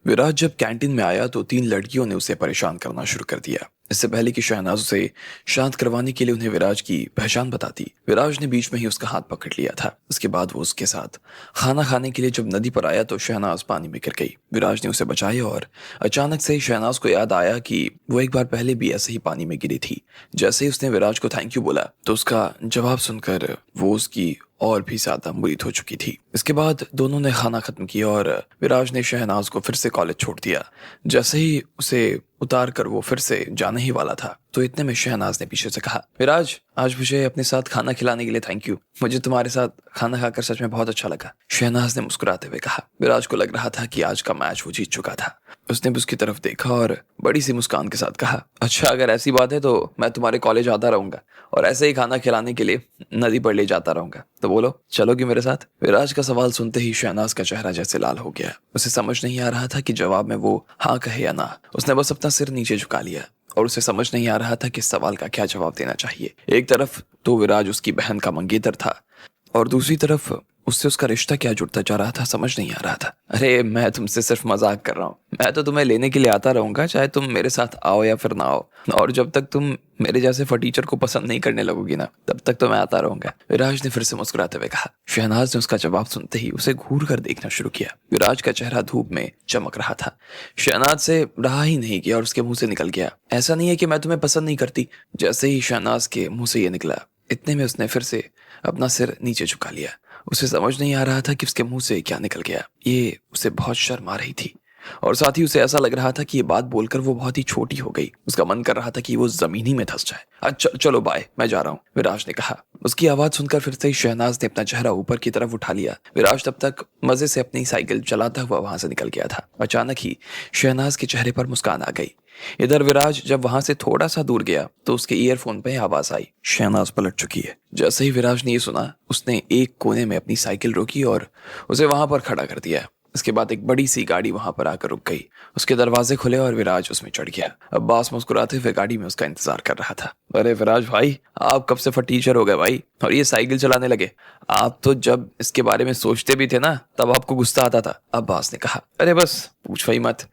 विराज जब कैंटीन में आया तो तीन लड़कियों ने उसे परेशान करना शुरू कर दिया। इससे पहले कि शहनाज उसे शांत करवाने के लिए उन्हें विराज की पहचान बताती, विराज ने बीच में ही उसका हाथ पकड़ लिया था। उसके बाद वो उसके साथ खाना खाने के लिए जब नदी पर आया तो शहनाज पानी में गिर गई। विराज ने उसे बचाया और अचानक से शहनाज को याद आया कि वो एक बार पहले भी ऐसे ही पानी में गिरी थी। जैसे ही उसने विराज को थैंक यू बोला तो उसका जवाब सुनकर वो उसकी और भी ज्यादा मुरीद हो चुकी थी। इसके बाद दोनों ने खाना खत्म किया और विराज ने शहनाज को फिर से कॉलेज छोड़ दिया। जैसे ही उसे उतार कर वो फिर से जाने ही वाला था तो इतने में शहनाज ने पीछे से कहा, विराज आज मुझे अपने साथ खाना खिलाने के लिए थैंक यू। मुझे तुम्हारे साथ खाना खाकर सच में बहुत अच्छा लगा। शहनाज ने मुस्कुराते हुए कहा। विराज को लग रहा था कि आज का मैच वो जीत चुका था। उसने भी उसकी तरफ देखा और बड़ी सी मुस्कान के साथ कहा, अच्छा अगर ऐसी बात है तो मैं तुम्हारे कॉलेज आता रहूंगा और ऐसे ही खाना खिलाने के लिए नदी पर ले जाता रहूंगा। तो बोलो चलोगी मेरे साथ? विराज का सवाल सुनते ही शहनाज का चेहरा जैसे लाल हो गया। उसे समझ नहीं आ रहा था कि जवाब में वो हाँ कहे या ना। उसने बस अपना सिर नीचे झुका लिया और उसे समझ नहीं आ रहा था कि इस सवाल का क्या जवाब देना चाहिए। एक तरफ तो विराज उसकी बहन का मंगेतर था और दूसरी तरफ उससे उसका रिश्ता क्या जुड़ता जा रहा था, समझ नहीं आ रहा था। अरे मैं तुमसे सिर्फ मजाक कर रहा हूँ। मैं तो तुम्हें लेने के लिए आता रहूंगा, चाहे तुम मेरे साथ आओ या फिर ना आओ। और जब तक तुम मेरे जैसे फटीचर को पसंद नहीं करने लगोगी ना, तब तक तो मैं आता रहूंगा। विराज ने फिर से मुस्कुराते हुए कहा। शहनाज ने उसका जवाब सुनते ही उसे घूर कर देखना शुरू किया। विराज का चेहरा धूप में चमक रहा था। शहनाज से रहा ही नहीं गया और उसके मुंह से निकल गया, ऐसा नहीं है कि मैं तुम्हें पसंद नहीं करती। जैसे ही शहनाज के मुंह से ये निकला इतने में उसने फिर से अपना सिर नीचे झुका लिया। उसे समझ नहीं आ रहा था कि उसके मुंह से क्या निकल गया। ये उसे बहुत शर्म आ रही थी और साथ ही उसे ऐसा लग रहा था कि ये बात बोलकर वो बहुत ही छोटी हो गई। उसका मन कर रहा था कि वो जमीन ही में धंस जाए। अच्छा चलो बाय, मैं जा रहा हूँ, विराज ने कहा। उसकी आवाज सुनकर फिर से शहनाज ने अपना चेहरा ऊपर की तरफ उठा लिया। विराज तब तक मजे से अपनी साइकिल चलाता हुआ वहां से निकल गया था। अचानक ही शहनाज के चेहरे पर मुस्कान आ गई। इधर विराज जब वहां से थोड़ा सा दूर गया तो उसके ईयरफोन पे आवाज आई, शहनाज पलट चुकी है। जैसे ही विराज ने ये सुना उसने एक कोने में अपनी साइकिल रोकी और उसे वहां पर खड़ा कर दिया। इसके बाद एक बड़ी सी गाड़ी वहां पर आकर रुक गई। उसके दरवाजे खुले और विराज उसमें चढ़ गया। अब्बास मुस्कुराते हुए गाड़ी में उसका इंतजार कर रहा था। अरे विराज भाई, आप कब से फटीचर हो गए भाई और ये साइकिल चलाने लगे? आप तो जब इसके बारे में सोचते भी थे ना तब आपको गुस्सा आता था, अब्बास ने कहा। अरे बस पूछो ही मत,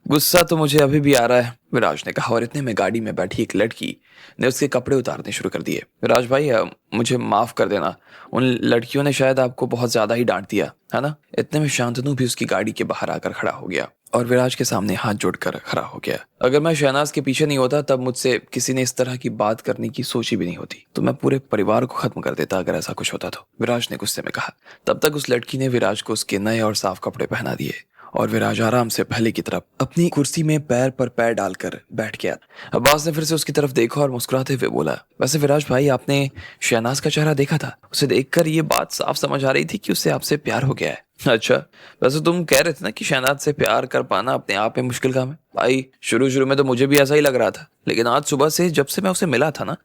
गुस्सा तो मुझे अभी भी आ रहा है, विराज ने कहा। और इतने में गाड़ी में बैठी एक लड़की ने उसके कपड़े उतारने शुरू कर दिए। विराज भाई मुझे माफ कर देना, उन लड़कियों ने शायद आपको बहुत ज्यादा ही डांट दिया है ना? इतने में शांतनु भी उसकी गाड़ी के बाहर आकर खड़ा हो गया और विराज के सामने हाथ जोड़कर खड़ा हो गया। अगर मैं शहनाज के पीछे नहीं होता तब मुझसे किसी ने इस तरह की बात करने की सोची भी नहीं होती। तो मैं पूरे परिवार को खत्म कर देता अगर ऐसा कुछ होता तो, विराज ने गुस्से में कहा। तब तक उस लड़की ने विराज को उसके नए और साफ कपड़े पहना दिए और विराज आराम से पहले की तरफ अपनी कुर्सी में पैर पर पैर डालकर बैठ गया। अब्बास ने फिर से उसकी तरफ देखा और मुस्कुराते हुए बोला, वैसे विराज भाई आपने शहनाज का चेहरा देखा था? उसे देखकर ये बात साफ समझ आ रही थी कि उसे आपसे प्यार हो गया है। अच्छा, वैसे तुम कह रहे थे ना कि शहनाज से प्यार कर पाना अपने आप में मुश्किल काम है। भाई शुरू शुरू में तो मुझे भी ऐसा ही लग रहा था, लेकिन आज सुबह से जब से मैं उसे मिला था ना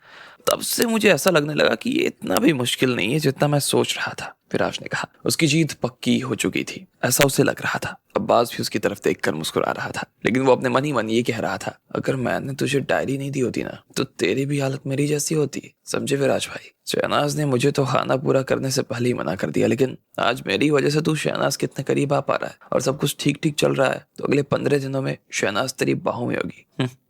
तब से मुझे ऐसा लगने लगा कि ये इतना भी मुश्किल नहीं है जितना मैं सोच रहा था, विराज ने कहा। उसकी जीत पक्की हो चुकी थी, ऐसा उसे लग रहा था। अब्बास भी उसकी तरफ देखकर मुस्कुरा रहा था, लेकिन वो अपने मन ही मन ये कह रहा था, अगर मैंने तुझे डायरी नहीं दी होती ना तो तेरी भी हालत मेरी जैसी होती। समझे विराज भाई? शहनाज ने मुझे तो खाना पूरा करने से पहले ही मना कर दिया, लेकिन आज मेरी वजह से तू शहनाज कितने करीब आ पा रहा है और सब कुछ ठीक ठीक चल रहा है तो अगले 15 दिनों में शहनाज तेरी बाहों में होगी।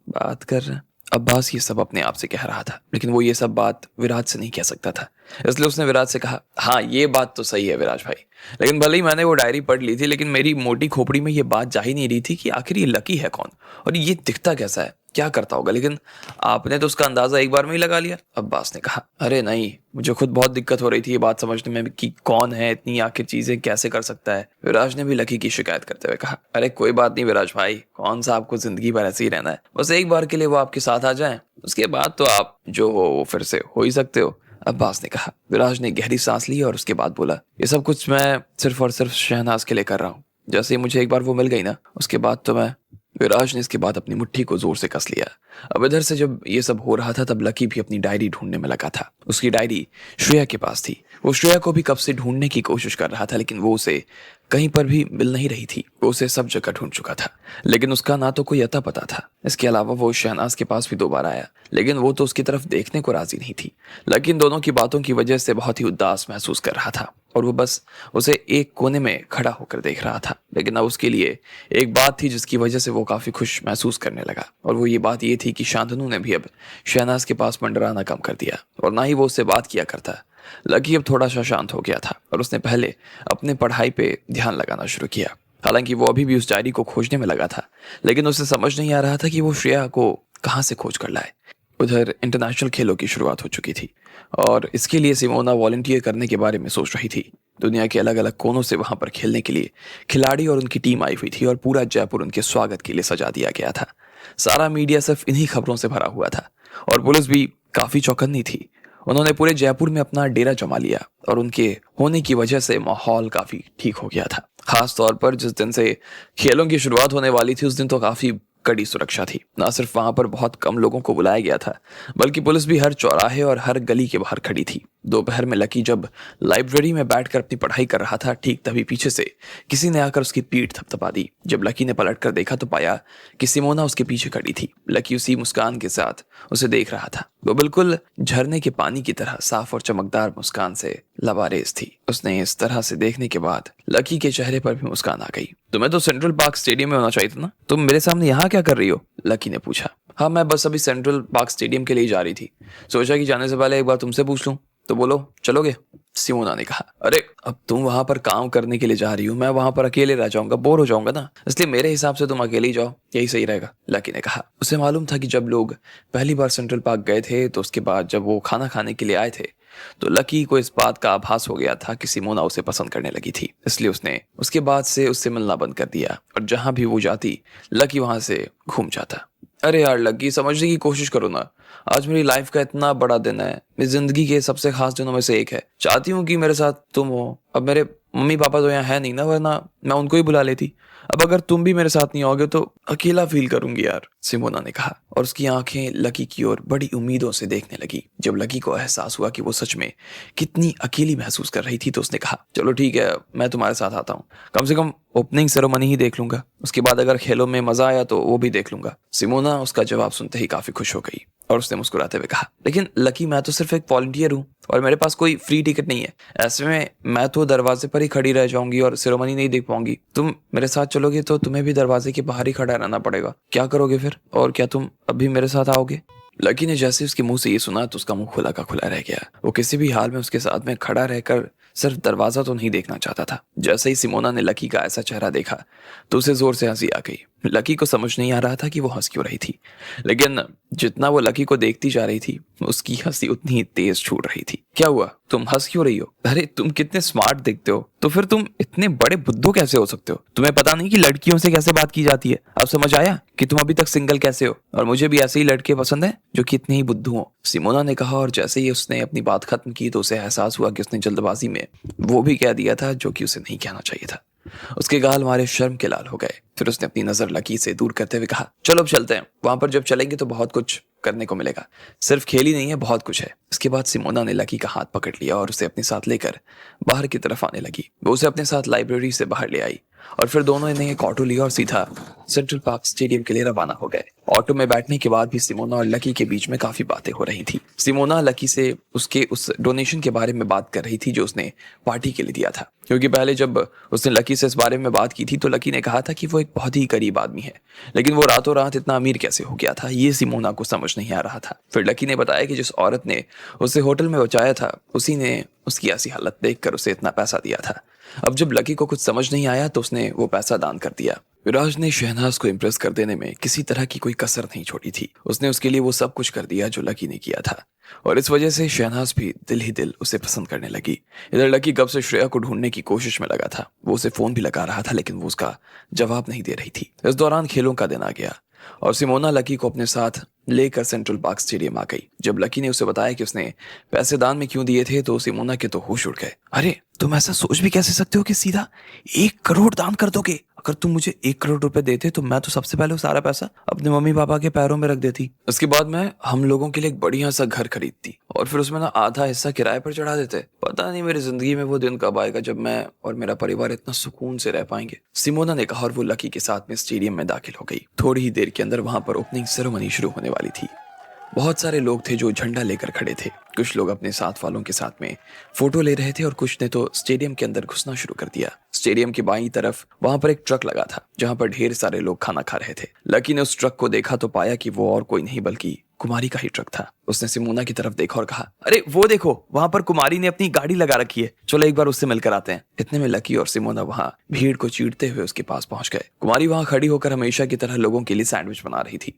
बात कर रहे हैं। अब्बास ये सब अपने आप से कह रहा था, लेकिन वो ये सब बात विराज से नहीं कह सकता था। इसलिए उसने विराज से कहा, हाँ ये बात तो सही है विराज भाई, लेकिन भले ही मैंने वो डायरी पढ़ ली थी लेकिन मेरी मोटी खोपड़ी में ये बात जा ही नहीं रही थी कि आखिर ये लकी है कौन और ये दिखता कैसा है, क्या करता होगा। लेकिन आपने तो उसका अंदाजा एक बार में ही लगा लिया, अब्बास ने कहा। अरे नहीं, मुझे खुद बहुत दिक्कत हो रही थी ये बात समझने में कि कौन है, इतनी आखिर चीजें कैसे कर सकता है। विराज ने भी लकी की शिकायत करते हुए कहा। अरे कोई बात नहीं विराज भाई, कौन सा आपको जिंदगी भर ऐसे ही रहना है, बस एक बार के लिए वो आपके साथ आ जाए, उसके बाद तो आप जो हो वो फिर से हो ही सकते हो, अब्बास ने कहा। विराज ने गहरी सांस ली और उसके बाद बोला, ये सब कुछ मैं सिर्फ और सिर्फ शहनाज के लिए कर रहा हूँ। जैसे ही मुझे एक बार वो मिल गई ना उसके बाद तो मैं। विराज ने इसके बाद अपनी मुट्ठी को जोर से कस लिया। अब इधर से जब ये सब हो रहा था तब लकी भी अपनी डायरी ढूंढने में लगा था। उसकी डायरी श्रेया के पास थी। वो श्रेया को भी कब से ढूंढने की कोशिश कर रहा था, लेकिन वो उसे कहीं पर भी मिल नहीं रही थी। वो उसे सब जगह ढूंढ चुका था, लेकिन उसका ना तो कोई अता पता था। इसके अलावा वो शहनाज के पास भी 2 बार आया, लेकिन वो तो उसकी तरफ देखने को राजी नहीं थी। लेकिन दोनों की बातों की वजह से बहुत ही उदास महसूस कर रहा था। और वो बस उसे एक कोने में खड़ा होकर देख रहा था। लेकिन अब उसके लिए एक बात थी जिसकी वजह से वो काफी खुश महसूस करने लगा, और वो ये बात ये थी कि शांतनु ने भी अब शहनाज के पास मंडराना कम कर दिया और ना ही वो उससे बात किया करता। लकी अब थोड़ा सा शांत हो गया था और उसने पहले अपने पढ़ाई पे ध्यान लगाना शुरू किया। हालांकि वो अभी भी उस डायरी को खोजने में लगा था, लेकिन उसे समझ नहीं आ रहा था कि वो श्रेया को कहाँ से खोज कर लाए। उधर इंटरनेशनल खेलों की शुरुआत हो चुकी थी और इसके लिए सिमोना वॉलंटियर करने के बारे में सोच रही थी। दुनिया के अलग अलग कोनों से वहां पर खेलने के लिए खिलाड़ी और उनकी टीम आई हुई थी और पूरा जयपुर उनके स्वागत के लिए सजा दिया गया था। सारा मीडिया सिर्फ इन्हीं खबरों से भरा हुआ था और पुलिस भी काफी चौकन्नी थी। उन्होंने पूरे जयपुर में अपना डेरा जमा लिया और उनके होने की वजह से माहौल काफी ठीक हो गया था। खास तौर पर जिस दिन से खेलों की शुरुआत होने वाली थी उस दिन तो काफी कड़ी सुरक्षा थी। ना सिर्फ वहां पर बहुत कम लोगों को बुलाया गया था, बल्कि पुलिस भी हर चौराहे और हर गली के बाहर खड़ी थी। दोपहर में लकी जब लाइब्रेरी में बैठकर अपनी पढ़ाई कर रहा था, ठीक तभी पीछे से किसी ने आकर उसकी पीठ थपथपा दी। जब लकी ने पलटकर देखा तो पाया कि सिमोना उसके पीछे खड़ी थी। लकी उसी मुस्कान के साथ उसे देख रहा था। वो बिल्कुल झरने के पानी की तरह साफ और चमकदार मुस्कान से लबारेज थी। उसने इस तरह से देखने के बाद लकी के चेहरे पर भी मुस्कान आ गई। तुम्हें तो सेंट्रल पार्क स्टेडियम में होना चाहिए था ना, तुम मेरे सामने यहाँ क्या कर रही हो? लकी ने पूछा। हाँ, मैं बस अभी सेंट्रल पार्क स्टेडियम के लिए जा रही थी, सोचा कि जाने से पहले एक बार तुमसे पूछ लूं। तो बोलो, चलोगे? सिमोना ने कहा। अरे, अब तुम वहां पर काम करने के लिए जा रही हो, मैं वहां पर अकेले रह जाऊंगा, बोर हो जाऊंगा ना, इसलिए मेरे हिसाब से तुम अकेले ही जाओ, यही सही रहेगा, लकी ने कहा। उसे मालूम था कि जब लोग पहली बार सेंट्रल पार्क गए थे तो उसके बाद जब वो खाना खाने के लिए आए थे तो लकी को इस बात का आभास हो गया था कि सिमोना उसे पसंद करने लगी थी। इसलिए उसने उसके बाद से उससे मिलना बंद कर दिया और जहां भी वो जाती लकी वहां से घूम जाता। अरे यार लकी, समझने की कोशिश करो ना, आज मेरी लाइफ का इतना बड़ा दिन है, मेरी जिंदगी के सबसे खास दिनों में से एक है। चाहती हूँ कि मेरे साथ तुम हो। अब मेरे मम्मी पापा तो यहाँ है नहीं ना, वरना मैं उनको ही बुला लेती। अब अगर तुम भी मेरे साथ नहीं आओगे तो अकेला फील करूंगी यार, सिमोना ने कहा और उसकी आंखें लकी की ओर बड़ी उम्मीदों से देखने लगी। जब लकी को एहसास हुआ कि वो सच में कितनी अकेली महसूस कर रही थी तो उसने कहा, चलो ठीक है, मैं तुम्हारे साथ आता हूँ, कम से कम ओपनिंग सेरेमनी ही देख लूंगा, उसके बाद अगर खेलों में मजा आया तो वो भी देख लूंगा। सिमोना उसका जवाब सुनते ही काफी खुश हो गई और उसने मुस्कुराते हुए कहा, लेकिन लकी, मैं तो सिर्फ एक वॉलंटियर हूँ और मेरे पास कोई फ्री टिकट नहीं है। ऐसे में मैं तो दरवाजे पर ही खड़ी रह जाऊंगी और सेरेमनी नहीं देख पाऊंगी। तुम मेरे साथ चलोगे तो तुम्हें भी दरवाजे के बाहर ही खड़ा रहना पड़ेगा। क्या करोगे फिर? और क्या तुम अभी मेरे साथ आओगे? लकी ने जैसे उसके मुंह से ये सुना तो उसका मुंह खुला का खुला रह गया। वो किसी भी हाल में उसके साथ में खड़ा रहकर सिर्फ दरवाजा तो नहीं देखना चाहता था। जैसे ही सिमोना ने लकी का ऐसा चेहरा देखा तो उसे जोर से हंसी आ गई। लकी को समझ नहीं आ रहा था कि वो हंस क्यों रही थी, लेकिन जितना वो लकी को देखती जा रही थी उसकी हंसी उतनी ही तेज छूट रही थी। क्या हुआ, तुम हंस क्यों रही हो? अरे, तुम कितने स्मार्ट दिखते हो, तो फिर तुम इतने बड़े बुद्धू कैसे हो सकते हो? तुम्हें पता नहीं कि लड़कियों से कैसे बात की जाती है? अब समझ आया कि तुम अभी तक सिंगल कैसे हो? और मुझे भी ऐसे ही लड़के पसंद है जो कि इतने ही बुद्धू हो, सिमोना ने कहा। और जैसे ही उसने अपनी बात खत्म की तो उसे एहसास हुआ कि उसने जल्दबाजी में वो भी कह दिया था जो कि उसे नहीं कहना चाहिए था। उसके गाल मारे शर्म के लाल हो गए। फिर उसने अपनी नजर लकी से दूर करते हुए कहा, चलो अब चलते हैं, वहां पर जब चलेंगे तो बहुत कुछ करने को मिलेगा, सिर्फ खेल ही नहीं है, बहुत कुछ है। इसके बाद सिमोना ने लकी का हाथ पकड़ लिया और उसे अपने साथ लेकर बाहर की तरफ आने लगी। वो उसे अपने साथ लाइब्रेरी से बाहर ले आई और फिर दोनों ने एक ऑटो लिया और सीधा सेंट्रल पार्क स्टेडियम के लिए रवाना हो गए। ऑटो में बैठने के बाद भी सिमोना और लकी के बीच में काफी बातें हो रही थी। सिमोना लकी से उसके उस डोनेशन के बारे में बात कर रही थी जो उसने पार्टी के लिए दिया था, क्योंकि पहले जब उसने लकी से इस बारे में बात की थी तो लकी ने कहा था कि वो एक बहुत ही गरीब आदमी है, लेकिन वो रातों रात इतना अमीर कैसे हो गया था ये सिमोना को समझ नहीं आ रहा था। फिर लकी ने बताया कि जिस औरत ने उसे होटल में बचाया था उसी ने उसकी ऐसी हालत देखकर उसे इतना पैसा दिया था। अब जब लकी को कुछ समझ नहीं आया तो उसने वो पैसा दान कर दिया। विराज ने शहनाज को इम्प्रेस कर देने में किसी तरह की कोई कसर नहीं छोड़ी थी। उसने उसके लिए वो सब कुछ कर दिया जो लकी ने किया था और इस वजह से शहनाज भी दिल ही दिल उसे पसंद करने लगी। इधर लकी कब से श्रेया को ढूंढने की कोशिश में लगा था। वो उसे फोन भी लगा रहा था लेकिन वो उसका जवाब नहीं दे रही थी। इस दौरान खेलों का दिन आ गया और सिमोना लकी को अपने साथ लेकर सेंट्रल पार्क स्टेडियम आ गई। जब लकी ने उसे बताया कि उसने पैसे दान में क्यों दिए थे तो सिमोना के तो होश उड़ गए। अरे, तुम ऐसा सोच भी कैसे सकते हो कि सीधा 1 करोड़ दान कर दोगे? अगर तुम मुझे 1 करोड़ रुपए देते तो मैं तो सबसे पहले वो सारा पैसा अपने मम्मी पापा के पैरों में रख देती। उसके बाद मैं हम लोगों के लिए एक बढ़िया सा घर खरीदती और फिर उसमें ना आधा हिस्सा किराए पर चढ़ा देते। पता नहीं मेरी जिंदगी में वो दिन कब आएगा जब मैं और मेरा परिवार इतना सुकून से रह पाएंगे, सिमोना ने कहा और वो लकी के साथ में स्टेडियम में दाखिल हो गई। थोड़ी ही देर के अंदर वहां पर ओपनिंग सेरेमनी शुरू होने वाली थी। बहुत सारे लोग थे जो झंडा लेकर खड़े थे। कुछ लोग अपने साथ वालों के साथ में फोटो ले रहे थे और कुछ ने तो स्टेडियम के अंदर घुसना शुरू कर दिया। स्टेडियम की बाईं तरफ वहां पर एक ट्रक लगा था जहां पर ढेर सारे लोग खाना खा रहे थे। लकी ने उस ट्रक को देखा तो पाया कि वो और कोई नहीं बल्कि कुमारी का ही ट्रक था। उसने सिमोना की तरफ देखा और कहा, अरे वो देखो, वहां पर कुमारी ने अपनी गाड़ी लगा रखी है, चलो एक बार उससे मिलकर आते हैं। इतने में लकी और सिमोना वहां भीड़ को चीरते हुए उसके पास पहुंच गए। कुमारी वहां खड़ी होकर हमेशा की तरह लोगों के लिए सैंडविच बना रही थी।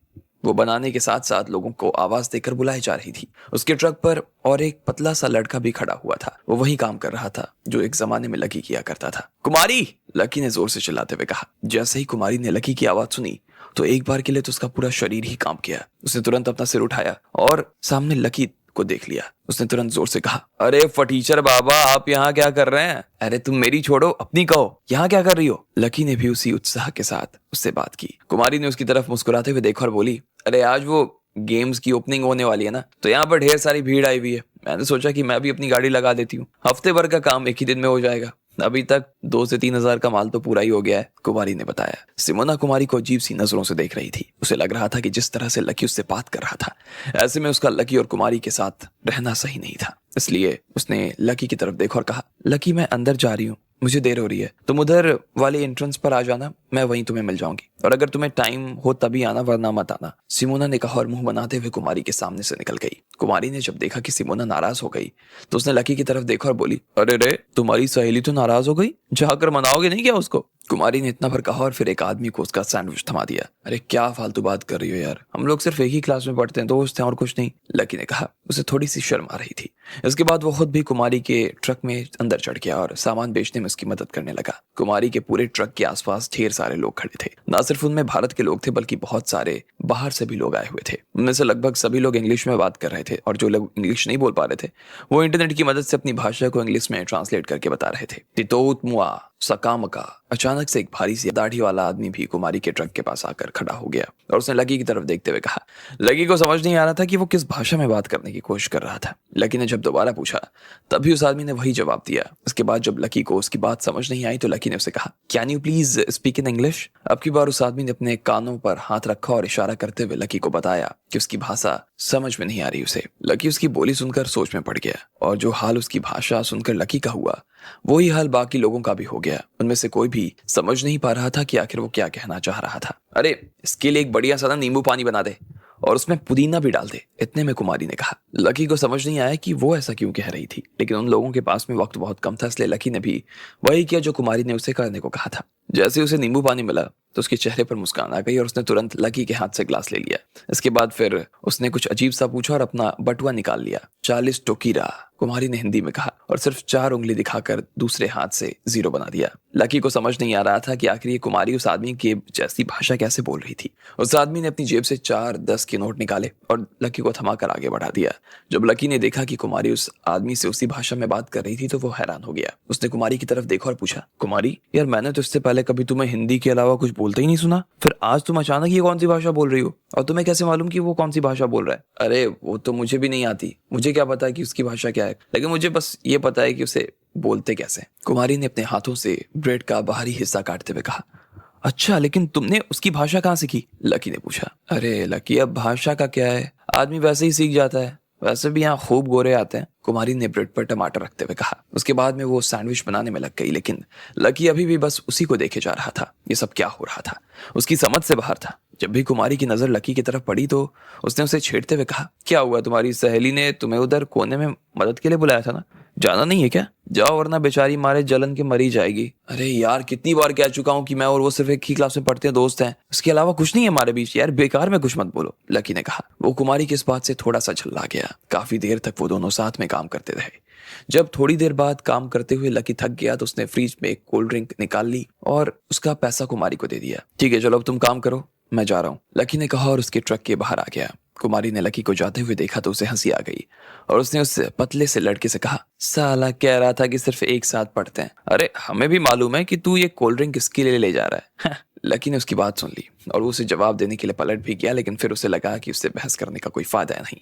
वो बनाने के साथ साथ लोगों को आवाज देकर बुलाई जा रही थी। उसके ट्रक पर और एक पतला सा लड़का भी खड़ा हुआ था। वो वही काम कर रहा था जो एक जमाने में लकी किया करता था। कुमारी, लकी ने जोर से चिल्लाते हुए कहा। जैसे ही कुमारी ने लकी की आवाज सुनी तो एक बार के लिए तो उसका पूरा शरीर ही कांप गया। उसने तुरंत अपना सिर उठाया और सामने लकी को देख लिया। उसने तुरंत जोर से कहा, अरे फटीचर बाबा, आप यहाँ क्या कर रहे हैं? अरे तुम मेरी छोड़ो, अपनी कहो, यहाँ क्या कर रही हो? लकी ने भी उसी उत्साह के साथ उससे बात की। कुमारी ने उसकी तरफ मुस्कुराते हुए देखा और बोली, अरे आज वो गेम्स की ओपनिंग होने वाली है ना, तो यहाँ पर ढेर सारी भीड़ आई हुई है। मैंने सोचा कि मैं भी अपनी गाड़ी लगा देती हूँ, हफ्ते भर का काम एक ही दिन में हो जाएगा। अभी तक 2 से 3 हजार का माल तो पूरा ही हो गया है, कुमारी ने बताया। सिमोना कुमारी को अजीब सी नजरों से देख रही थी। उसे लग रहा था कि जिस तरह से लकी उससे बात कर रहा था, ऐसे में उसका लकी और कुमारी के साथ रहना सही नहीं था। इसलिए उसने लकी की तरफ देखा और कहा, लकी मैं अंदर जा रही हूँ, मुझे देर हो रही है, तुम उधर वाले एंट्रेंस पर आ जाना, मैं वहीं तुम्हें मिल जाऊंगी, और अगर तुम्हें टाइम हो तभी आना, वरना मत आना। सिमोना ने कहा और मुंह बनाते हुए कुमारी के सामने से निकल गई। कुमारी ने जब देखा कि सिमोना नाराज हो गई तो उसने लकी की तरफ देखा और बोली, अरे रे, तुम्हारी सहेली तो नाराज हो गई, जाकर मनाओगे नहीं क्या उसको? कुमारी ने इतना भर कहा और फिर एक आदमी को उसका सैंडविच थमा दिया। अरे क्या फालतू बात कर रही हो यार, हम लोग सिर्फ एक ही क्लास में पढ़ते हैं, दोस्त हैं और कुछ नहीं, लकी ने कहा। उसे थोड़ी सी शर्म आ रही थी। इसके बाद वो खुद भी कुमारी के ट्रक में अंदर चढ़ गया और सामान बेचने में उसकी मदद करने लगा। कुमारी के पूरे ट्रक के आसपास ढेर सारे लोग खड़े थे। न सिर्फ उनमें भारत के लोग थे बल्कि बहुत सारे बाहर से भी लोग आए हुए थे। उनमें से लगभग सभी लोग इंग्लिश में बात कर रहे थे और जो लोग इंग्लिश नहीं बोल पा रहे थे वो इंटरनेट की मदद से अपनी भाषा को इंग्लिश में ट्रांसलेट करके बता रहे थे। तितोत मुआ सकामका। अचानक से एक भारी सी दाढ़ी वाला आदमी भी कुमारी के ट्रक के पास आकर खड़ा हो गया और उसने लकी की तरफ देखते हुए कहा। लकी को समझ नहीं आ रहा था कि वो किस भाषा में बात करने की कोशिश कर रहा था। लकी ने जब दोबारा पूछा तभी उस आदमी ने वही जवाब दिया। उसके बाद जब लकी को उसकी बात समझ नहीं आई तो लकी ने उसे कहा, can you please speak in English? अब की बार उस आदमी ने अपने कानों पर हाथ रखा और इशारा करते हुए लकी को बताया कि उसकी भाषा समझ में नहीं आ रही उसे। लकी उसकी बोली सुनकर सोच में पड़ गया और जो हाल उसकी भाषा सुनकर लकी का हुआ वही हाल बाकी लोगों का भी हो गया। उनमें से कोई भी समझ नहीं पा रहा था कि आखिर वो क्या कहना चाह रहा था। अरे इसके लिए एक बढ़िया सा नींबू पानी बना दे और उसमें पुदीना भी डाल दे, इतने में कुमारी ने कहा। लकी को समझ नहीं आया कि वो ऐसा क्यों कह रही थी, लेकिन उन लोगों के पास में वक्त बहुत कम था, इसलिए लकी ने भी वही किया जो कुमारी ने उसे करने को कहा था। जैसे ही उसे नींबू पानी मिला तो उसके चेहरे पर मुस्कान आ गई और उसने तुरंत लकी के हाथ से ग्लास ले लिया। इसके बाद फिर उसने कुछ अजीब सा पूछा और अपना बटुआ निकाल लिया। 40 टोकीरा, कुमारी ने हिंदी में कहा और सिर्फ 4 उंगली दिखाकर दूसरे हाथ से 0 बना दिया। लकी को समझ नहीं आ रहा था कि आखिर ये कुमारी उस आदमी की जैसी भाषा कैसे बोल रही थी। उस आदमी ने अपनी जेब से 4 10 के नोट निकाले और लकी को थमाकर आगे बढ़ा दिया। जब लकी ने देखा कि कुमारी उस आदमी से उसी भाषा में बात कर रही थी तो वो हैरान हो गया। उसने कुमारी की तरफ देखा और पूछा, कुमारी यार, मैंने तो इससे पहले कभी तुम्हें हिंदी के अलावा कुछ बोलते ही नहीं सुना, फिर आज तुम अचानक ये कौन सी भाषा बोल रही हो और तुम्हें कैसे मालूम कि वो कौन सी भाषा बोल रहा है? अरे वो तो मुझे भी नहीं आती, मुझे क्या पता कि उसकी भाषा क्या है, लेकिन मुझे बस ये पता है कि उसे बोलते कैसे। कुमारी ने अपने हाथों से ब्रेड का बाहरी हिस्सा काटते हुए कहा, अच्छा लेकिन तुमने उसकी भाषा कहाँ सीखी? लकी ने पूछा। अरे लकी, अब भाषा का क्या है, आदमी वैसे ही सीख जाता है, वैसे भी यहाँ खूब गोरे आते हैं, कुमारी ने ब्रेड पर टमाटर रखते हुए कहा। उसके बाद में वो सैंडविच बनाने में लग गई, लेकिन लकी अभी भी बस उसी को देखे जा रहा था। ये सब क्या हो रहा था उसकी समझ से बाहर था। जब भी कुमारी की नजर लकी की तरफ पड़ी तो उसने उसे छेड़ते हुए कहा, क्या हुआ, तुम्हारी सहेली ने तुम्हें उधर कोने में मदद के लिए बुलाया था ना, जाना नहीं है क्या? जाओ वरना बेचारी मारे जलन के मरी जाएगी। अरे यार, कितनी बार कह चुका हूँ कि मैं और वो सिर्फ एक ही क्लास में पढ़ते हैं, दोस्त हैं, इसके अलावा कुछ नहीं है हमारे बीच, यार बेकार में कुछ मत बोलो, लकी ने कहा। वो कुमारी की इस बात से थोड़ा सा झल्ला गया। काफी देर तक वो दोनों साथ में काम करते रहे। जब थोड़ी देर बाद काम करते हुए लकी थक गया तो उसने फ्रिज में एक कोल्ड ड्रिंक निकाल ली और उसका पैसा कुमारी को दे दिया। ठीक है चलो अब तुम काम करो, मैं जा रहा हूँ, लकी ने कहा और उसके ट्रक के बाहर आ गया। कुमारी ने लकी को जाते हुए देखा तो उसे हंसी आ गई और उसने उस पतले से लड़के से कहा, साला कह रहा था कि सिर्फ एक साथ पढ़ते हैं, अरे हमें भी मालूम है कि तू ये कोल्ड ड्रिंक किसके लिए ले जा रहा है। लकी ने उसकी बात सुन ली और उसे जवाब देने के लिए पलट भी गया, लेकिन फिर उसे लगा कि उससे बहस करने का कोई फायदा नहीं,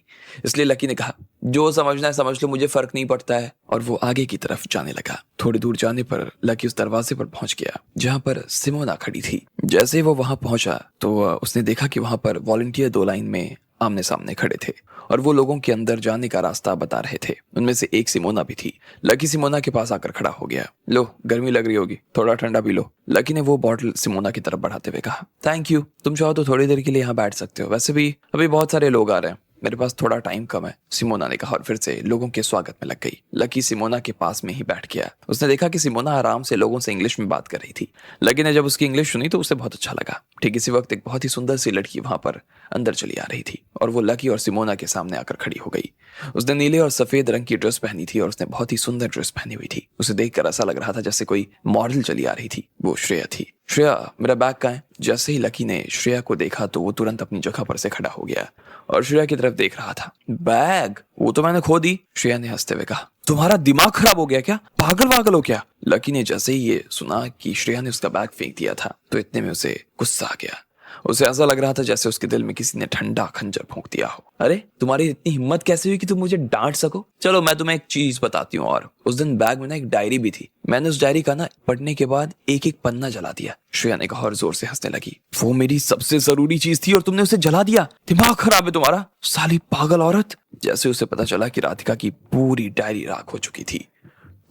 इसलिए लकी ने कहा, जो समझना है समझ लो, मुझे फर्क नहीं पड़ता है, और वो आगे की तरफ जाने लगा। थोड़ी दूर जाने पर लकी उस दरवाजे पर पहुंच गया जहां पर सिमोना खड़ी थी। जैसे वो वहां पहुंचा तो उसने देखा कि वहां पर वॉलंटियर 2 लाइन में आमने सामने खड़े थे और वो लोगों के अंदर जाने का रास्ता बता रहे थे। उनमें से एक सिमोना भी थी। लकी सिमोना के पास आकर खड़ा हो गया। लो, गर्मी लग रही होगी, थोड़ा ठंडा पी लो। लकी ने वो बॉटल सिमोना की तरफ बढ़ाते हुए कहा। थैंक यू, तुम चाहो तो थोड़ी देर के लिए यहाँ बैठ सकते हो, वैसे भी अभी बहुत सारे लोग आ रहे हैं, मेरे पास थोड़ा टाइम कम है, सिमोना ने कहा और फिर से लोगों के स्वागत में लग गई। लकी सिमोना के पास में ही बैठ गया। उसने देखा कि सिमोना आराम से लोगों से इंग्लिश में बात कर रही थी। लकी ने जब उसकी इंग्लिश सुनी तो उसे बहुत अच्छा लगा। ठीक इसी वक्त एक बहुत ही सुंदर सी लड़की वहां पर अंदर चली आ रही थी और वो लकी और सिमोना के सामने आकर खड़ी हो गई। उसने नीले और सफेद रंग की ड्रेस पहनी थी और उसने बहुत ही सुंदर ड्रेस पहनी हुई थी। उसे देखकर ऐसा लग रहा था जैसे कोई मॉडल चली आ रही थी। वो श्रेया थी। श्रेया, मेरा बैग कहाँ है? जैसे ही लकी ने श्रेया को देखा तो वो तुरंत अपनी जगह पर से खड़ा हो गया और श्रेया की तरफ देख रहा था। बैग? वो तो मैंने खो दी, श्रेया ने हंसते हुए कहा। तुम्हारा दिमाग खराब हो गया क्या? पागल वागल हो क्या? लकी ने जैसे ही ये सुना कि श्रेया ने उसका बैग फेंक दिया था तो इतने में उसे गुस्सा आ गया। उसे ऐसा लग रहा था जैसे उसके दिल में किसी ने ठंडा खंजर फूंक दिया हो। अरे, तुम्हारी इतनी हिम्मत कैसे हुई कि तुम मुझे डांट सको? चलो मैं तुम्हें एक चीज बताती हूँ। और उस दिन बैग में ना एक डायरी भी थी। मैंने उस डायरी का ना पढ़ने के बाद एक एक पन्ना जला दिया, श्रेया ने कहा और जोर से हंसने लगी। वो मेरी सबसे जरूरी चीज थी और तुमने उसे जला दिया? दिमाग खराब है तुम्हारा, साली पागल औरत। जैसे उसे पता चला कि राधिका की पूरी डायरी राख हो चुकी थी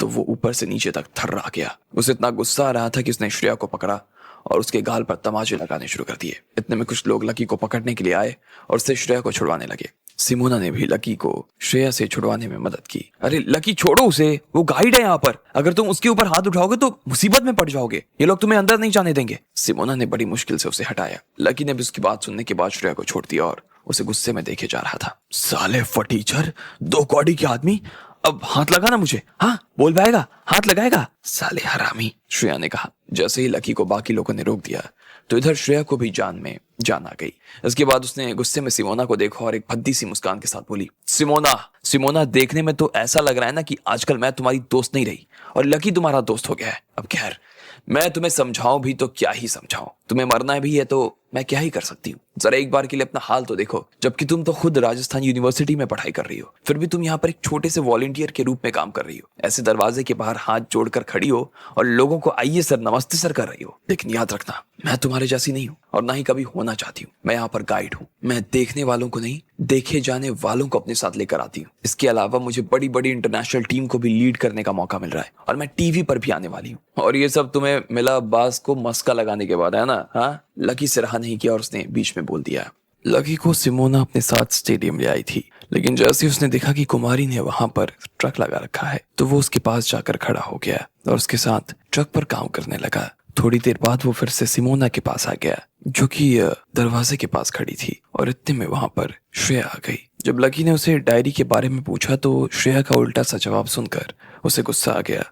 तो वो ऊपर से नीचे तक थर्रा गया। उसे इतना गुस्सा आ रहा था कि उसने श्रेया को पकड़ा और उसके गाल पर तमाचे लगाने शुरू कर दिए। इतने में कुछ लोग लकी को पकड़ने के लिए आए और उससे श्रेया को छुड़वाने लगे। सिमोना ने भी लकी को श्रेया से छुड़वाने में मदद की। अरे लकी, छोड़ो उसे, वो गाइड है यहाँ पर, अगर तुम उसके ऊपर हाथ उठाओगे तो मुसीबत में पड़ जाओगे, ये लोग तुम्हें अंदर नहीं जाने देंगे। सिमोना ने बड़ी मुश्किल से उसे हटाया। लकी ने भी उसकी बात सुनने के बाद श्रेया को छोड़ दिया और उसे गुस्से में देखे जा रहा था। साले फटीचर, दो कौड़ी के आदमी, अब हाथ लगा ना मुझे। हाँ, बोल पाएगा, हाथ लगाएगा, साले हरामी, श्रेया ने कहा। जैसे ही लकी को बाकी लोगों ने रोक दिया तो इधर श्रेया को भी जान में जान आ गई। इसके बाद उसने गुस्से में सिमोना को देखा और एक भद्दी सी मुस्कान के साथ बोली, सिमोना, सिमोना, देखने में तो ऐसा लग रहा है ना कि आजकल मैं तुम्हारी दोस्त नहीं रही और लकी तुम्हारा दोस्त हो गया है। अब खैर, मैं तुम्हें समझाऊं भी तो क्या ही समझाऊं, तुम्हें मरना भी है तो मैं क्या ही कर सकती हूँ। जरा एक बार के लिए अपना हाल तो देखो, जबकि तुम तो खुद राजस्थान यूनिवर्सिटी में पढ़ाई कर रही हो, फिर भी तुम यहाँ पर एक छोटे से वॉलंटियर के रूप में काम कर रही हो। ऐसे दरवाजे के बाहर हाथ जोड़कर खड़ी हो और लोगों को आइए सर, नमस्ते सर कर रही हो। लेकिन याद रखना, मैं तुम्हारे जैसी नहीं हूँ और ना ही कभी होना चाहती हूँ। मैं यहाँ पर गाइड हूँ। मैं देखने वालों को नहीं, देखे जाने वालों को अपने साथ लेकर आती हूँ। इसके अलावा मुझे बड़ी बड़ी इंटरनेशनल टीम को भी लीड करने का मौका मिल रहा है और मैं टीवी पर भी आने वाली हूँ। और ये सब तुम्हें मिला अब्बास को मस्का लगाने के बाद, है ना? हाँ, लकी से रहा नहीं किया और उसने बीच में बोल दिया। लकी को सिमोना अपने साथ स्टेडियम ले आई थी, लेकिन जैसे उसने देखा कि कुमारी ने वहां पर ट्रक लगा रखा है तो वो उसके पास जाकर खड़ा हो गया और उसके साथ ट्रक पर काम करने लगा। थोड़ी देर बाद वो फिर से सिमोना के पास आ गया जो कि दरवाजे के पास खड़ी थी और इतने में वहां पर श्रेया आ गई। जब लकी ने उसे डायरी के बारे में पूछा तो श्रेया का उल्टा सा जवाब सुनकर उसे गुस्सा आ गया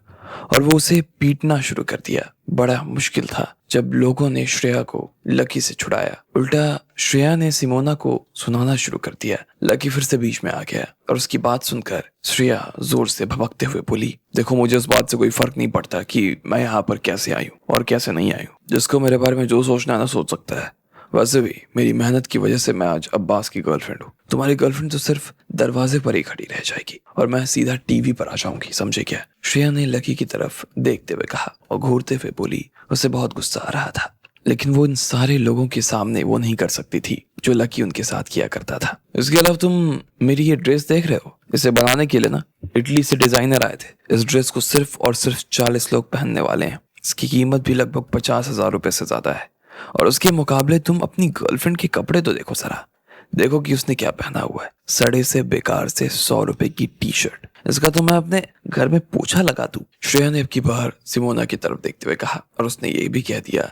और वो उसे पीटना शुरू कर दिया। बड़ा मुश्किल था जब लोगों ने श्रेया को लकी से छुड़ाया। उल्टा श्रेया ने सिमोना को सुनाना शुरू कर दिया। लकी फिर से बीच में आ गया और उसकी बात सुनकर श्रेया जोर से भभकते हुए बोली, देखो, मुझे इस बात से कोई फर्क नहीं पड़ता कि मैं यहाँ पर कैसे आई हूँ और कैसे नहीं आई हूँ। जिसको मेरे बारे में जो सोचना है ना सोच सकता है। वैसे भी मेरी मेहनत की वजह से मैं आज अब्बास की गर्लफ्रेंड हूँ। तुम्हारी गर्लफ्रेंड तो सिर्फ दरवाजे पर ही खड़ी रह जाएगी और मैं सीधा टीवी पर आ जाऊंगी, समझे क्या? श्रेया ने लकी की तरफ देखते हुए कहा और घूरते हुए बोली। उसे बहुत गुस्सा आ रहा था, लेकिन वो इन सारे लोगों के सामने वो नहीं कर सकती थी जो लकी उनके साथ किया करता था। इसके अलावा तुम मेरी ये ड्रेस देख रहे हो, इसे बनाने के लिए ना इटली से डिजाइनर आए थे। इस ड्रेस को सिर्फ और सिर्फ 40 लोग पहनने वाले हैं। इसकी कीमत भी लगभग 50,000 रुपए से ज्यादा है और उसके मुकाबले तुम अपनी गर्लफ्रेंड के कपड़े तो देखो जरा, देखो कि उसने क्या पहना हुआ है। सड़े से बेकार से 100 रुपए की टी शर्ट, इसका तो मैं अपने घर में पोछा लगा दूं। श्रेया ने अब की बार सिमोना की तरफ देखते हुए कहा और उसने ये भी कह दिया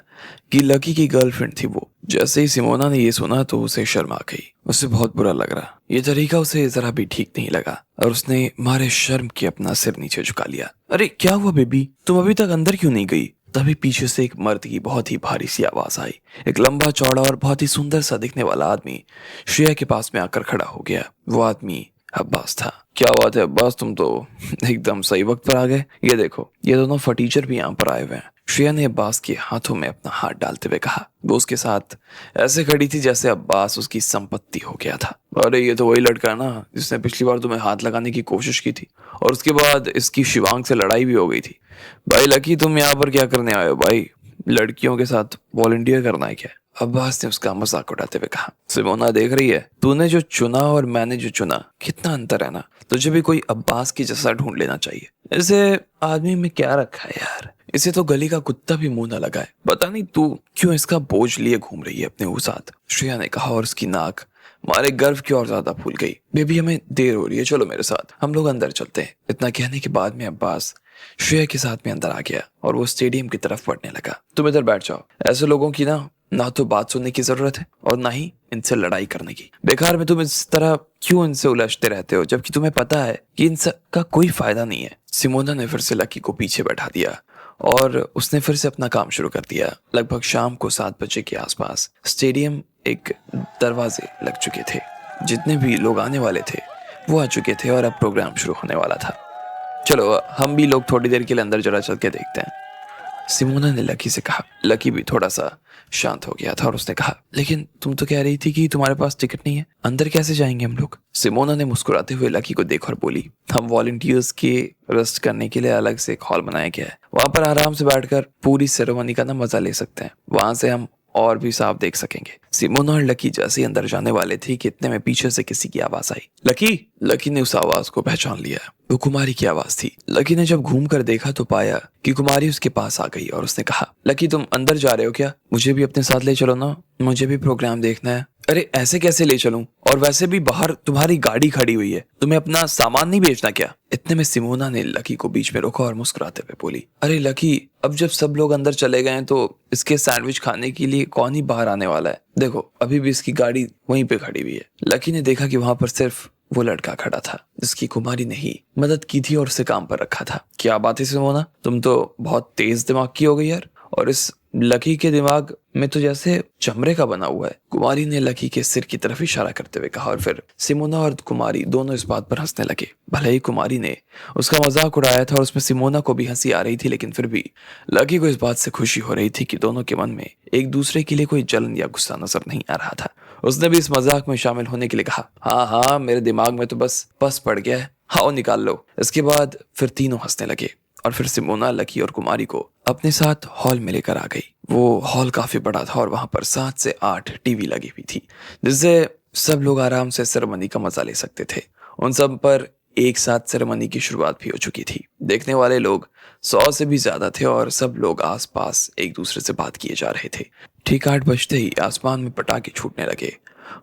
कि लकी की गर्लफ्रेंड थी वो। जैसे ही सिमोना ने ये सुना तो उसे शर्म आ गई। उसे बहुत बुरा लग रहा, ये तरीका उसे जरा भी ठीक नहीं लगा और उसने मारे शर्म के अपना सिर नीचे झुका लिया। अरे क्या हुआ बेबी, तुम अभी तक अंदर क्यों नहीं गई? तभी पीछे से एक मर्द की बहुत ही भारी सी आवाज आई। एक लंबा चौड़ा और बहुत ही सुंदर सा दिखने वाला आदमी श्रेया के पास में आकर खड़ा हो गया। वो आदमी अब्बास था। क्या बात है अब्बास, तुम तो एकदम सही वक्त पर आ गए। ये देखो, ये दोनों फटीचर भी यहाँ पर आए हुए हैं। श्रेया ने अब्बास के हाथों में अपना हाथ डालते हुए कहा। वो उसके साथ ऐसे खड़ी थी जैसे अब्बास उसकी संपत्ति हो गया था। अरे ये तो वही लड़का है ना जिसने पिछली बार तुम्हें हाथ लगाने की कोशिश की थी और उसके बाद इसकी शिवांग से लड़ाई भी हो गई थी। भाई लकी, तुम यहाँ पर क्या करने आए हो भाई? लड़कियों के साथ वॉलंटियर करना है क्या? अब्बास ने उसका मजाक उड़ाते हुए कहा। सिमोना देख रही है, तूने जो चुना और मैंने जो चुना, कितना अंतर है ना। तुझे भी कोई अब्बास की जैसा ढूंढ लेना चाहिए। इसे आदमी में क्या रखा है यार, इसे तो गली का कुत्ता भी मुंह ना लगाए। पता नहीं तू क्यों इसका बोझ लिए घूम रही है अपने साथ, श्रेया ने कहा और उसकी नाक मारे गर्व की और ज्यादा फूल गई। बेबी हमें देर हो रही है, चलो मेरे साथ, हम लोग अंदर चलते हैं। इतना कहने के बाद में अब्बास श्रेया के साथ में अंदर आ गया और वो स्टेडियम की तरफ बढ़ने लगा। तुम इधर बैठ जाओ, ऐसे लोगों की ना तो बात सुनने की जरूरत है और ना ही इनसे लड़ाई करने की। बेकार में तुम इस तरह क्यों इनसे उलझते रहते हो, जबकि तुम्हें पता है कि इन सब का कोई फायदा नहीं है। सिमोना ने फिर से लकी को पीछे बैठा दिया और उसने फिर से अपना काम शुरू कर दिया। लगभग शाम को 7 बजे के आसपास स्टेडियम एक दरवाजे लग चुके थे। जितने भी लोग आने वाले थे वो आ चुके थे और अब प्रोग्राम शुरू होने वाला था। चलो हम भी लोग थोड़ी देर के लिए अंदर जरा चल के देखते हैं, सिमोना ने लकी से कहा। लकी भी थोड़ा सा शांत हो गया था और उसने कहा, लेकिन तुम तो कह रही थी कि तुम्हारे पास टिकट नहीं है, अंदर कैसे जाएंगे हम लोग? सिमोना ने मुस्कुराते हुए लकी को देखा और बोली, हम वॉलंटियर्स के रेस्ट करने के लिए अलग से एक हॉल बनाया गया है, वहां पर आराम से बैठकर पूरी सेरेमनी का मजा ले सकते हैं। वहां से हम और भी साफ देख सकेंगे। सिमोना और लकी जैसे ही अंदर जाने वाले थे कि इतने में पीछे से किसी की आवाज आई। लकी! लकी ने उस आवाज को पहचान लिया, वो कुमारी की आवाज थी। लकी ने जब घूम कर देखा तो पाया कि कुमारी उसके पास आ गई और उसने कहा, लकी तुम अंदर जा रहे हो क्या? मुझे भी अपने साथ ले चलो ना, मुझे भी प्रोग्राम देखना है। अरे ऐसे कैसे ले चलूं, और वैसे भी बाहर तुम्हारी गाड़ी खड़ी हुई है, तुम्हें अपना सामान नहीं बेचना क्या? इतने में सिमोना ने लकी को बीच में रोका और मुस्कुराते हुए बोली, अरे लकी, अब जब सब लोग अंदर चले गए हैं तो इसके सैंडविच खाने के लिए कौन ही बाहर आने वाला है? देखो अभी भी इसकी गाड़ी वहीं पे खड़ी हुई है। लकी ने देखा कि वहां पर सिर्फ वो लड़का खड़ा था जिसकी कुमारी ने ही मदद की थी और उसे काम पर रखा था। क्या बात है सिमोना, तुम तो बहुत तेज दिमाग की हो गई यार, और इस लकी के दिमाग में तो जैसे चमड़े का बना हुआ है। कुमारी ने लकी के सिर की तरफ इशारा करते हुए कहा और फिर सिमोना और कुमारी दोनों इस बात पर हंसने लगे। भले ही कुमारी ने उसका मजाक उड़ाया था और उसमें सिमोना को भी हंसी आ रही थी, लेकिन फिर भी लकी को इस बात से खुशी हो रही थी कि दोनों के मन में एक दूसरे के लिए कोई जलन या गुस्सा नजर नहीं आ रहा था। उसने भी इस मजाक में शामिल होने के लिए कहा, हाँ हाँ मेरे दिमाग में तो बस पस पड़ गया है, हाँ निकाल लो। इसके बाद फिर तीनों हंसने लगे और फिर सिमोना लकी और कुमारी को अपने साथ हॉल में लेकर आ गई। वो हॉल काफी बड़ा था और वहां पर 7 से 8 टीवी लगी हुई थी जिससे सब लोग आराम से सेरेमनी का मजा ले सकते थे। उन सब पर एक साथ सेरेमनी की शुरुआत भी हो चुकी थी। देखने वाले लोग 100 से भी ज्यादा थे और सब लोग आसपास एक दूसरे से बात किए जा रहे थे। ठीक 8 बजते ही आसमान में पटाखे छूटने लगे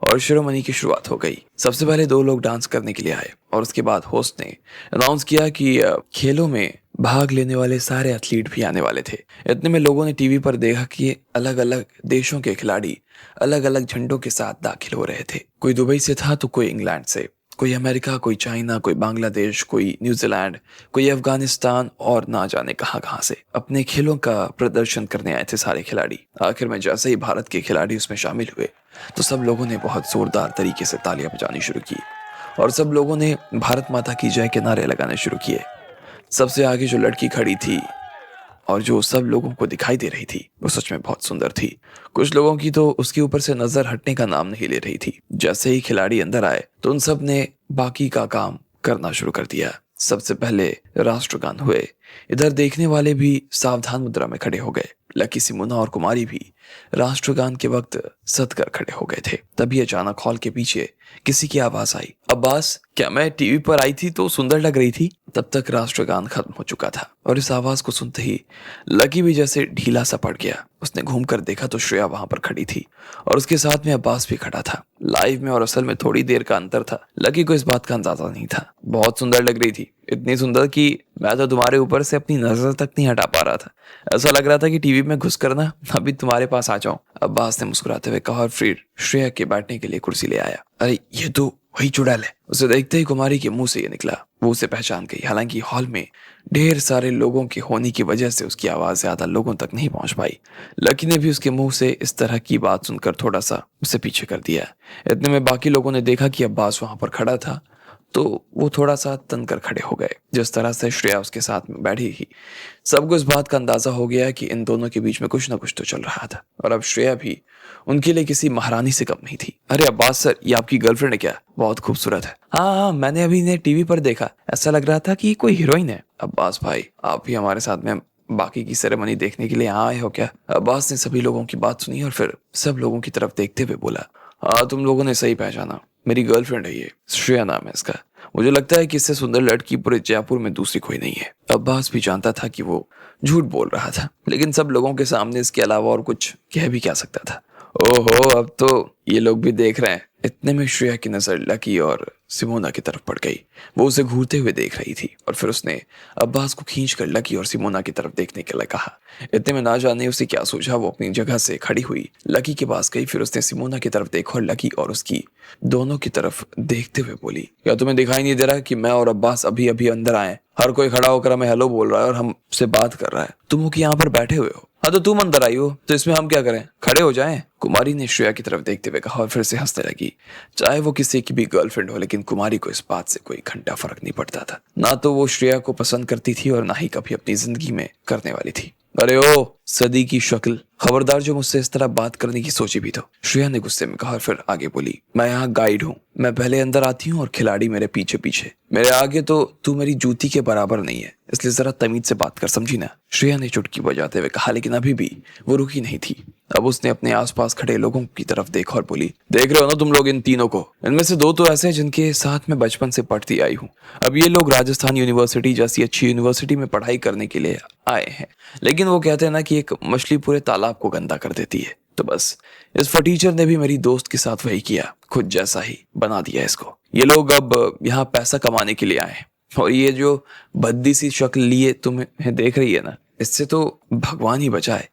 और सेरेमनी की शुरुआत हो गई। सबसे पहले 2 लोग डांस करने के लिए आए और उसके बाद होस्ट ने अनाउंस किया कि खेलों में भाग लेने वाले सारे एथलीट भी आने वाले थे। इतने में लोगों ने टीवी पर देखा कि अलग अलग देशों के खिलाड़ी अलग अलग झंडों के साथ दाखिल हो रहे थे। कोई दुबई से था तो कोई इंग्लैंड से, कोई अमेरिका, कोई चाइना, कोई बांग्लादेश, कोई न्यूजीलैंड, कोई अफगानिस्तान और ना जाने कहां से अपने खेलों का प्रदर्शन करने आए थे सारे खिलाड़ी। आखिर में जैसे ही भारत के खिलाड़ी उसमें शामिल हुए तो सब लोगों ने बहुत जोरदार तरीके से तालियां बजानी शुरू की और सब लोगों ने भारत माता की जय के नारे लगाने शुरू किए। सबसे आगे जो लड़की खड़ी थी और जो सब लोगों को दिखाई दे रही थी वो सच में बहुत सुंदर थी। कुछ लोगों की तो उसके ऊपर से नजर हटने का नाम नहीं ले रही थी। जैसे ही खिलाड़ी अंदर आए तो उन सब ने बाकी का काम करना शुरू कर दिया। सबसे पहले राष्ट्रगान हुए। इधर देखने वाले भी सावधान मुद्रा में खड़े हो गए। लकी, सिमोना और कुमारी भी राष्ट्रगान के वक्त सदकर खड़े हो गए थे। तभी अचानक हॉल के पीछे किसी की आवाज आई, अब्बास, क्या मैं टीवी पर आई थी तो सुंदर लग रही थी? तब तक राष्ट्रगान खत्म हो चुका था और इस आवाज को सुनते ही लकी भी जैसे ढीला सा पड़ गया। उसने घूमकर देखा तो श्रेया वहां पर खड़ी थी और उसके साथ में अब्बास भी खड़ा था। लाइव में और असल में थोड़ी देर का अंतर था। लकी को इस बात का अंदाजा नहीं था। बहुत सुंदर लग रही थी, इतनी सुंदर कि मैं तो तुम्हारे ऊपर से अपनी नजर तक नहीं हटा पा रहा था। ऐसा लग रहा था कि टीवी में घुस कर ना अभी तुम्हारे पास आ जाऊं। अब्बास ने मुस्कुराते हुए कहा और फिर श्रेया के बैठने के लिए कुर्सी ले आया। अरे ये तो वही चुड़ैल है। उसे देखते ही कुमारी के मुंह से ये निकला। वो उसे पहचान गई। हालांकि हॉल में ढेर सारे लोगों के होने की वजह से उसकी आवाज ज्यादा लोगों तक नहीं पहुंच पाई। लकी ने भी उसके मुंह से इस तरह की बात सुनकर थोड़ा सा उसे पीछे कर दिया। इतने में बाकी लोगों ने देखा कि अब्बास वहां पर खड़ा था तो वो थोड़ा सा तन कर खड़े हो गए। जिस तरह से श्रेया उसके साथ में बैठी ही सबको इस बात का अंदाजा हो गया कि इन दोनों के बीच में कुछ ना कुछ तो चल रहा था और अब श्रेया भी उनके लिए किसी महारानी से कम नहीं थी। अरे अब्बास सर, ये आपकी गर्लफ्रेंड है क्या? बहुत खूबसूरत है। हाँ हाँ, मैंने अभी इन्हें टीवी पर देखा, ऐसा लग रहा था कि कोई हीरोइन है। अब्बास भाई, आप भी हमारे साथ में बाकी की सेरेमनी देखने के लिए यहाँ आए हो क्या? अब्बास ने सभी लोगों की बात सुनी और फिर सब लोगों की तरफ देखते हुए बोला, हाँ तुम लोगों ने सही पहचाना, मेरी गर्लफ्रेंड है ये, श्रेया नाम है इसका। मुझे लगता है कि इससे सुंदर लड़की पूरे जयपुर में दूसरी कोई नहीं है। अब्बास भी जानता था कि वो झूठ बोल रहा था, लेकिन सब लोगों के सामने इसके अलावा और कुछ कह भी क्या सकता था। ओहो, अब तो ये लोग भी देख रहे हैं। इतने में श्रेया की नजर लकी और सिमोना की तरफ पड़ गई। वो उसे घूरते हुए देख रही थी और फिर उसने अब्बास को खींचकर लकी और सिमोना की तरफ देखने के लिए कहा। इतने में ना जाने उसे क्या सूझा, वो अपनी जगह से खड़ी हुई लकी के पास गई। फिर उसने सिमोना की तरफ देखा और लकी और उसकी दोनों की तरफ देखते हुए बोली, क्या तुम्हें दिखाई नहीं दे रहा कि मैं और अब्बास अभी अभी अंदर आए? हर कोई खड़ा होकर हमें हेलो बोल रहा है और हमसे बात कर रहा है। तुम हो कि यहाँ पर बैठे हुए हो? हाँ तो तुम अंदर आई हो तो इसमें हम क्या करें, खड़े हो जाएं? कुमारी ने श्रेया की तरफ देखते हुए कहा और फिर से हंसने लगी। चाहे वो किसी की भी गर्लफ्रेंड हो, लेकिन कुमारी को इस बात से कोई घंटा फर्क नहीं पड़ता था। ना तो वो श्रेया को पसंद करती थी और ना ही कभी अपनी जिंदगी में करने वाली थी। अरे ओ सदी की शक्ल, खबरदार जो मुझसे इस तरह बात करने की सोची भी तो, श्रेया ने गुस्से में कहा और फिर आगे बोली, मैं यहाँ गाइड हूँ, मैं पहले अंदर आती हूँ और खिलाड़ी मेरे पीछे पीछे। मेरे आगे तो तू मेरी जूती के बराबर नहीं है, इसलिए जरा तमीज से बात कर, समझी ना? श्रेया ने चुटकी बजाते हुए कहा, लेकिन अभी भी वो रुकी नहीं थी। अब उसने अपने आसपास खड़े लोगों की तरफ देखा और बोली, देख रहे हो ना तुम लोग इन तीनों को? इनमें से दो तो ऐसे हैं जिनके साथ मैं बचपन से पढ़ती आई हूँ। अब ये लोग राजस्थान यूनिवर्सिटी जैसी अच्छी यूनिवर्सिटी में पढ़ाई करने के लिए आए हैं, लेकिन वो कहते हैं ना कि एक मछली पूरे तालाब को गंदा कर देती है। तो बस इस फटीचर ने भी मेरी दोस्त के साथ वही किया, खुद जैसा ही बना दिया इसको। ये लोग अब यहाँ पैसा कमाने के लिए आए हैं और ये जो भद्दी सी शक्ल लिए तुम्हें देख रही है ना, इससे तो भगवान ही बचाए।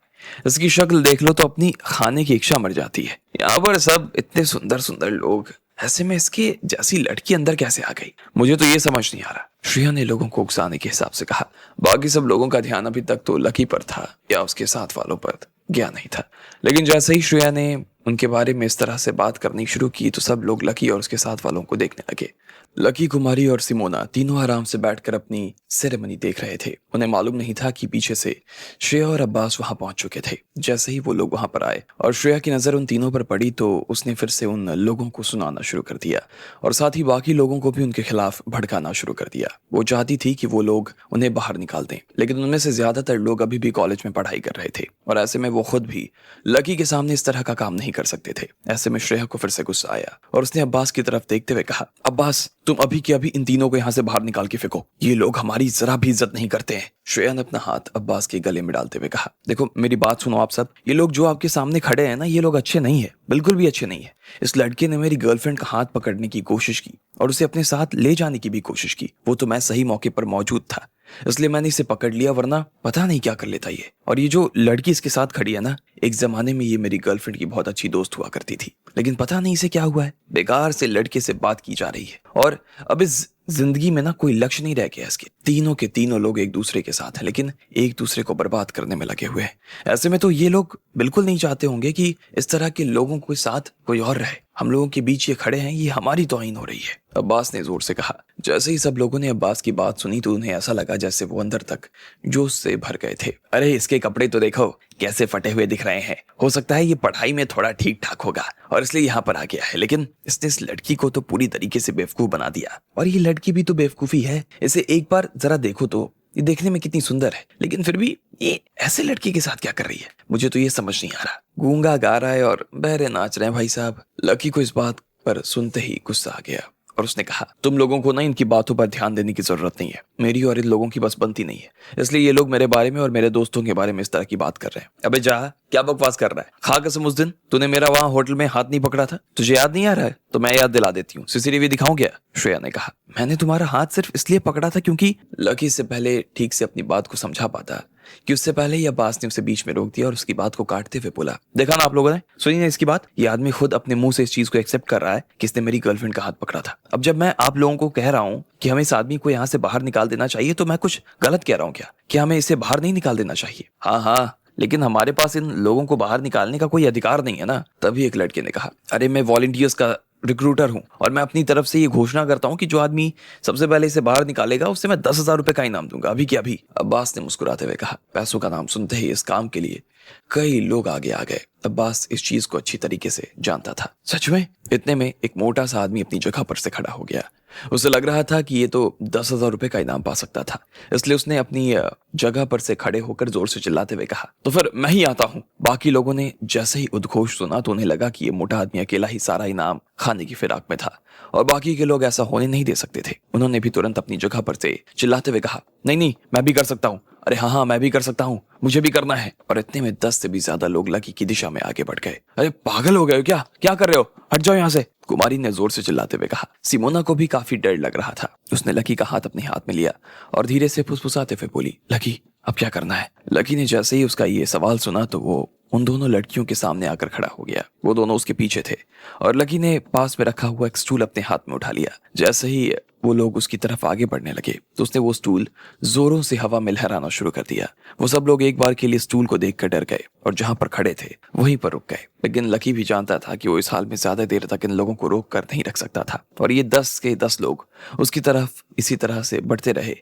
इसकी शक्ल देख लो तो अपनी खाने की इच्छा मर जाती है। यहाँ पर सब इतने सुंदर सुंदर लोग, ऐसे में इसके जैसी लड़की अंदर कैसे आ गई? मुझे तो ये समझ नहीं आ रहा, श्रेया ने लोगों को उकसाने के हिसाब से कहा। बाकी सब लोगों का ध्यान अभी तक तो लकी पर था या उसके साथ वालों पर गया नहीं था, लेकिन जैसे ही श्रेया ने उनके बारे में इस तरह से बात करनी शुरू की तो सब लोग लकी और उसके साथ वालों को देखने लगे। लकी, कुमारी और सिमोना तीनों आराम से बैठकर अपनी सेरेमनी देख रहे थे। उन्हें मालूम नहीं था कि पीछे से श्रेया और अब्बास वहां पहुंच चुके थे। जैसे ही वो लोग वहां पर आए और श्रेया की नजर उन तीनों पर पड़ी तो उसने फिर से उन लोगों को सुनाना शुरू कर दिया और साथ ही बाकी लोगों को भी उनके खिलाफ भड़काना शुरू कर दिया। वो चाहती थी कि वो लोग उन्हें बाहर निकाल दें, लेकिन उनमें से ज्यादातर लोग अभी भी कॉलेज में पढ़ाई कर रहे थे और ऐसे में वो खुद भी लकी के सामने इस तरह का काम नहीं कर सकते थे। ऐसे में श्रेया को फिर से गुस्सा आया और उसने अब्बास की तरफ देखते हुए कहा, अब्बास तुम अभी के अभी इन तीनों को यहाँ से बाहर निकाल के फेंको, ये लोग हमारी जरा भी इज्जत नहीं करते हैं। श्रेया ने अपना हाथ अब्बास के गले में डालते हुए कहा, देखो मेरी बात सुनो आप सब, ये लोग जो आपके सामने खड़े हैं ना, ये लोग अच्छे नहीं है, बिल्कुल भी अच्छे नहीं है। इस लड़के ने मेरी गर्लफ्रेंड का हाथ पकड़ने की कोशिश की और उसे अपने साथ ले जाने की भी कोशिश की। वो तो मैं सही मौके पर मौजूद था, इसलिए मैंने इसे पकड़ लिया, वरना पता नहीं क्या कर लेता ये। और ये जो लड़की इसके साथ खड़ी है ना, एक जमाने में ये मेरी गर्लफ्रेंड की बहुत अच्छी दोस्त हुआ करती थी, लेकिन पता नहीं इसे क्या हुआ है, बेकार से लड़के से बात की जा रही है और अब इस जिंदगी में ना कोई लक्ष्य नहीं रह गया इसके। तीनों के तीनों लोग एक दूसरे के साथ हैं, लेकिन एक दूसरे को बर्बाद करने में लगे हुए हैं। ऐसे में तो ये लोग बिल्कुल नहीं चाहते होंगे कि इस तरह के लोगों के साथ कोई और रहे। हम लोगों के बीच ये खड़े हैं, ये हमारी तौहीन हो रही है, अब्बास ने जोर से कहा। जैसे ही सब लोगों ने अब्बास की बात सुनी तो उन्हें ऐसा लगा जैसे वो अंदर तक जोश से भर गए थे। अरे इसके कपड़े तो देखो कैसे फटे हुए दिख रहे हैं, हो सकता है ये पढ़ाई में थोड़ा ठीक ठाक होगा और इसलिए यहाँ पर आ गया है, लेकिन इसने इस लड़की को तो पूरी तरीके से बेवकूफ बना दिया। और ये लड़की भी तो बेवकूफी है, इसे एक बार जरा देखो तो, ये देखने में कितनी सुंदर है, लेकिन फिर भी ये ऐसे लड़की के साथ क्या कर रही है? मुझे तो ये समझ नहीं आ रहा। गूंगा गा रहा है और बहरे नाच रहे हैं भाई साहब। लकी को इस बात पर सुनते ही गुस्सा आ गया और उसने कहा, तुम लोगों को ना इनकी बातों पर ध्यान देने की जरूरत नहीं है, मेरी और इन लोगों की बस बनती नहीं है, इसलिए ये लोग मेरे बारे में और मेरे दोस्तों के बारे में इस तरह की बात कर रहे हैं। अबे जा, क्या बकवास कर रहा है? खा कसम उस दिन तूने मेरा वहां होटल में हाथ नहीं पकड़ा था, तुझे याद नहीं आ रहा है? तो मैं याद दिला देती हूँ, सीसीटीवी दिखाऊं क्या? श्रेया ने कहा, मैंने तुम्हारा हाथ सिर्फ इसलिए पकड़ा था क्योंकि लकी से पहले ठीक से अपनी बात को समझा पाता कि उससे पहले ही अब्बास ने उसे बीच में रोक दिया और उसकी बात को काटते हुए बोला, देखा ना आप लोगों ने, सुनी ना इसकी बात? ये आदमी खुद अपने मुंह से इस चीज को एक्सेप्ट कर रहा है कि इसने मेरी गर्लफ्रेंड का हाथ पकड़ा था। अब जब मैं आप लोगों को कह रहा हूँ कि हमें इस आदमी को यहाँ से बाहर निकाल देना चाहिए, तो मैं कुछ गलत कह रहा हूँ क्या? कि हमें इसे बाहर नहीं निकाल देना चाहिए? हाँ हाँ, लेकिन हमारे पास इन लोगों को बाहर निकालने का कोई अधिकार नहीं है ना। तभी एक लड़के ने कहा, अरे मैं वॉलंटियर्स का रिक्रूटर हूं और मैं अपनी तरफ से ये घोषणा करता हूं कि जो आदमी सबसे पहले इसे बाहर निकालेगा उससे मैं 10,000 रुपए का इनाम दूंगा, अभी के अभी। अब्बास ने मुस्कुराते हुए कहा, पैसों का नाम सुनते ही इस काम के लिए कई लोग आगे आ गए। अब्बास इस चीज को अच्छी तरीके से जानता था। सच में? इतने में एक मोटा सा आदमी अपनी जगह पर से खड़ा हो गया। उसे लग रहा था कि ये तो 10,000 रुपए का इनाम पा सकता था, इसलिए उसने अपनी जगह पर से खड़े होकर जोर से चिल्लाते हुए कहा, तो फिर मैं ही आता हूँ। बाकी लोगों ने जैसे ही उद्घोष सुना तो उन्हें लगा कि ये मोटा आदमी अकेला ही सारा इनाम खाने की फिराक में था और बाकी के लोग ऐसा होने नहीं दे सकते थे। उन्होंने भी तुरंत अपनी जगह पर से चिल्लाते हुए कहा, नहीं नहीं, मैं भी कर सकता हूँ। अरे हाँ हाँ, मैं भी कर सकता हूँ, मुझे भी करना है। और इतने में 10 से भी ज्यादा लोग लकी की दिशा में आगे बढ़ गए। अरे पागल हो गए हो क्या? क्या कर रहे हो? हट जाओ यहाँ से, कुमारी ने जोर से चिल्लाते हुए कहा। सिमोना को भी काफी डर लग रहा था। उसने लकी का हाथ अपने हाथ में लिया और धीरे से फुसफुसाते हुए बोली, लकी अब क्या करना है? लकी ने जैसे ही उसका ये सवाल सुना तो वो उन दोनों लड़कियों के सामने आकर खड़ा हो गया। वो दोनों उसके पीछे थे और लकी ने पास में रखा हुआ एक स्टूल अपने हाथ में उठा लिया। जैसे ही वो लोग उसकी तरफ आगे बढ़ने लगे तो उसने वो स्टूल जोरों से हवा में लहराना शुरू कर दिया। वो सब लोग एक बार के लिए स्टूल को देखकर डर गए और जहां पर खड़े थे वहीं पर रुक गए। लेकिन लकी भी जानता था कि वो इस हाल में ज्यादा देर तक इन लोगों को रोक कर नहीं रख सकता था और ये 10 के 10 लोग उसकी तरफ इसी तरह से बढ़ते रहे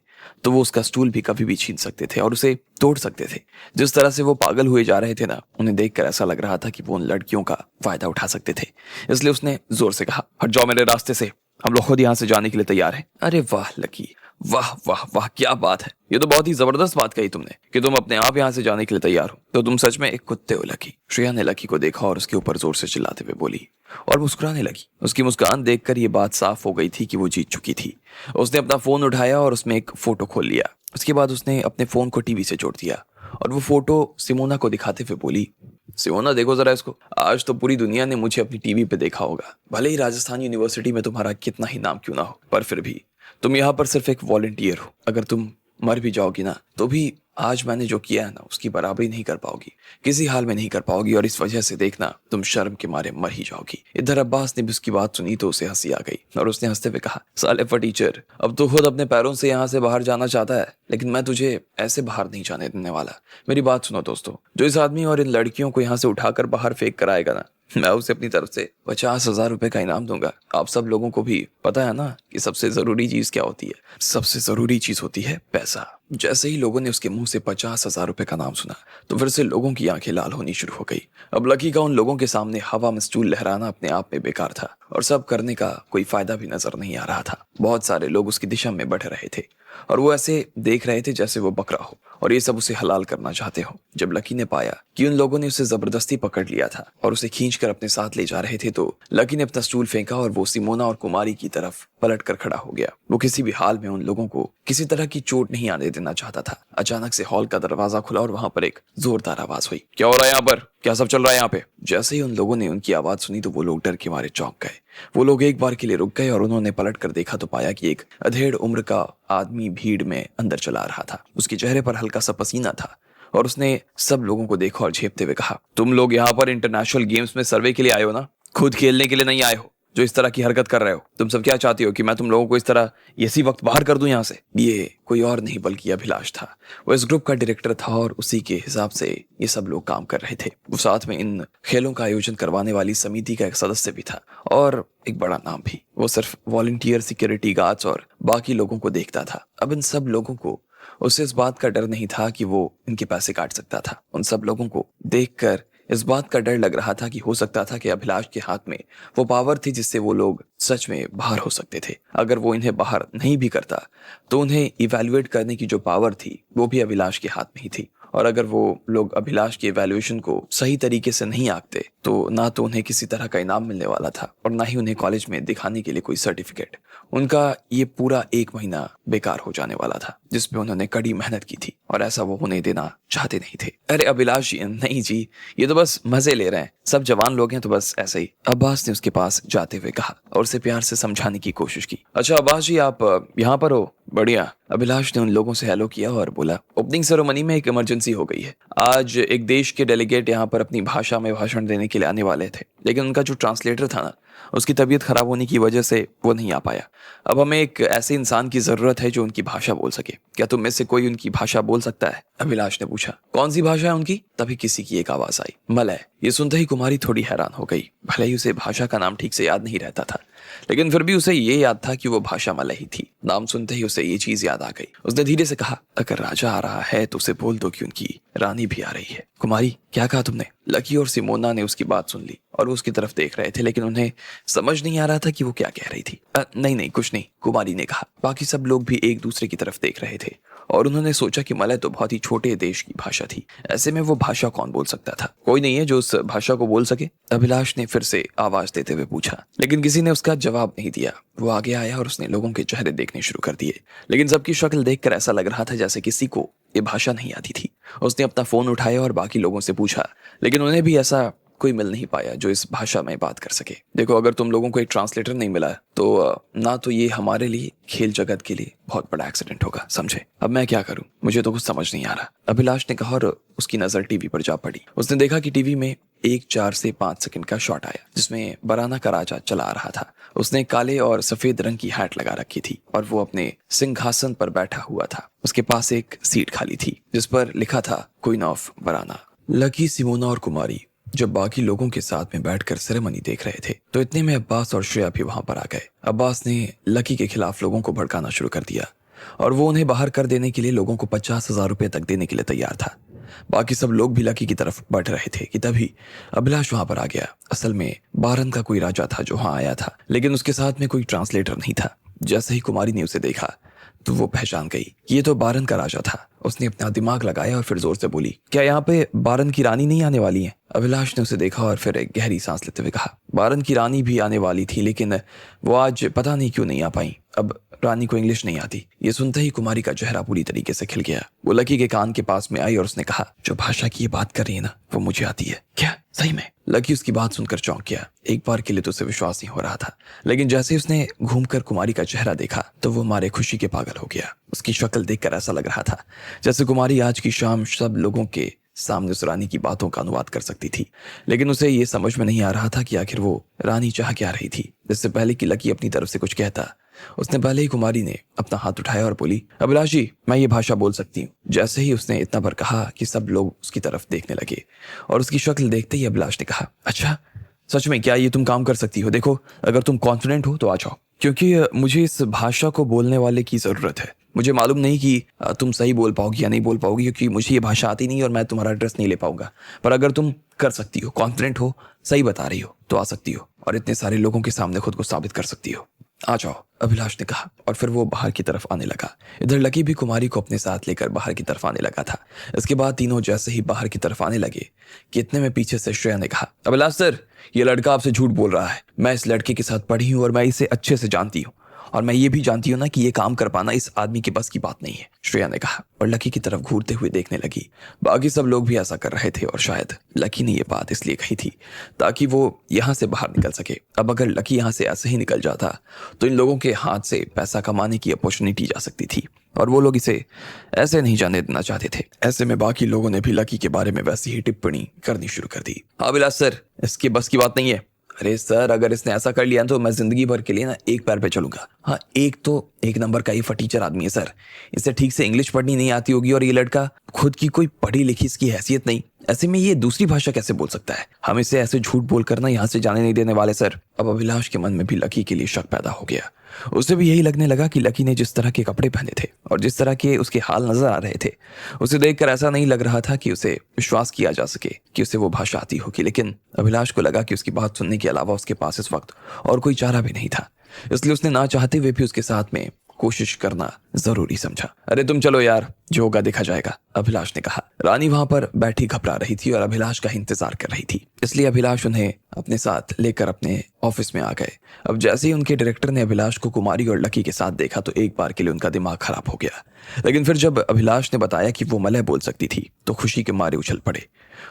तो वो उसका स्टूल भी कभी भी छीन सकते थे और उसे तोड़ सकते थे। जिस तरह से वो पागल हुए जा रहे थे ना, उन्हें देखकर ऐसा लग रहा था कि वो उन लड़कियों का फायदा उठा सकते थे। इसलिए उसने जोर से कहा, हट जाओ मेरे रास्ते से, हम लोग खुद यहाँ से जाने के लिए तैयार हैं। अरे वाह लकी, वाह वाह वाह, क्या बात है। ये तो बहुत ही जबरदस्त बात कही तुमने कि तुम अपने आप यहाँ से जाने के लिए तैयार हो। तो तुम सच में एक कुत्ते हो लकी। श्रेया ने लकी को देखा और उसके ऊपर जोर से चिल्लाते हुए बोली और मुस्कुराने लगी। उसकी मुस्कान देखकर ये बात साफ हो गई थी कि वो जीत चुकी थी। उसने अपना फोन उठाया और उसमें एक फोटो खोल लिया। उसके बाद उसने अपने फोन को टीवी से जोड़ दिया और वो फोटो सिमोना को दिखाते हुए बोली, सिमोना देखो जरा इसको, आज तो पूरी दुनिया ने मुझे अपनी टीवी पे देखा होगा। भले ही राजस्थान यूनिवर्सिटी में तुम्हारा कितना ही नाम क्यों ना हो, पर फिर भी तुम यहाँ पर सिर्फ एक वॉलंटियर हो। अगर तुम मर भी जाओगी ना तो भी आज मैंने जो किया है ना उसकी बराबरी नहीं कर पाओगी, किसी हाल में नहीं कर पाओगी और इस वजह से देखना तुम शर्म के मारे मर ही जाओगी। इधर अब्बास ने भी उसकी बात सुनी तो उसे हंसी आ गई और उसने हंसते हुए कहा, साले टीचर, अब तो खुद अपने पैरों से यहाँ से बाहर जाना चाहता है, लेकिन मैं तुझे ऐसे बाहर नहीं जाने देने वाला। मेरी बात सुनो दोस्तों, जो इस आदमी और इन लड़कियों को यहाँ से उठाकर बाहर फेंक कर आएगा ना, मैं उसे अपनी तरफ से 50,000 रुपए का इनाम दूंगा। आप सब लोगों को भी पता है ना कि सबसे जरूरी चीज क्या होती है? सबसे जरूरी चीज होती है पैसा। जैसे ही लोगों ने उसके मुंह से 50,000 रुपए का नाम सुना तो फिर से लोगों की आंखें लाल होनी शुरू हो गई। अब लकी का उन लोगों के सामने हवा में स्टूल लहराना अपने आप में बेकार था और सब करने का कोई फायदा भी नजर नहीं आ रहा था। बहुत सारे लोग उसकी दिशा में बढ़ रहे थे और वो ऐसे देख रहे थे जैसे वो बकरा हो और ये सब उसे हलाल करना चाहते हो। जब लकी ने पाया कि उन लोगों ने उसे जबरदस्ती पकड़ लिया था और उसे खींचकर अपने साथ ले जा रहे थे तो लकी ने अपना स्टूल फेंका और वो सिमोना और कुमारी की तरफ पलट कर खड़ा हो गया। वो किसी भी हाल में उन लोगों को किसी तरह की चोट नहीं आने देना चाहता था। अचानक से हॉल का दरवाजा खुला और वहां पर एक जोरदार आवाज हुई, क्या हो रहा है यहाँ पर? क्या सब चल रहा है यहाँ पे? जैसे ही उन लोगों ने उनकी आवाज सुनी तो वो लोग डर के मारे चौंक गए। वो लोग एक बार के लिए रुक गए और उन्होंने पलट कर देखा तो पाया कि एक अधेड़ उम्र का आदमी भीड़ में अंदर चला रहा था। उसके चेहरे पर हल्का सा पसीना था और उसने सब लोगों को देखा और झेपते हुए कहा, तुम लोग यहाँ पर इंटरनेशनल गेम्स में सर्वे के लिए आए हो ना, खुद खेलने के लिए नहीं आए हो जो इस तरह की हरकत कर रहे हो। तुम सब क्या चाहती हो कि मैं तुम लोगों को इस तरह इसी वक्त बाहर कर दूं यहाँ से? ये कोई और नहीं बल्कि अभिलाष था। वो इस ग्रुप का डायरेक्टर था और उसी के हिसाब से ये सब लोग काम कर रहे थे। वो साथ में इन खेलों का आयोजन करवाने वाली समिति का एक सदस्य भी था और एक बड़ा नाम भी। वो सिर्फ वॉलंटियर, सिक्योरिटी गार्ड्स और बाकी लोगों को देखता था। अब इन सब लोगों को उसे इस बात का डर नहीं था कि वो इनके पैसे काट सकता था। उन सब लोगों को देखकर इस बात का डर लग रहा था कि हो सकता था कि अभिलाष के हाथ में वो पावर थी जिससे वो लोग सच में बाहर हो सकते थे। अगर वो इन्हें बाहर नहीं भी करता तो उन्हें इवैल्यूएट करने की जो पावर थी वो भी अभिलाष के हाथ में ही थी और अगर वो लोग अभिलाष की इवैल्यूएशन को सही तरीके से नहीं आंकते तो ना तो उन्हें किसी तरह का इनाम मिलने वाला था और ना ही उन्हें कॉलेज में दिखाने के लिए कोई सर्टिफिकेट। उनका ये पूरा 1 महीना बेकार हो जाने वाला था जिसमें उन्होंने कड़ी मेहनत की थी और ऐसा वो होने देना चाहते नहीं थे। अरे अभिलाष जी, नहीं जी, ये तो बस मजे ले रहे हैं, सब जवान लोग हैं तो बस ऐसे ही, अब्बास ने उसके पास जाते हुए कहा और उसे प्यार से समझाने की कोशिश की। अच्छा अब्बास जी, आप यहाँ पर हो? बढ़िया। अभिलाष ने उन लोगों से हेलो किया और बोला, ओपनिंग सेरेमनी में एक इमरजेंसी हो गई है। आज एक देश के डेलीगेट यहाँ पर अपनी भाषा में भाषण देने के लिए आने वाले थे, लेकिन उनका जो ट्रांसलेटर था ना, उसकी तबीयत खराब होने की वजह से वो नहीं आ पाया। अब हमें एक ऐसे इंसान की जरूरत है जो उनकी भाषा बोल सके। क्या तुम में से कोई उनकी भाषा बोल सकता है? अभिलाष ने पूछा। कौन सी भाषा है उनकी? तभी किसी की एक आवाज आई, मलय। ये सुनते ही कुमारी थोड़ी हैरान हो गई। भले ही उसे भाषा का नाम ठीक से याद नहीं रहता था, लेकिन फिर भी उसे ये याद था कि वो भाषा मलय ही थी। नाम सुनते ही उसे ये चीज याद आ गई। उसने धीरे से कहा, अगर राजा आ रहा है तो उसे बोल दो कि उनकी रानी भी आ रही है। कुमारी, क्या कहा तुमने? लकी और सिमोना ने उसकी बात सुन ली और वो उसकी तरफ देख रहे थे, लेकिन उन्हें समझ नहीं आ रहा था कि वो क्या कह रही थी। नहीं नहीं कुछ नहीं, कुमारी ने कहा। बाकी सब लोग भी एक दूसरे की तरफ देख रहे थे और उन्होंने सोचा कि मलय तो बहुत ही छोटे देश की भाषा थी, ऐसे में वो भाषा कौन बोल सकता था? कोई नहीं है जो उस भाषा को बोल सके? अभिलाष ने फिर से आवाज देते हुए पूछा, लेकिन किसी ने उसका जवाब नहीं दिया। वो आगे आया और उसने लोगों के चेहरे देखने शुरू कर दिए, लेकिन सबकी शक्ल देखकर ऐसा लग रहा था जैसे किसी को ये भाषा नहीं आती थी। उसने अपना फोन उठाया और बाकी लोगों से पूछा, लेकिन उन्हें भी ऐसा कोई मिल नहीं पाया जो इस भाषा में बात कर सके। देखो, अगर तुम लोगों को एक ट्रांसलेटर नहीं मिला तो ना तो ये हमारे लिए, खेल जगत के लिए बहुत बड़ा एक्सीडेंट होगा, समझे? अब मैं क्या करूं, मुझे तो कुछ समझ नहीं आ रहा, अभिलाष ने कहा और उसकी नजर टीवी पर जा पड़ी। उसने देखा कि टीवी में एक 4 से 5 सेकंड का शॉट आया जिसमें बराना का राजा चला आ रहा था। उसने काले और सफेद रंग की हैट लगा रखी थी और वो अपने सिंहासन पर बैठा हुआ था। उसके पास एक सीट खाली थी जिस पर लिखा था queen of Barana. Lucky, Simona और कुमारी जब बाकी लोगों के साथ में बैठकर सेरेमनी देख रहे थे तो इतने में अब्बास और श्रेया भी वहां पर आ गए। अब्बास ने लकी के खिलाफ लोगों को भड़काना शुरू कर दिया और वो उन्हें बाहर कर देने के लिए लोगों को 50,000 रुपए तक देने के लिए तैयार था। बाकी सब लोग भी लकी की तरफ बढ़ रहे थे कि तभी अभिलाष वहां पर आ गया। असल में बारन का कोई राजा था जो वहां आया था, लेकिन उसके साथ में कोई ट्रांसलेटर नहीं था। जैसे ही कुमारी ने उसे देखा तो वो पहचान गई कि ये तो बारन का राजा था। उसने अपना दिमाग लगाया और फिर जोर से बोली, क्या यहाँ पे बारन की रानी नहीं आने वाली है? अभिलाष ने उसे देखा और फिर एक गहरी सांस लेते हुए कहा, बारन की रानी भी आने वाली थी, लेकिन वो आज पता नहीं क्यों नहीं आ पाई। अब रानी को इंग्लिश नहीं आती। ये सुनते ही कुमारी का चेहरा पूरी तरीके से खिल गया। वो लकी के कान के पास में आई और उसने कहा, जो भाषा की ये बात कर रही है ना, वो मुझे आती है। क्या सही में? लकी उसकी बात सुनकर चौंक गया। एक बार के लिए तो उसे विश्वास नहीं हो रहा था, लेकिन जैसे ही उसने घूमकर कुमारी का चेहरा देखा तो वो मारे खुशी के पागल हो गया। उसकी शक्ल देखकर ऐसा लग रहा था जैसे कुमारी आज की शाम सब लोगों के सामने उस रानी की बातों का अनुवाद कर सकती थी। लेकिन उसे ये समझ में नहीं आ रहा था कि आखिर वो रानी चाह क्या रही थी। इससे पहले कि लकी अपनी तरफ से कुछ कहता, उसने पहले ही कुमारी ने अपना हाथ उठाया और बोली, अभिलाष जी, मैं ये भाषा बोल सकती हूँ। जैसे ही उसने इतना पर कहा कि सब लोग उसकी तरफ देखने लगे और उसकी शक्ल देखते ही अभिलाष ने कहा, अच्छा सच में? क्या ये तुम काम कर सकती हो? देखो, अगर तुम कॉन्फिडेंट हो तो आ जाओ, क्योंकि मुझे इस भाषा को बोलने वाले की जरूरत है। मुझे मालूम नहीं कि तुम सही बोल पाओगी या नहीं बोल पाओगी, क्योंकि मुझे ये भाषा आती नहीं और मैं तुम्हारा एड्रेस नहीं ले पाऊंगा। पर अगर तुम कर सकती हो, कॉन्फिडेंट हो, सही बता रही हो, तो आ सकती हो और इतने सारे लोगों के सामने खुद को साबित कर सकती हो। आ जाओ, अभिलाष ने कहा और फिर वो बाहर की तरफ आने लगा। इधर लकी भी कुमारी को अपने साथ लेकर बाहर की तरफ आने लगा था। इसके बाद तीनों जैसे ही बाहर की तरफ आने लगे कि इतने में पीछे से श्रेया ने कहा, अभिलाष सर, ये लड़का आपसे झूठ बोल रहा है। मैं इस लड़के के साथ पढ़ी हूँ और मैं इसे अच्छे से जानती हूँ और मैं ये भी जानती हूँ ना कि ये काम कर पाना इस आदमी के बस की बात नहीं है, श्रेया ने कहा और लकी की तरफ घूरते हुए देखने लगी। बाकी सब लोग भी ऐसा कर रहे थे और शायद लकी ने ये बात इसलिए कही थी ताकि वो यहाँ से बाहर निकल सके। अब अगर लकी यहाँ से ऐसे ही निकल जाता तो इन लोगों के हाथ से पैसा कमाने की अपॉर्चुनिटी जा सकती थी और वो लोग इसे ऐसे नहीं जाने देना चाहते थे। ऐसे में बाकी लोगों ने भी लकी के बारे में वैसी ही टिप्पणी करनी शुरू कर दी। अभिलाष सर, इसकी बस की बात नहीं है। अरे सर, अगर इसने ऐसा कर लिया तो मैं जिंदगी भर के लिए ना एक पैर पे चलूंगा। हाँ, एक तो एक नंबर का ये फटीचर आदमी है सर। इसे ठीक से इंग्लिश पढ़नी नहीं आती होगी और ये लड़का खुद की कोई पढ़ी लिखी इसकी हैसियत नहीं। ऐसे में ये दूसरी भाषा कैसे बोल सकता है? हम इसे ऐसे झूठ बोल कर ना यहाँ से जाने नहीं देने वाले सर। अब अभिलाष के मन में भी लकी के लिए शक पैदा हो गया। उसे भी यही लगने लगा कि लकी ने जिस तरह के कपड़े पहने थे और जिस तरह के उसके हाल नजर आ रहे थे, उसे देखकर ऐसा नहीं लग रहा था कि उसे विश्वास किया जा सके कि उसे वो भाषा आती होगी। लेकिन अभिलाष को लगा कि उसकी बात सुनने के अलावा उसके पास इस वक्त और कोई चारा भी नहीं था, इसलिए उसने ना चाहते हुए भी उसके साथ में कोशिश करना जरूरी समझा। अरे तुम चलो यार, जो होगा देखा जाएगा, अभिलाष ने कहा। रानी वहां पर बैठी घबरा रही थी और अभिलाष का इंतजार कर रही थी, इसलिए अभिलाष उन्हें अपने साथ लेकर अपने ऑफिस में आ गए। अब जैसे ही उनके डायरेक्टर ने अभिलाष को कुमारी और लकी के साथ देखा तो एक बार के लिए उनका दिमाग खराब हो गया। लेकिन फिर जब अभिलाष ने बताया कि वो मलय बोल सकती थी तो खुशी के मारे उछल पड़े।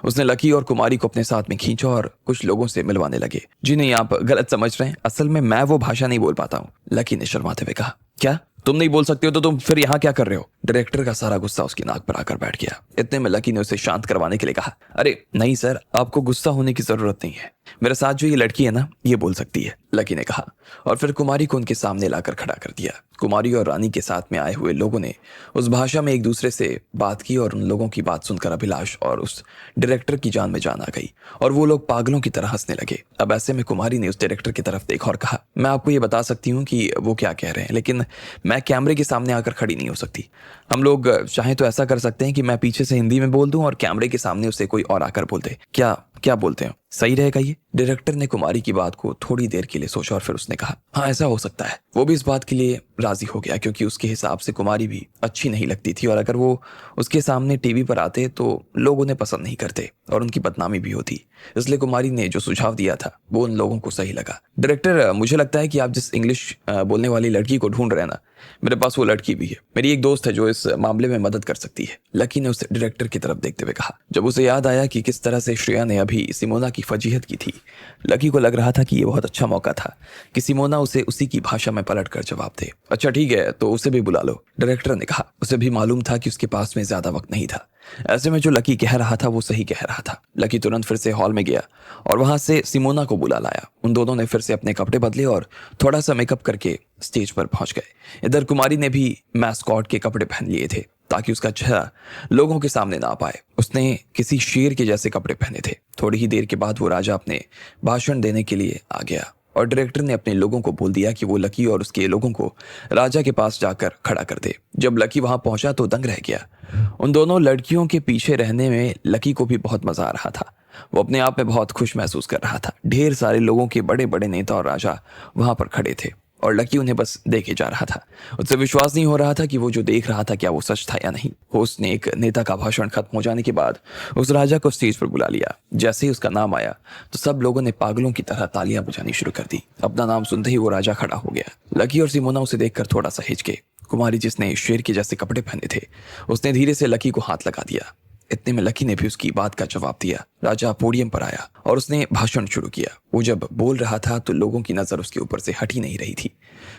उसने लकी और कुमारी को अपने साथ में खींचा और कुछ लोगों से मिलवाने लगे। जी नहीं, आप गलत समझ रहे हैं, असल में मैं वो भाषा नहीं बोल पाता हूँ, लकी ने शर्माते हुए कहा। क्या तुम नहीं बोल सकते हो तो तुम फिर यहाँ क्या कर रहे हो? डायरेक्टर का सारा गुस्सा उसकी नाक पर आकर बैठ गया। इतने में लकी ने उसे शांत करवाने के लिए कहा, अरे नहीं सर, आपको गुस्सा होने की जरूरत नहीं है। मेरे साथ जो ये लड़की है ना, ये बोल सकती है, लकी ने कहा और फिर कुमारी को उनके सामने लाकर खड़ा कर दिया। कुमारी और रानी के साथ में आए हुए लोगों ने उस भाषा में एक दूसरे से बात की और उन लोगों की बात सुनकर अभिलाष और उस डायरेक्टर की जान में जान आ गई और वो लोग पागलों की तरह हंसने लगे। अब ऐसे में कुमारी ने उस डायरेक्टर की तरफ देखा और कहा, मैं आपको ये बता सकती हूँ कि वो क्या कह रहे हैं, लेकिन मैं कैमरे के सामने आकर खड़ी नहीं हो सकती। हम लोग चाहें तो ऐसा कर सकते हैं कि मैं पीछे से हिंदी में बोल दूं और कैमरे के सामने उसे कोई और आकर बोल दे। क्या क्या बोलते हैं, सही रहेगा ये? डायरेक्टर ने कुमारी की बात को थोड़ी देर के लिए सोचा और फिर उसने कहा, हाँ ऐसा हो सकता है। वो भी इस बात के लिए राजी हो गया क्योंकि उसके हिसाब से कुमारी भी अच्छी नहीं लगती थी और अगर वो उसके सामने टीवी पर आते तो लोग उन्हें पसंद नहीं करते और उनकी बदनामी भी होती। इसलिए कुमारी ने जो सुझाव दिया था वो उन लोगों को सही लगा। डायरेक्टर, मुझे लगता है कि आप जिस इंग्लिश बोलने वाली लड़की को ढूंढ रहे हैं ना, मेरे पास वो लड़की भी है। मेरी एक दोस्त है जो इस मामले में मदद कर सकती है। लकी ने उस डायरेक्टर की तरफ देखते हुए कहा। जब उसे याद आया कि किस तरह से श्रेया ने अभी सिमोना की फजीहत की थी, लकी को लग रहा था कि ये बहुत अच्छा मौका था कि सिमोना उसे उसी की भाषा में पलट कर जवाब दे। अच्छा ठीक है, तो उसे भी बुला लो, डायरेक्टर ने कहा। उसे भी मालूम था कि उसके पास में ज्यादा वक्त नहीं था। ऐसे में जो लकी कह रहा था वो सही कह रहा था। लकी तुरंत फिर से हॉल में गया और वहां से सिमोना को बुला लाया। उन दोनों ने फिर से अपने कपड़े बदले और थोड़ा सा मेकअप करके स्टेज पर पहुंच गए। इधर कुमारी ने भी मैस्कॉट के कपड़े पहन लिए थे ताकि उसका चेहरा लोगों के सामने ना आ पाए। उसने किसी शेर के जैसे कपड़े पहने थे। थोड़ी ही देर के बाद वो राजा अपने भाषण देने के लिए आ गया और डायरेक्टर ने अपने लोगों को बोल दिया कि वो लकी और उसके लोगों को राजा के पास जाकर खड़ा कर दे। जब लकी वहां पहुंचा तो दंग रह गया। उन दोनों लड़कियों के पीछे रहने में लकी को भी बहुत मजा आ रहा था। वो अपने आप में बहुत खुश महसूस कर रहा था। ढेर सारे लोगों के बड़े बड़े नेता और राजा वहां पर खड़े थे और लकी उन्हें बस देखे जा रहा था। उससे विश्वास नहीं हो रहा था कि वो जो देख रहा था क्या वो सच था या नहीं। होस्ट ने एक नेता का भाषण खत्म हो जाने के बाद उस राजा को स्टेज पर बुला लिया। जैसे ही उसका नाम आया तो सब लोगों ने पागलों की तरह तालियां बजानी शुरू कर दी। अपना नाम सुनते ही वो राजा खड़ा हो गया। लकी और सिमोना उसे देखकर थोड़ा सा हिचके। कुमारी, जिसने शेर के जैसे कपड़े पहने थे, उसने धीरे से लकी को हाथ लगा दिया। इतने में लकी ने भी उसकी बात का जवाब दिया। राजा पोडियम पर आया और उसने भाषण शुरू किया। वो जब बोल रहा था तो लोगों की नजर उसके ऊपर से हटी नहीं रही थी।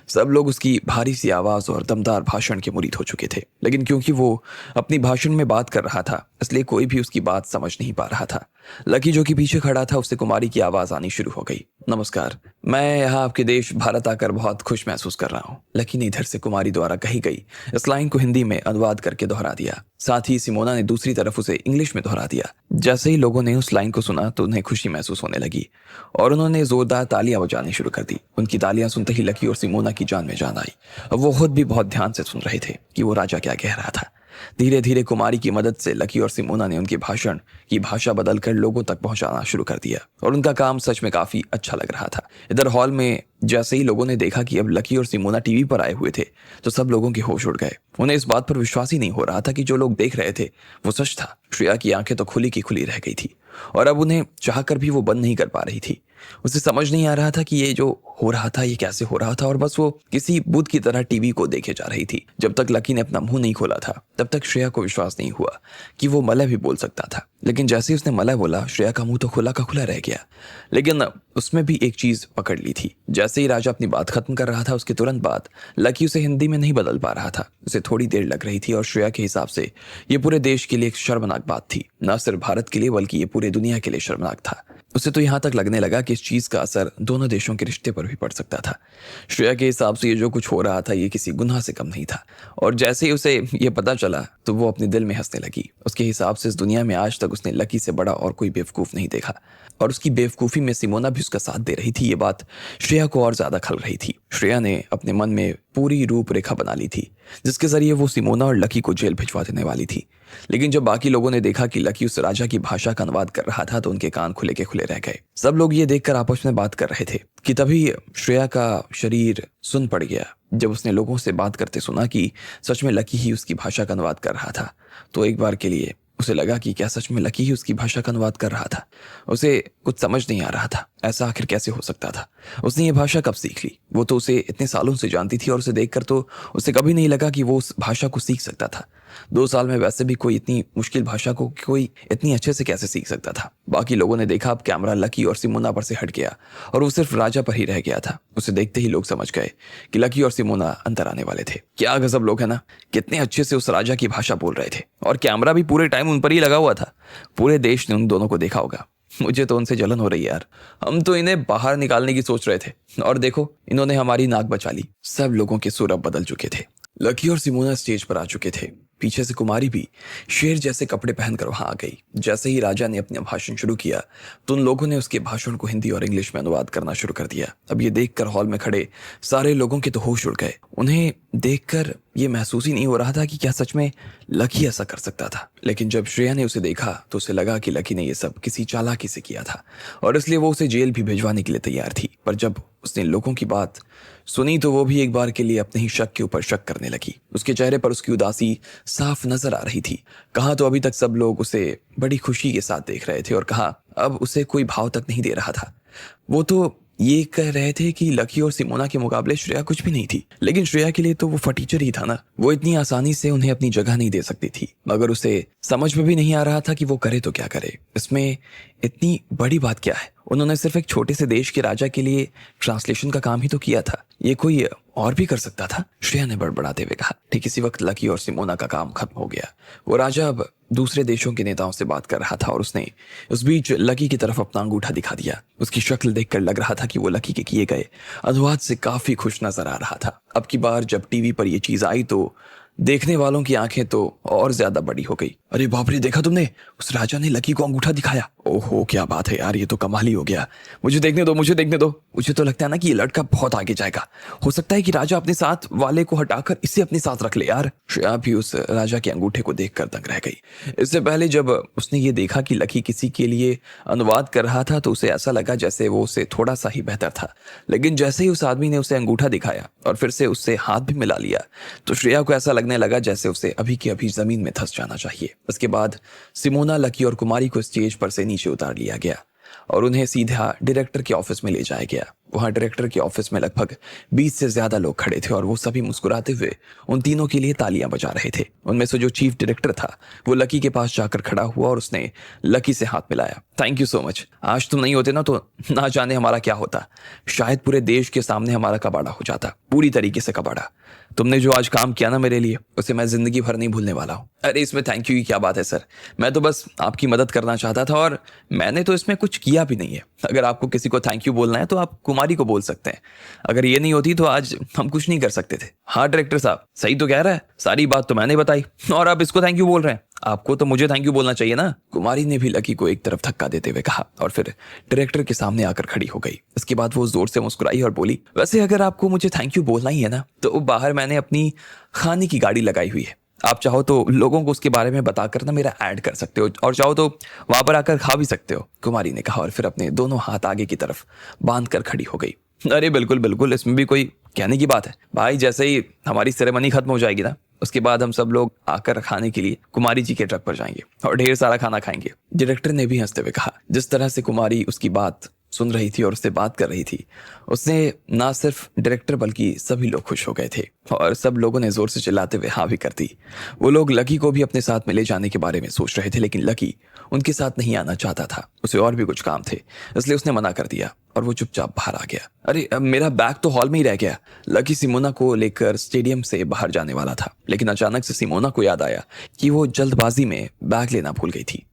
सब लोग उसकी भारी सी आवाज और दमदार भाषण के मुरीद हो चुके थे, लेकिन क्योंकि वो अपनी भाषण में बात कर रहा था इसलिए कोई भी उसकी बात समझ नहीं पा रहा था। लकी जो कि पीछे खड़ा था, उससे कुमारी की आवाज आनी शुरू हो गई। नमस्कार, मैं यहाँ आपके देश भारत आकर बहुत खुश महसूस कर रहा हूँ। लकी ने इधर से कुमारी द्वारा कही गई इस लाइन को हिंदी में अनुवाद करके दोहरा दिया। साथ ही सिमोना ने दूसरी तरफ उसे इंग्लिश में दोहरा दिया। जैसे ही लोगों ने उस लाइन को सुना तो उन्हें खुशी महसूस होने लगी और उन्होंने जोरदार तालियां बजानी शुरू कर दी। उनकी तालियां सुनते ही लकी और सिमोना की जान में जान आई। अब वो खुद भी बहुत ध्यान से सुन रहे थे कि वो राजा क्या कह रहा था। धीरे धीरे कुमारी की मदद से लकी और सिमोना ने उनके भाषण की भाषा बदलकर लोगों तक पहुंचाना शुरू कर दिया और उनका काम सच में काफी अच्छा लग रहा था। इधर हॉल में जैसे ही लोगों ने देखा कि अब लकी और सिमोना टीवी पर आए हुए थे तो सब लोगों के होश उड़ गए। उन्हें इस बात पर विश्वास ही नहीं हो रहा था कि जो लोग देख रहे थे वो सच था। श्रेया की आंखें तो खुली की खुली रह गई थी और अब उन्हें चाहकर भी वो बंद नहीं कर पा रही थी। उसे समझ नहीं आ रहा था कि ये जो हो रहा था ये कैसे हो रहा था और बस वो किसी बुत की तरह टीवी को देखे जा रही थी। जब तक लकी ने अपना मुंह नहीं खोला था तब तक श्रेया को विश्वास नहीं हुआ कि वो मलय भी बोल सकता था, लेकिन जैसे ही उसने मलय बोला श्रेया का मुंह तो खुला का खुला रह गया। लेकिन उसमें भी एक चीज पकड़ ली थी। जैसे ही राजा अपनी बात खत्म कर रहा था उसके तुरंत बाद लकी उसे हिंदी में नहीं बदल पा रहा था। उसे थोड़ी देर लग रही थी और श्रेया के हिसाब से ये पूरे देश के लिए एक शर्मनाक बात थी। न सिर्फ भारत के लिए बल्कि ये पूरे दुनिया के लिए शर्मनाक था। उसे तो यहाँ तक लगने लगा कि इस चीज का असर दोनों देशों के रिश्ते पर भी पड़ सकता था। श्रेया के हिसाब से ये जो कुछ हो रहा था ये किसी गुनाह से कम नहीं था और जैसे ही उसे ये पता चला तो वो अपने दिल में हंसने लगी। उसके हिसाब से इस दुनिया में आज तक उसने लकी से बड़ा और कोई बेवकूफ नहीं देखा और उसकी बेवकूफी में सिमोना भी उसका साथ दे रही थी। ये बात श्रेया को और ज्यादा खल रही थी। श्रेया ने अपने मन में पूरी रूपरेखा बना ली थी जिसके जरिए वो सिमोना और लकी को जेल भिजवा देने वाली थी। लेकिन जब बाकी लोगों ने देखा कि लकी उस राजा की भाषा का अनुवाद कर रहा था तो उनके कान खुले के खुले रह गए। सब लोग ये देखकर आपस में बात कर रहे थे कि तभी श्रेया का शरीर सुन पड़ गया। जब उसने लोगों से बात करते सुना कि सच में लकी ही उसकी भाषा का अनुवाद कर रहा था तो एक बार के लिए उसे लगा कि क्या सच में लकी ही उसकी भाषा का अनुवाद कर रहा था। उसे कुछ समझ नहीं आ रहा था, ऐसा आखिर कैसे हो सकता था। उसने ये भाषा कब सीख ली? वो तो उसे इतने सालों से जानती थी और उसे देखकर तो उसे कभी नहीं लगा कि वो उस भाषा को सीख सकता था। 2 साल में वैसे भी कोई इतनी मुश्किल भाषा को कोई इतनी अच्छे से कैसे सीख सकता था। बाकी लोगों ने देखा अब कैमरा लकी और सिमोना पर से हट गया और वो सिर्फ राजा पर ही रह गया था। उसे देखते ही लोग समझ गए कि लकी और सिमोना अंदर आने वाले थे। क्या गजब लोग है ना, कितने अच्छे से उस राजा की भाषा बोल रहे थे और कैमरा भी पूरे टाइम उन पर ही लगा हुआ था। पूरे देश ने उन दोनों को देखा होगा। मुझे तो उनसे जलन हो रही है यार। हम तो इन्हें बाहर निकालने की सोच रहे थे और देखो इन्होंने हमारी नाक बचा ली। सब लोगों के सुर अब बदल चुके थे। लकी और सिमोना स्टेज पर आ चुके थे। पीछे से कुमारी भी शेर जैसे कपड़े पहनकर वहां आ गई। जैसे ही राजा ने अपना भाषण शुरू किया तो उन लोगों ने उसके भाषण को हिंदी और इंग्लिश में अनुवाद करना शुरू कर दिया। अब ये देखकर हॉल में खड़े सारे लोगों के तो होश उड़ गए। उन्हें देखकर ये महसूस ही नहीं हो रहा था कि क्या सच में लकी ऐसा कर सकता था। लेकिन जब श्रेया ने उसे देखा तो उसे लगा कि लकी ने यह सब किसी चालाकी से किया था और इसलिए वो उसे जेल भी भिजवाने के लिए तैयार थी। पर जब उसने लोगों की बात सुनी तो वो भी एक बार के लिए अपने ही शक के ऊपर शक करने लगी। उसके चेहरे पर उसकी उदासी साफ नजर आ रही थी। कहा तो अभी तक सब लोग उसे बड़ी खुशी के साथ देख रहे थे और कहा अब उसे कोई भाव तक नहीं दे रहा था। वो तो ये कह रहे थे कि लकी और सिमोना के मुकाबले श्रेया कुछ भी नहीं थी। लेकिन श्रेया के लिए तो वो फटीचर ही था ना। वो इतनी आसानी से उन्हें अपनी जगह नहीं दे सकती थी। मगर उसे समझ में भी नहीं आ रहा था कि वो करे तो क्या करे। इसमें इतनी बड़ी बात क्या है। उन्होंने सिर्फ एक छोटे से देश के राजा के लिए ट्रांसलेशन का काम ही तो किया था। ये कोई और भी कर सकता था, श्रेया ने बड़बड़ाते हुए कहा। ठीक इसी वक्त लकी और सिमोना का काम खत्म हो गया। वो राजा अब दूसरे देशों के नेताओं से बात कर रहा था और उसने उस बीच लकी की तरफ अपना अंगूठा दिखा दिया। उसकी शक्ल देखकर लग रहा था कि वो लकी के किए गए अनुवाद से काफी खुश नजर आ रहा था। अब की बार जब टीवी पर यह चीज आई तो देखने वालों की आंखें तो और ज्यादा बड़ी हो गई। अरे बाप रे, देखा तुमने, उस राजा ने लकी को अंगूठा दिखाया। ओहो क्या बात है यार, ये तो कमाल ही हो गया। मुझे देखने दो, मुझे देखने दो। मुझे तो लगता है ना कि ये लड़का बहुत आगे जाएगा। हो सकता है कि राजा अपने साथ वाले को हटाकर इसे अपने साथ रख ले यार। श्रेया भी उस राजा के अंगूठे को देखकर दंग रह गई। इससे पहले जब उसने ये देखा कि लकी किसी के लिए अनुवाद कर रहा था तो उसे ऐसा लगा जैसे वो उसे थोड़ा सा ही बेहतर था। लेकिन जैसे ही उस आदमी ने उसे अंगूठा दिखाया और फिर से उससे हाथ भी मिला लिया तो श्रेया को ऐसा लगने लगा जैसे उसे अभी के अभी जमीन में धंस जाना चाहिए। उसके बाद सिमोना, लकी और कुमारी को स्टेज पर से नीचे उतार लिया गया और उन्हें सीधा डायरेक्टर के ऑफिस में ले जाया गया। वहां डायरेक्टर के ऑफिस में लगभग 20 से ज्यादा लोग खड़े थे और वो सभी मुस्कुराते हुए उन तीनों के लिए तालियां बजा रहे थे। उनमें से जो चीफ डायरेक्टर था वो लकी के पास जाकर खड़ा हुआ और उसने लकी से हाथ मिलाया। थैंक यू सो मच, आज तुम नहीं होते ना तो ना जाने हमारा क्या होता। शायद पूरे देश के सामने हमारा कबाड़ा हो जाता, पूरी तरीके से कबाड़ा। तुमने जो आज काम किया ना मेरे लिए, उसे मैं जिंदगी भर नहीं भूलने वाला हूँ। अरे इसमें थैंक यू की क्या बात है सर, मैं तो बस आपकी मदद करना चाहता था और मैंने तो इसमें कुछ किया भी नहीं है। अगर आपको किसी को थैंक यू बोलना है तो आप कुमारी को बोल सकते हैं। अगर ये नहीं होती तो आज हम कुछ नहीं कर सकते थे। हाँ डायरेक्टर साहब सही तो कह रहा है, सारी बात तो मैंने बताई और आप इसको थैंक यू बोल रहे हैं। आपको तो मुझे थैंक यू बोलना चाहिए ना। कुमारी ने भी लकी को एक तरफ धक्का देते हुए कहा और फिर डायरेक्टर के सामने आकर खड़ी हो गई। इसके बाद वो जोर से मुस्कुराई और बोली, वैसे अगर आपको मुझे थैंक यू बोलना ही है ना तो बाहर मैंने अपनी खाने की गाड़ी लगाई हुई है। आप चाहो तो लोगों को उसके बारे में बताकर ना मेरा ऐड कर सकते हो और चाहो तो वहां पर आकर खा भी सकते हो, कुमारी ने कहा और फिर अपने दोनों हाथ आगे की तरफ बांध कर खड़ी हो गई। अरे बिल्कुल बिल्कुल, इसमें भी कोई कहने की बात है भाई। जैसे ही हमारी सेरेमनी खत्म हो जाएगी ना उसके बाद हम सब लोग आकर खाने के लिए कुमारी जी के ट्रक पर जाएंगे और ढेर सारा खाना खाएंगे। डायरेक्टर ने भी हंसते हुए कहा। जिस तरह से कुमारी उसकी बात सुन रही थी और उससे बात कर रही थी उससे ना सिर्फ डायरेक्टर बल्कि सभी लोग खुश हो गए थे और सब लोगों ने जोर से चिल्लाते हुए हाँ भी कर दी। वो लोग लकी को भी अपने साथ में ले जाने के बारे में सोच रहे थे लेकिन लकी उनके साथ नहीं आना चाहता था। उसे और भी कुछ काम थे इसलिए उसने मना कर दिया और वो चुपचाप बाहर आ गया। अरे अब मेरा बैग तो हॉल में ही रह गया। लकी सिमोना को लेकर स्टेडियम से बाहर जाने वाला था लेकिन अचानक से सिमोना को याद आया कि वो जल्दबाजी में बैग लेना भूल गई थी।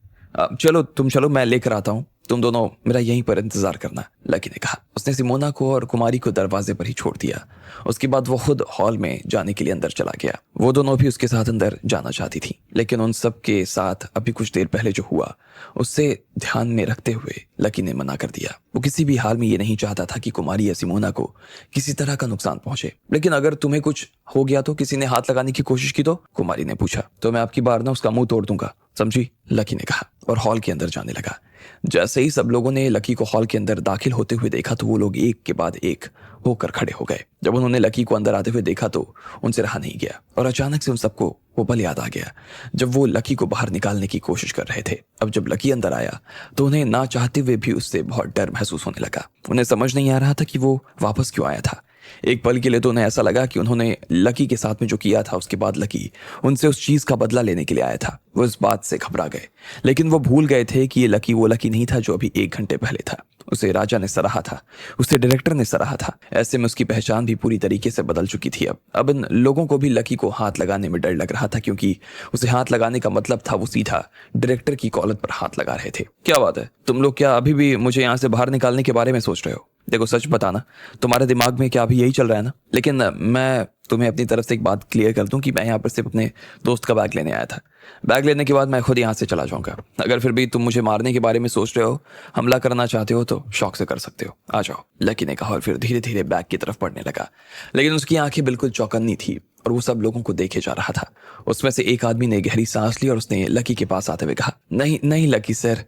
चलो तुम चलो, मैं लेकर आता हूँ, तुम दोनों मेरा यहीं पर इंतजार करना, लकी ने कहा। उसने सिमोना को और कुमारी को दरवाजे पर ही छोड़ दिया। उसके बाद वो खुद हॉल में जाने के लिए अंदर चला गया। वो दोनों भी उसके साथ अंदर जाना चाहती थी लेकिन उन सब के साथ अभी कुछ देर पहले जो हुआ उससे ध्यान में रखते हुए लकी ने मना कर दिया। वो किसी भी हाल में ये नहीं चाहता था कि कुमारी या सिमोना को किसी तरह का नुकसान पहुंचे। लेकिन अगर तुम्हें कुछ हो गया तो, किसी ने हाथ लगाने की कोशिश की तो, कुमारी ने पूछा, तो मैं आपकी बार ना उसका मुंह तोड़ दूंगा, समझी, लकी ने कहा और हॉल के अंदर जाने लगा। जैसे ही सब लोगों ने लकी को हॉल के अंदर दाखिल होते हुए देखा तो वो लोग एक के बाद एक होकर खड़े हो गए। जब उन्होंने लकी को अंदर आते हुए देखा तो उनसे रहा नहीं गया और अचानक से उन सबको वो पल याद आ गया जब वो लकी को बाहर निकालने की कोशिश कर रहे थे। अब जब लकी अंदर आया तो उन्हें ना चाहते हुए भी उससे बहुत डर महसूस होने लगा। उन्हें समझ नहीं आ रहा था कि वो वापस क्यों आया था। एक पल के लिए तो उन्हें ऐसा लगा कि उन्होंने लकी के साथ में जो किया था उसके बाद लकी उनसे उस चीज का बदला लेने के लिए आया था। वो इस बात से घबरा गए, लेकिन वो भूल गए थे कि ये लकी वो लकी नहीं था जो अभी 1 घंटे पहले था। उसे राजा ने सराहा था, उसे डायरेक्टर ने सराहा था। ऐसे में उसकी पहचान भी पूरी तरीके से बदल चुकी थी। अब इन लोगों को भी लकी को हाथ लगाने में डर लग रहा था, क्योंकि उसे हाथ लगाने का मतलब था वो सीधा डायरेक्टर की कॉलर पर हाथ लगा रहे थे। क्या बात है, तुम लोग क्या अभी भी मुझे यहाँ से बाहर निकालने के बारे में सोच रहे हो? देखो सच बताना, तुम्हारे दिमाग में क्या अभी यही चल रहा है ना? लेकिन मैं तुम्हें अपनी तरफ से एक बात क्लियर कर दूं कि मैं यहाँ पर सिर्फ अपने दोस्त का बैग लेने आया था। बैग लेने के बाद मैं खुद यहाँ से चला जाऊंगा। अगर फिर भी तुम मुझे मारने के बारे में सोच रहे हो, हमला करना चाहते हो, तो शौक से कर सकते हो, आ जाओ, लकी ने कहा और फिर धीरे धीरे बैग की तरफ बढ़ने लगा। लेकिन उसकी आंखें बिल्कुल चौकन्नी थी और वो सब लोगों को देखे जा रहा था। उसमें से एक आदमी ने गहरी सांस ली और उसने लकी के पास आते हुए कहा, नहीं नहीं लकी सर,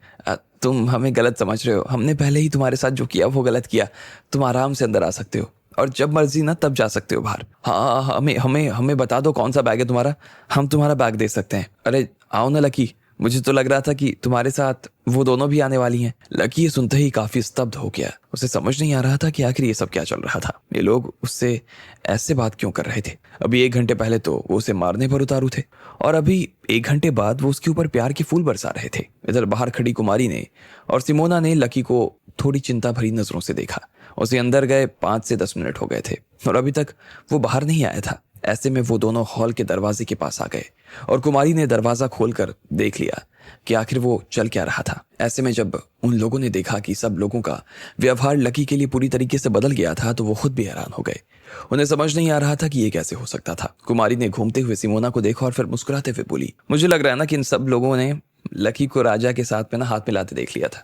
तुम हमें गलत समझ रहे हो। हमने पहले ही तुम्हारे साथ जो किया वो गलत किया। तुम आराम से अंदर आ सकते हो और जब मर्जी ना तब जा सकते हो बाहर। हाँ, हमें हमें हमें बता दो कौन सा बैग है तुम्हारा, हम तुम्हारा बैग दे सकते हैं। अरे आओ ना लकी, मुझे तो लग रहा था कि तुम्हारे साथ वो दोनों भी आने वाली हैं। लकी ये सुनते ही काफी स्तब्ध हो गया। उसे समझ नहीं आ रहा था कि आखिर ये सब क्या चल रहा था। ये लोग उससे ऐसे बात क्यों कर रहे थे? अभी 1 घंटे पहले तो वो उसे मारने पर उतारू थे और अभी 1 घंटे बाद वो उसके ऊपर प्यार के फूल बरसा रहे थे। इधर बाहर खड़ी कुमारी ने और सिमोना ने लकी को थोड़ी चिंता भरी नजरों से देखा। उसे अंदर गए 5 से 10 मिनट हो गए थे और अभी तक वो बाहर नहीं आया था। ऐसे में वो दोनों हॉल के दरवाजे के पास आ गए और कुमारी ने दरवाजा खोलकर देख लिया कि आखिर वो चल क्या रहा था। ऐसे में जब उन लोगों ने देखा कि सब लोगों का व्यवहार लकी के लिए पूरी तरीके से बदल गया था, तो वो खुद भी हैरान हो गए। उन्हें समझ नहीं आ रहा था कि ये कैसे हो सकता था। कुमारी ने घूमते हुए सिमोना को देखा और फिर मुस्कुराते हुए बोली, मुझे लग रहा है ना कि इन सब लोगों ने लकी को राजा के साथ में ना हाथ मिलाते देख लिया था,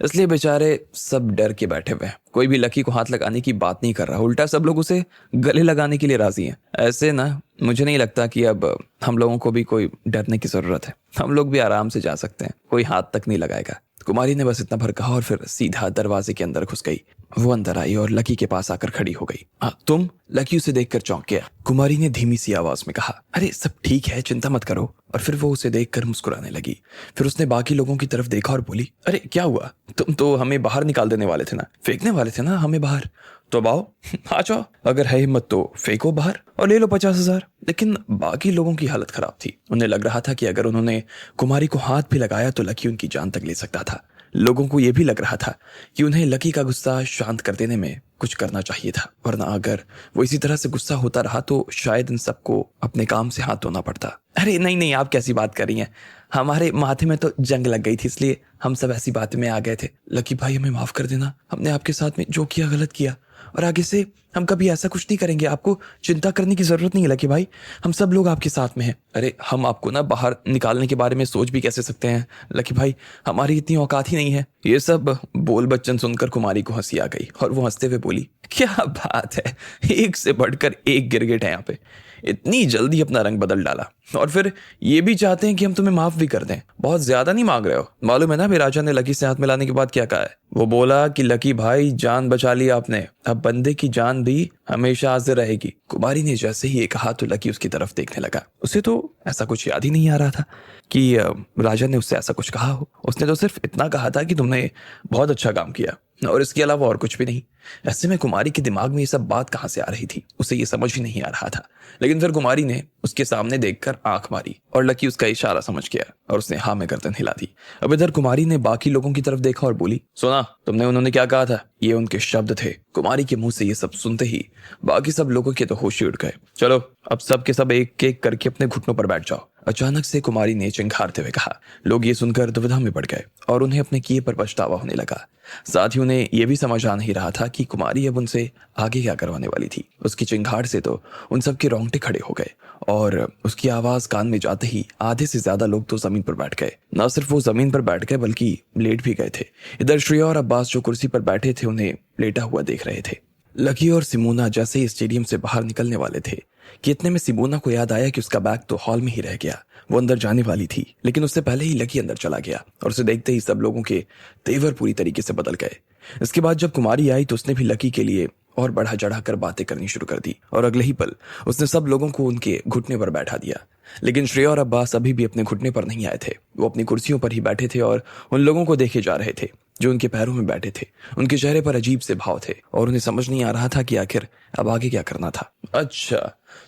इसलिए बेचारे सब डर के बैठे हुए हैं। कोई भी लकी को हाथ लगाने की बात नहीं कर रहा, उल्टा सब लोग उसे गले लगाने के लिए राजी हैं। ऐसे ना मुझे नहीं लगता कि अब हम लोगों को भी कोई डरने की जरूरत है। हम लोग भी आराम से जा सकते हैं, कोई हाथ तक नहीं लगाएगा। कुमारी ने बस इतना भर कहा और फिर सीधा दरवाजे के अंदर घुस गई। वो अंदर आई और लकी के पास आकर खड़ी हो गई। तुम? लकी उसे देखकर चौंक गया। कुमारी ने धीमी सी आवाज में कहा, अरे सब ठीक है, चिंता मत करो। और फिर वो उसे देखकर मुस्कुराने लगी। फिर उसने बाकी लोगों की तरफ देखा और बोली, अरे क्या हुआ? तुम तो हमें बाहर निकाल देने वाले थे ना, फेंकने वाले थे ना हमें बाहर। तो अब आओ, आ जाओ, अगर है हिम्मत तो फेंको बाहर और ले लो 50,000। लेकिन बाकी लोगों की हालत खराब थी। उन्हें लग रहा था कि अगर उन्होंने कुमारी को हाथ भी लगाया तो लकी उनकी जान तक ले सकता था। लोगों को यह भी लग रहा था कि उन्हें लकी का गुस्सा शांत कर देने में कुछ करना चाहिए था, वरना अगर वो इसी तरह से गुस्सा होता रहा तो शायद इन सबको अपने काम से हाथ धोना पड़ता। अरे नहीं नहीं, आप कैसी बात कर रही हैं? हमारे माथे में तो जंग लग गई थी, इसलिए हम सब ऐसी बातें में आ गए थे। लकी भाई हमें माफ कर देना, हमने आपके साथ में जो किया गलत किया और आगे से हम कभी ऐसा कुछ नहीं करेंगे। आपको चिंता करने की जरूरत नहीं है लकी भाई, हम सब लोग आपके साथ में हैं। अरे हम आपको ना बाहर निकालने के बारे में सोच भी कैसे सकते हैं लकी भाई, हमारी इतनी औकात ही नहीं है। ये सब बोल बच्चन सुनकर कुमारी को हंसी आ गई और वो हंसते हुए बोली, क्या बात है, एक से बढ़कर एक गिरगिट है यहाँ पे। इतनी जल्दी अपना रंग बदल डाला और फिर ये भी चाहते हैं कि हम तुम्हें माफ भी कर दें। बहुत ज्यादा नहीं मांग रहे हो? मालूम है ना फिर राजा ने लकी से हाथ मिलाने के बाद क्या कहा है? वो बोला कि लकी भाई जान बचा ली आपने, अब बंदे की जान भी हमेशा हाजिर रहेगी। कुमारी ने जैसे ही ये कहा तो लकी उसकी तरफ देखने लगा। उसे तो ऐसा कुछ याद ही नहीं आ रहा था कि राजा ने उससे ऐसा कुछ कहा हो। उसने तो सिर्फ इतना कहा था कि तुमने बहुत अच्छा काम किया और इसके अलावा और कुछ भी नहीं। ऐसे में कुमारी के दिमाग में ये सब बात कहां से आ रही थी, उसे ये समझ ही नहीं आ रहा था। लेकिन फिर कुमारी ने उसके सामने देखकर आंख मारी और लकी उसका इशारा समझ गया और उसने हाँ में गर्दन हिला दी। अब इधर कुमारी ने बाकी लोगों की तरफ देखा और बोली, सुना तुमने उन्होंने क्या कहा था? ये उनके शब्द थे। कुमारी के मुंह से ये सब सुनते ही बाकी सब लोगों के तो होश ही उड़ गए। चलो अब सब के सब एक एक करके अपने घुटनों पर बैठ जाओ, अचानक से कुमारी ने चिंघारते हुए कहा। लोग ये सुनकर दुविधा में पड़ गए और उन्हें अपने किए पर पछतावा होने लगा। साथ ही उन्हें यह भी समझ आ नहीं रहा था कि कुमारी अब उनसे आगे क्या करवाने वाली थी। उसकी चिंगार से तो उन सबके रोंगटे खड़े हो गए और उसकी आवाज कान में जाते ही आधे से ज्यादा लोग तो जमीन पर बैठ गए। न सिर्फ वो जमीन पर बैठ गए बल्कि लेट भी गए थे। इधर श्रेया और अब्बास जो कुर्सी पर बैठे थे उन्हें लेटा हुआ देख रहे थे। लकी और सिमोना जैसे ही स्टेडियम से बाहर निकलने वाले थे कि इतने में सिमोना को याद आया कि उसका बैग तो हॉल में ही रह गया। वो अंदर जाने वाली थी लेकिन उससे पहले ही लकी अंदर चला गया और उसे देखते ही सब लोगों के तेवर पूरी तरीके से बदल गए। इसके बाद जब कुमारी आई तो उसने भी लकी के लिए और बढ़ा चढ़ाकर बातें करनी शुरू कर दी और अगले ही पल उसने सब लोगों को उनके घुटने पर बैठा दिया। लेकिन श्रेया और अब्बास अभी भी अपने घुटने पर नहीं आए थे। वो अपनी कुर्सियों पर ही बैठे थे और उन लोगों को देखे जा रहे थे जो उनके पैरों में बैठे थे। उनके चेहरे पर अजीब से भाव थे और उन्हें समझ नहीं आ रहा था कि आखिर अब आगे क्या करना था। अच्छा,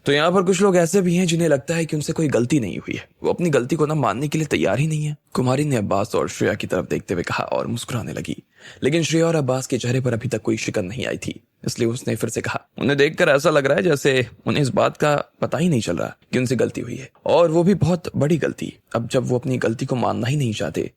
तो यहाँ पर कुछ लोग ऐसे भी हैं जिन्हें लगता है कि उनसे कोई गलती नहीं हुई है, वो अपनी गलती को ना मानने के लिए तैयार ही नहीं है। कुमारी ने अब्बास और श्रेया की तरफ देखते हुए कहा और मुस्कुराने लगी। लेकिन श्रेया और अब्बास के चेहरे पर अभी तक कोई शिकन नहीं आई थी, इसलिए उसने फिर से कहा, उन्हें देखकर ऐसा लग रहा है जैसे उन्हें इस बात का पता ही नहीं चल रहा कि उनसे गलती हुई है, और वो भी बहुत बड़ी गलती। अब जब वो अपनी गलती को मानना ही नहीं चाहते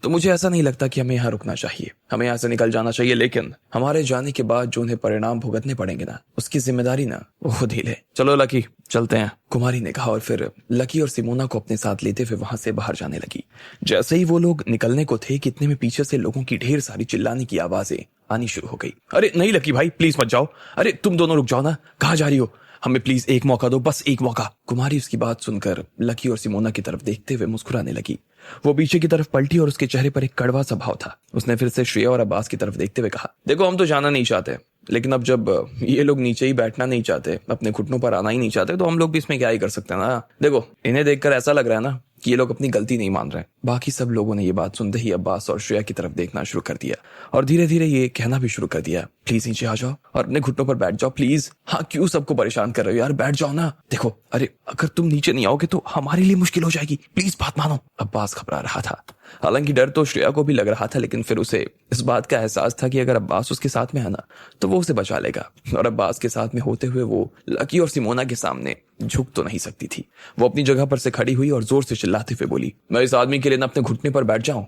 तो मुझे ऐसा नहीं लगता कि हमें यहाँ रुकना चाहिए, हमें यहाँ से निकल जाना चाहिए। लेकिन हमारे जाने के बाद जो उन्हें परिणाम भुगतने पड़ेंगे ना, उसकी जिम्मेदारी ना वो खुद ही ले। चलो लकी, चलते हैं, कुमारी ने कहा और फिर लकी और सिमोना को अपने साथ लेते हुए वहां से बाहर जाने लगी। जैसे ही वो लोग निकलने को थे कि इतने में पीछे से लोगों की ढेर सारी चिल्लाने की आवाजें आनी शुरू हो गई। अरे नहीं लकी भाई, प्लीज मत जाओ, अरे तुम दोनों रुक जाओ ना, कहाँ जा रही हो, हमें प्लीज एक मौका दो, बस एक मौका। कुमारी उसकी बात सुनकर लकी और सिमोना की तरफ देखते हुए मुस्कुराने लगी। वो पीछे की तरफ पलटी और उसके चेहरे पर एक कड़वा सा भाव था। उसने फिर से श्रेया और अब्बास की तरफ देखते हुए कहा, देखो हम तो जाना नहीं चाहते, लेकिन अब जब ये लोग नीचे ही बैठना नहीं चाहते, अपने घुटनों पर आना ही नहीं चाहते, तो हम लोग भी इसमें क्या ही कर सकते हैं ना। देखो इन्हें देखकर ऐसा लग रहा है ना कि ये लोग अपनी गलती नहीं मान रहे। बाकी सब लोगों ने ये बात सुनते ही अब्बास और श्रेया की तरफ देखना शुरू कर दिया और धीरे धीरे ये कहना भी शुरू कर दिया, प्लीज नीचे आ जाओ और अपने घुटनों पर बैठ जाओ प्लीज। हाँ क्यों सबको परेशान कर रहे हो यार, बैठ जाओ ना। देखो अरे अगर तुम नीचे नहीं आओगे तो हमारे लिए मुश्किल हो जाएगी, प्लीज बात मानो। अब्बास घबरा रहा था। हालांकि डर तो श्रेया को भी लग रहा था, लेकिन फिर उसे इस बात का एहसास था कि अगर अब्बास उसके साथ में है ना तो वो उसे बचा लेगा, और अब्बास के साथ में होते हुए वो लकी और सिमोना के सामने झुक तो नहीं सकती थी। वो अपनी जगह पर से खड़ी हुई और जोर से चिल्लाते हुए बोली, मैं इस आदमी के लिए ना अपने घुटने पर बैठ जाऊं?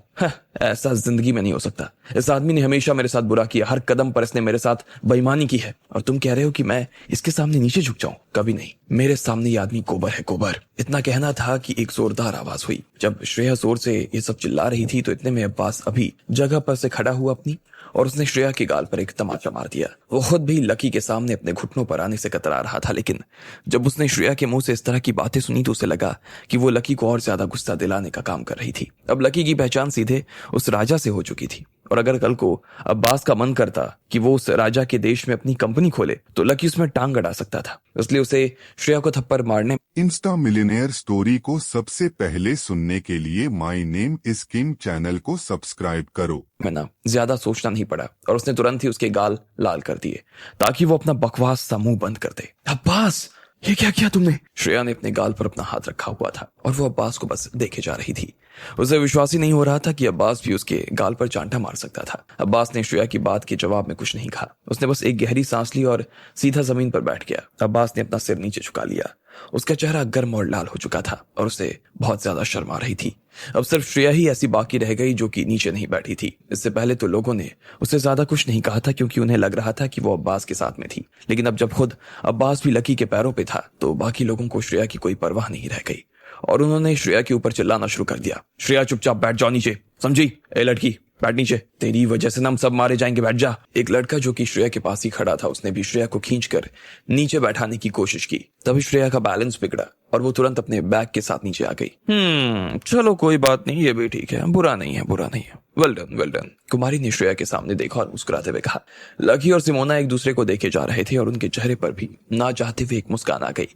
ऐसा जिंदगी में नहीं हो सकता। इस आदमी ने हमेशा मेरे साथ बुरा किया, हर कदम पर इसने मेरे साथ बेईमानी की है, और तुम कह रहे हो कि मैं इसके सामने नीचे झुक जाऊं? कभी नहीं, मेरे सामने ये आदमी गोबर है, गोबर। इतना कहना था कि एक जोरदार आवाज हुई। जब श्रेया जोर से ये सब चिल्ला रही थी तो इतने में अब्बास अभी जगह पर से खड़ा हुआ अपनी, और उसने श्रेया के गाल पर एक तमाचा मार दिया। वो खुद भी लकी के सामने अपने घुटनों पर आने से कतरा रहा था, लेकिन जब उसने श्रेया के मुंह से इस तरह की बातें सुनी तो उसे लगा कि वो लकी को और ज्यादा गुस्सा दिलाने का काम कर रही थी। अब लकी की पहचान सीधे उस राजा से हो चुकी थी, और अगर कल को अब्बास का मन करता कि वो उस राजा के देश में अपनी कंपनी खोले तो लकी उसमें टांग अड़ा सकता था। इसलिए उसे श्रेया को थप्पड़ मारने इंस्टा मिलियनेयर स्टोरी को सबसे पहले सुनने के लिए my name is king channel को सब्सक्राइब करो। में ना ज्यादा सोचना नहीं पड़ा, और उसने तुरंत ही उसके गाल लाल कर दिए ताकि वो अपना बकवास सा मुंह बंद कर दे। अब्बास ये क्या किया तुमने? श्रेया ने अपने गाल पर अपना हाथ रखा हुआ था और वो अब्बास को बस देखे जा रही थी। उसे विश्वास ही नहीं हो रहा था कि अब्बास भी उसके गाल पर चांटा मार सकता था। अब्बास ने श्रेया की बात के जवाब में कुछ नहीं कहा। उसने बस एक गहरी सांस ली और सीधा जमीन पर बैठ गया। अब्बास ने अपना सिर नीचे झुका लिया। उसका चेहरा गर्म और लाल हो चुका था और उसे बहुत ज्यादा शर्म आ रही थी। अब सिर्फ श्रेया ही ऐसी बाकी रह गई जो कि नीचे नहीं बैठी थी। इससे पहले तो लोगों ने उसे ज्यादा कुछ नहीं कहा था क्योंकि उन्हें लग रहा था कि वो अब्बास के साथ में थी, लेकिन अब जब खुद अब्बास भी लकी के पैरों पे था तो बाकी लोगों को श्रेया की कोई परवाह नहीं रह गई और उन्होंने श्रेया के ऊपर चिल्लाना शुरू कर दिया, श्रेया चुपचाप बैठ जाओ नीचे, समझी? ए लड़की बैठ नीचे, तेरी वजह से ना हम सब मारे जाएंगे, बैठ जा। एक लड़का जो कि श्रेया के पास ही खड़ा था उसने भी श्रेया को खींचकर नीचे बैठाने की कोशिश की। तभी श्रेया का बैलेंस बिगड़ा और वो तुरंत अपने बैग के साथ नीचे आ गई। चलो कोई बात नहीं, ये भी ठीक है, बुरा नहीं है, बुरा नहीं है, वेल डन वेल डन। कुमारी ने श्रेया के सामने देखा और मुस्कुराते हुए कहा। लकी और सिमोना एक दूसरे को देखे जा रहे थे और उनके चेहरे पर भी ना चाहते हुए एक मुस्कान आ गई।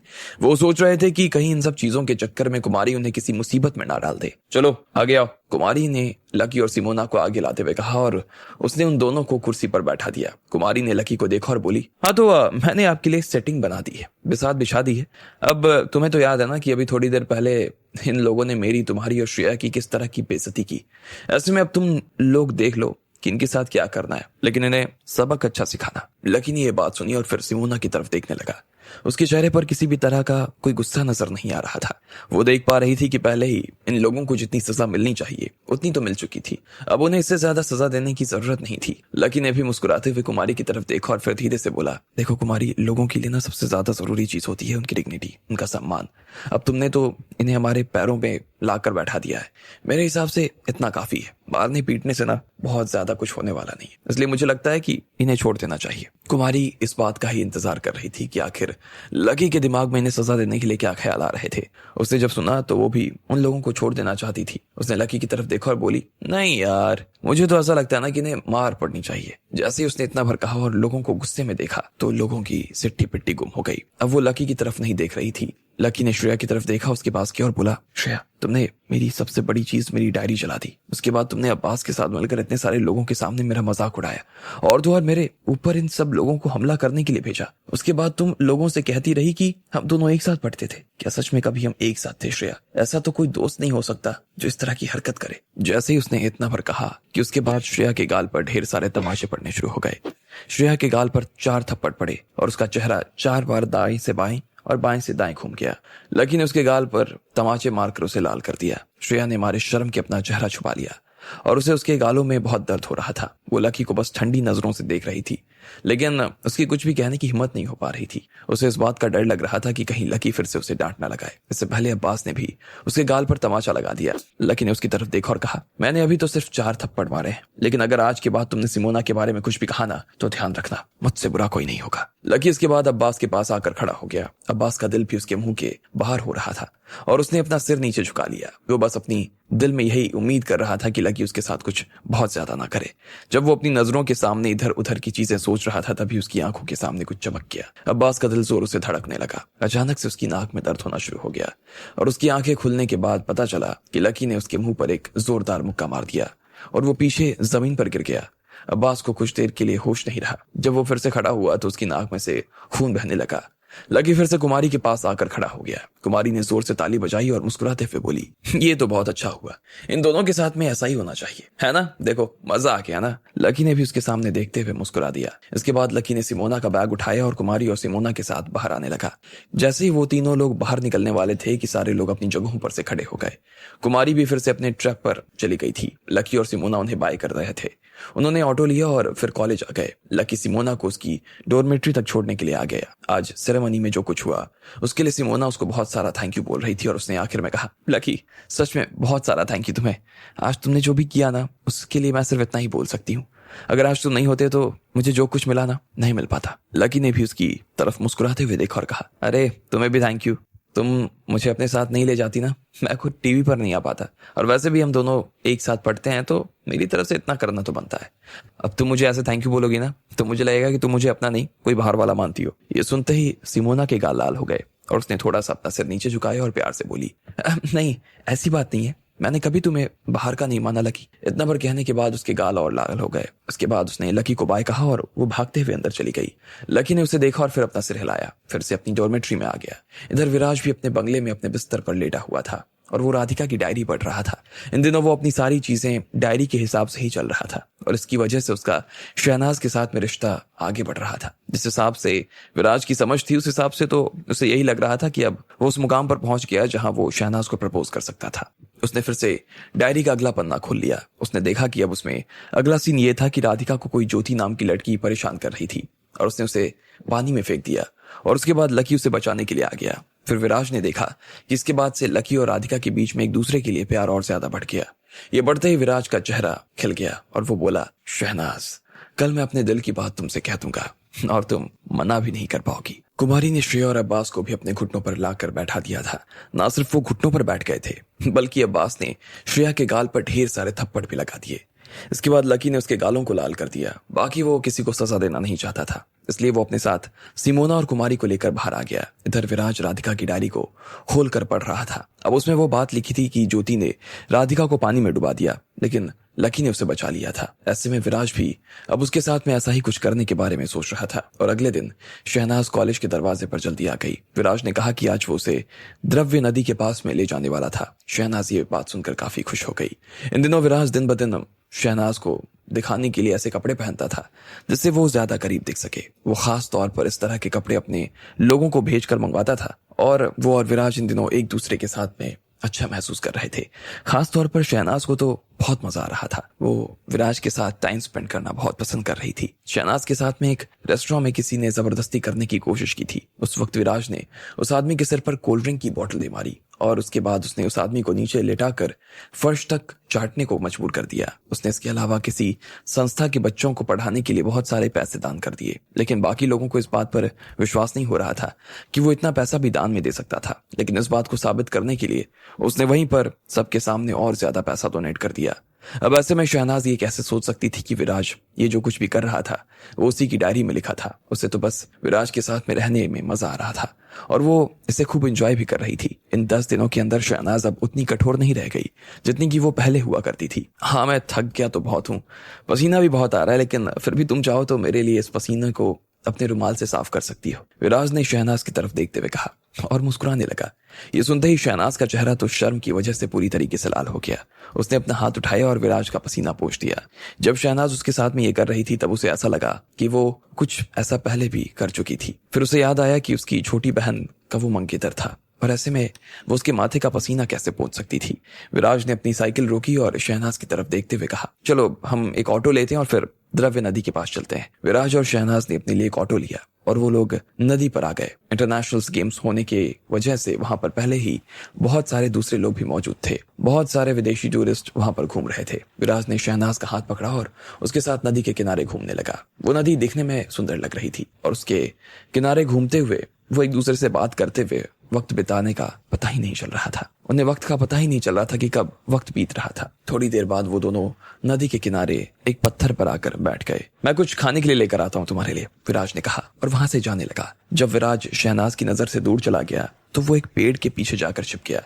वो सोच रहे थे कि कहीं इन सब चीजों के चक्कर में कुमारी उन्हें किसी मुसीबत में ना डाल दे। चलो आगे आओ, कुमारी ने लकी और सिमोना को आगे लाते हुए कहा और उसने उन दोनों को कुर्सी पर बैठा दिया। कुमारी ने लकी को देखा और बोली, हाँ तो मैंने आपके लिए सेटिंग बना दी है, बिसात बिछा दी है। अब तुम्हें तो याद है ना कि अभी थोड़ी देर पहले इन लोगों ने मेरी, तुम्हारी और श्रेया की किस तरह की बेइज्जती की। ऐसे में अब तुम लोग देख लो कि इनके साथ क्या करना है, लेकिन इन्हें सबक अच्छा सिखाना। लकी ने यह बात सुनी और फिर सिमोना की तरफ देखने लगा। उसके चेहरे पर किसी भी तरह का कोई गुस्सा नजर नहीं आ रहा था। वो देख पा रही थी कि पहले ही इन लोगों को जितनी सजा मिलनी चाहिए उतनी तो मिल चुकी थी, अब उन्हें इससे ज्यादा सजा देने की जरूरत नहीं थी। लकी ने भी मुस्कुराते हुए कुमारी की तरफ देखा और फिर धीरे से बोला, देखो कुमारी, लोगों के लिए ना सबसे ज्यादा जरूरी चीज होती है उनकी डिग्निटी, उनका सम्मान। अब तुमने तो इन्हें हमारे पैरों पे लाकर बैठा दिया है। मेरे हिसाब से इतना काफी है। मारने पीटने से ना बहुत ज्यादा कुछ होने वाला नहीं है, इसलिए मुझे लगता है कि इन्हें छोड़ देना चाहिए। कुमारी इस बात का ही इंतजार कर रही थी कि आखिर लकी के दिमाग में इन्हें सजा देने के लिए क्या ख्याल आ रहे थे। उसने जब सुना तो वो भी उन लोगों को छोड़ देना चाहती थी। उसने लकी की तरफ देखा और बोली, नहीं यार, मुझे तो ऐसा लगता है ना कि इन्हें मार पड़नी चाहिए। जैसे ही उसने इतना भर कहा और लोगों को गुस्से में देखा तो लोगों की सिट्टी पिट्टी गुम हो गई। अब वो लकी की तरफ नहीं देख रही थी। लकी ने श्रेया की तरफ देखा, उसके पास किया और बोला, श्रेया, तुमने मेरी सबसे बड़ी चीज, मेरी डायरी जला दी। उसके बाद तुमने अब्बास के साथ मिलकर इतने सारे लोगों के सामने मेरा मजाक उड़ाया और तो और मेरे ऊपर इन सब लोगों को हमला करने के लिए भेजा। उसके बाद तुम लोगों से कहती रही कि हम दोनों एक साथ पढ़ते थे। क्या सच में कभी हम एक साथ थे श्रेया? ऐसा तो कोई दोस्त नहीं हो सकता जो इस तरह की हरकत करे। जैसे ही उसने इतना भर कहा कि उसके बाद श्रेया के गाल पर ढेर सारे तमाचे पड़ने शुरू हो गए। श्रेया के गाल पर 4 थप्पड़ पड़े और उसका चेहरा 4 बार दाएं से बाएं और बाएं से दाएं घूम गया। लकी ने उसके गाल पर तमाचे मारकर उसे लाल कर दिया। श्रेया ने मारे शर्म के अपना चेहरा छुपा लिया और उसे उसके गालों में बहुत दर्द हो रहा था। वो लकी को बस ठंडी नजरों से देख रही थी, लेकिन उसकी कुछ भी कहने की हिम्मत नहीं हो पा रही थी। उसे इस बात का डर लग रहा था कि कहीं लकी फिर से उसे डांट ना लगाए। इससे पहले अब्बास ने भी उसके गाल पर तमाचा लगा दिया। लकी ने उसकी तरफ देखा और कहा, मैंने अभी तो सिर्फ 4 थप्पड़ मारे हैं, लेकिन अगर आज के बाद तुमने सिमोना के बारे में कुछ भी कहा ना तो ध्यान रखना, मुझसे बुरा कोई नहीं होगा। लकी इसके बाद अब्बास के पास आकर खड़ा हो गया। अब्बास का दिल भी उसके मुंह के बाहर हो रहा था और उसने अपना सिर नीचे झुका लिया। वो बस अपनी दिल में यही उम्मीद कर रहा था कि लकी उसके साथ कुछ बहुत ज्यादा ना करे। जब वो अपनी नजरों के सामने इधर उधर की चीजें सोच रहा था तभी उसकी आंखों के सामने कुछ चमक गया। अब्बास का दिल जोरों से धड़कने लगा। अचानक से उसकी नाक में दर्द होना शुरू हो गया और उसकी आंखें खुलने के बाद पता चला कि लकी ने उसके मुंह पर एक जोरदार मुक्का मार दिया और वो पीछे जमीन पर गिर गया। अब्बास को कुछ देर के लिए होश नहीं रहा। जब वो फिर से खड़ा हुआ तो उसकी नाक में से खून बहने लगा। लकी फिर से कुमारी के पास आकर खड़ा हो गया। कुमारी ने जोर से ताली बजाई और मुस्कुराते हुए बोली, ये तो बहुत अच्छा हुआ, इन दोनों के साथ में ऐसा ही होना चाहिए, है ना? देखो मजा आ गया ना? लकी ने भी उसके सामने देखते हुए मुस्कुरा दिया। इसके बाद लकी ने सिमोना का बैग उठाया और कुमारी और सिमोना के साथ बाहर आने लगा। जैसे ही वो तीनों लोग बाहर निकलने वाले थे कि सारे लोग अपनी जगहों पर से खड़े हो गए। कुमारी भी फिर से अपने ट्रक पर चली गई थी। लकी और सिमोना उन्हें बाय कर रहे थे। उन्होंने ऑटो लिया और फिर कॉलेज आ गए। लकी सिमोना को उसकी डॉर्मेट्री तक छोड़ने के लिए आ गया। आज सेरेमनी में जो कुछ हुआ उसके लिए सिमोना उसको बहुत सारा थैंक यू बोल रही थी और उसने आखिर में कहा, लकी सच में बहुत सारा थैंक यू तुम्हें। आज तुमने जो भी किया ना उसके लिए मैं सिर्फ इतना ही बोल सकती हूँ। अगर आज तुम नहीं होते तो मुझे जो कुछ मिला ना नहीं मिल पाता। लकी ने भी उसकी तरफ मुस्कुराते हुए देखा और कहा, अरे तुम्हें भी थैंक यू। तुम मुझे अपने साथ नहीं ले जाती ना मैं खुद टीवी पर नहीं आ पाता, और वैसे भी हम दोनों एक साथ पढ़ते हैं तो मेरी तरफ से इतना करना तो बनता है। अब तुम मुझे ऐसे थैंक यू बोलोगी ना तो मुझे लगेगा कि तुम मुझे अपना नहीं कोई बाहर वाला मानती हो। ये सुनते ही सिमोना के गाल लाल हो गए और उसने थोड़ा सा अपना सिर नीचे झुकाया और प्यार से बोली, नहीं ऐसी बात नहीं है, मैंने कभी तुम्हें बाहर का नहीं माना लकी। इतना भर कहने के बाद उसके गाल और लाल हो गए। उसके बाद उसने लकी को बाय कहा और वो भागते हुए अंदर चली गई। लकी ने उसे देखा और फिर अपना सिर हिलाया, फिर से अपनी डॉर्मेट्री में आ गया। इधर विराज भी अपने बंगले में अपने बिस्तर पर लेटा हुआ था और वो राधिका की डायरी पढ़ रहा था। इन दिनों वो अपनी सारी चीजें डायरी के हिसाब से ही चल रहा था और इसकी वजह से उसका शहनाज के साथ में रिश्ता आगे बढ़ रहा था। जिस हिसाब से विराज की समझ थी उस हिसाब से तो उसे यही लग रहा था कि अब वो उस मुकाम पर पहुंच गया जहां वो शहनाज को प्रपोज कर सकता था। उसने फिर से डायरी का अगला पन्ना खोल लिया। उसने देखा कि अब उसमें अगला सीन ये था कि राधिका को कोई ज्योति नाम की लड़की परेशान कर रही थी और उसने उसे पानी में फेंक दिया और उसके बाद लकी उसे बचाने के लिए आ गया। फिर विराज ने देखा कि इसके बाद से लकी और राधिका के बीच में एक दूसरे के लिए प्यार और ज्यादा बढ़ गया। ये बढ़ते ही विराज का चेहरा खिल गया और वो बोला, शहनाज कल मैं अपने दिल की बात तुमसे कह दूंगा और तुम मना भी नहीं कर पाओगी। कुमारी ने श्रेया और अब्बास को भी अपने घुटनों पर लाकर बैठा दिया था। ना सिर्फ वो घुटनों पर बैठ गए थे बल्कि अब्बास ने श्रेया के गाल पर ढेर सारे थप्पड़ भी लगा दिए। इसके बाद लकी ने उसके गालों को लाल कर दिया। बाकी वो किसी को सजा देना नहीं चाहता था, इसलिए वो अपने साथ सिमोना और कुमारी को लेकर बाहर आ गया। इधर विराज राधिका की डायरी को खोल कर पढ़ रहा था। अब उसमें वो बात लिखी थी कि ज्योति ने राधिका को पानी में डुबा दिया, लेकिन लकी ने उसे बचा लिया था। ऐसे में विराज भी अब उसके साथ में ऐसा ही कुछ करने के बारे में सोच रहा था। और अगले दिन शहनाज कॉलेज के दरवाजे पर जल्दी आ गई। विराज ने कहा कि आज वो उसे द्रव्य नदी के पास में ले जाने वाला था। शहनाज ये बात सुनकर काफी खुश हो गई। इन दिनों विराज दिन ब दिन शहनाज को दिखाने के लिए ऐसे कपड़े पहनता था जिससे वो ज्यादा करीब दिख सके। वो खास तौर पर इस तरह के कपड़े अपने लोगों को भेजकर मंगवाता था और वो और विराज इन दिनों एक दूसरे के साथ में अच्छा महसूस कर रहे थे। खास तौर पर शहनाज को तो बहुत मजा आ रहा था। वो विराज के साथ टाइम स्पेंड करना बहुत पसंद कर रही थी। शहनाज के साथ में एक रेस्टोरेंट में किसी ने जबरदस्ती करने की कोशिश की थी। उस वक्त विराज ने उस आदमी के सिर पर कोल्ड ड्रिंक की बोतल दे मारी और उसके बाद उसने उस आदमी को नीचे लेटाकर फर्श तक चाटने को मजबूर कर दिया। उसने इसके अलावा किसी संस्था के बच्चों को पढ़ाने के लिए बहुत सारे पैसे दान कर दिए, लेकिन बाकी लोगों को इस बात पर विश्वास नहीं हो रहा था कि वो इतना पैसा भी दान में दे सकता था। लेकिन इस बात को साबित करने के लिए उसने वहीं पर सबके सामने और ज्यादा पैसा डोनेट कर दिया। अब ऐसे में शहनाज ये कैसे सोच सकती थी कि विराज ये जो कुछ भी कर रहा था वो उसी की डायरी में लिखा था। उसे तो बस विराज के साथ में रहने में मजा आ रहा था और वो इसे खूब एंजॉय भी कर रही थी। इन 10 दिनों के अंदर शहनाज अब उतनी कठोर नहीं रह गई जितनी कि वो पहले हुआ करती थी। हाँ, मैं थक गया तो बहुत हूँ, पसीना भी बहुत आ रहा है, लेकिन फिर भी तुम चाहो तो मेरे लिए इस पसीने को अपने रुमाल से साफ कर सकती हो, विराज ने शहनाज की तरफ देखते हुए कहा और मुस्कुराने लगा। ये सुनते ही शहनाज का चेहरा तो शर्म की वजह से पूरी तरीके से लाल हो गया। उसने अपना हाथ उठाया और विराज का पसीना पोंछ दिया। जब शहनाज उसके साथ में ये कर रही थी तब उसे ऐसा लगा कि वो कुछ ऐसा पहले भी कर चुकी थी। फिर उसे याद आया कि उसकी छोटी बहन का वो मंगेतर था और ऐसे में वो उसके माथे का पसीना कैसे पोंछ सकती थी। विराज ने अपनी साइकिल रोकी और शहनाज की तरफ देखते हुए कहा, चलो हम एक ऑटो लेते हैं और फिर द्रव्य नदी के पास चलते हैं। विराज और शहनाज ने अपने लिए एक ऑटो लिया और वो लोग नदी पर आ गए। इंटरनेशनल गेम्स होने के वजह से वहां पर पहले ही बहुत सारे दूसरे लोग भी मौजूद थे। बहुत सारे विदेशी टूरिस्ट वहां पर घूम रहे थे। विराज ने शहनाज का हाथ पकड़ा और उसके साथ नदी के किनारे घूमने लगा। वो नदी दिखने में सुंदर लग रही थी और उसके किनारे घूमते हुए वो एक दूसरे से बात करते हुए वक्त बिताने का पता ही नहीं चल रहा था। उन्हें वक्त का पता ही नहीं चल रहा था कि कब वक्त बीत रहा था। थोड़ी देर बाद वो दोनों नदी के किनारे एक पत्थर पर आकर बैठ गए। मैं कुछ खाने के लिए लेकर आता हूँ तुम्हारे लिए, विराज ने कहा और वहां से जाने लगा। जब विराज शहनाज की नजर से दूर चला गया तो वो एक पेड़ के पीछे जाकर छिप गया।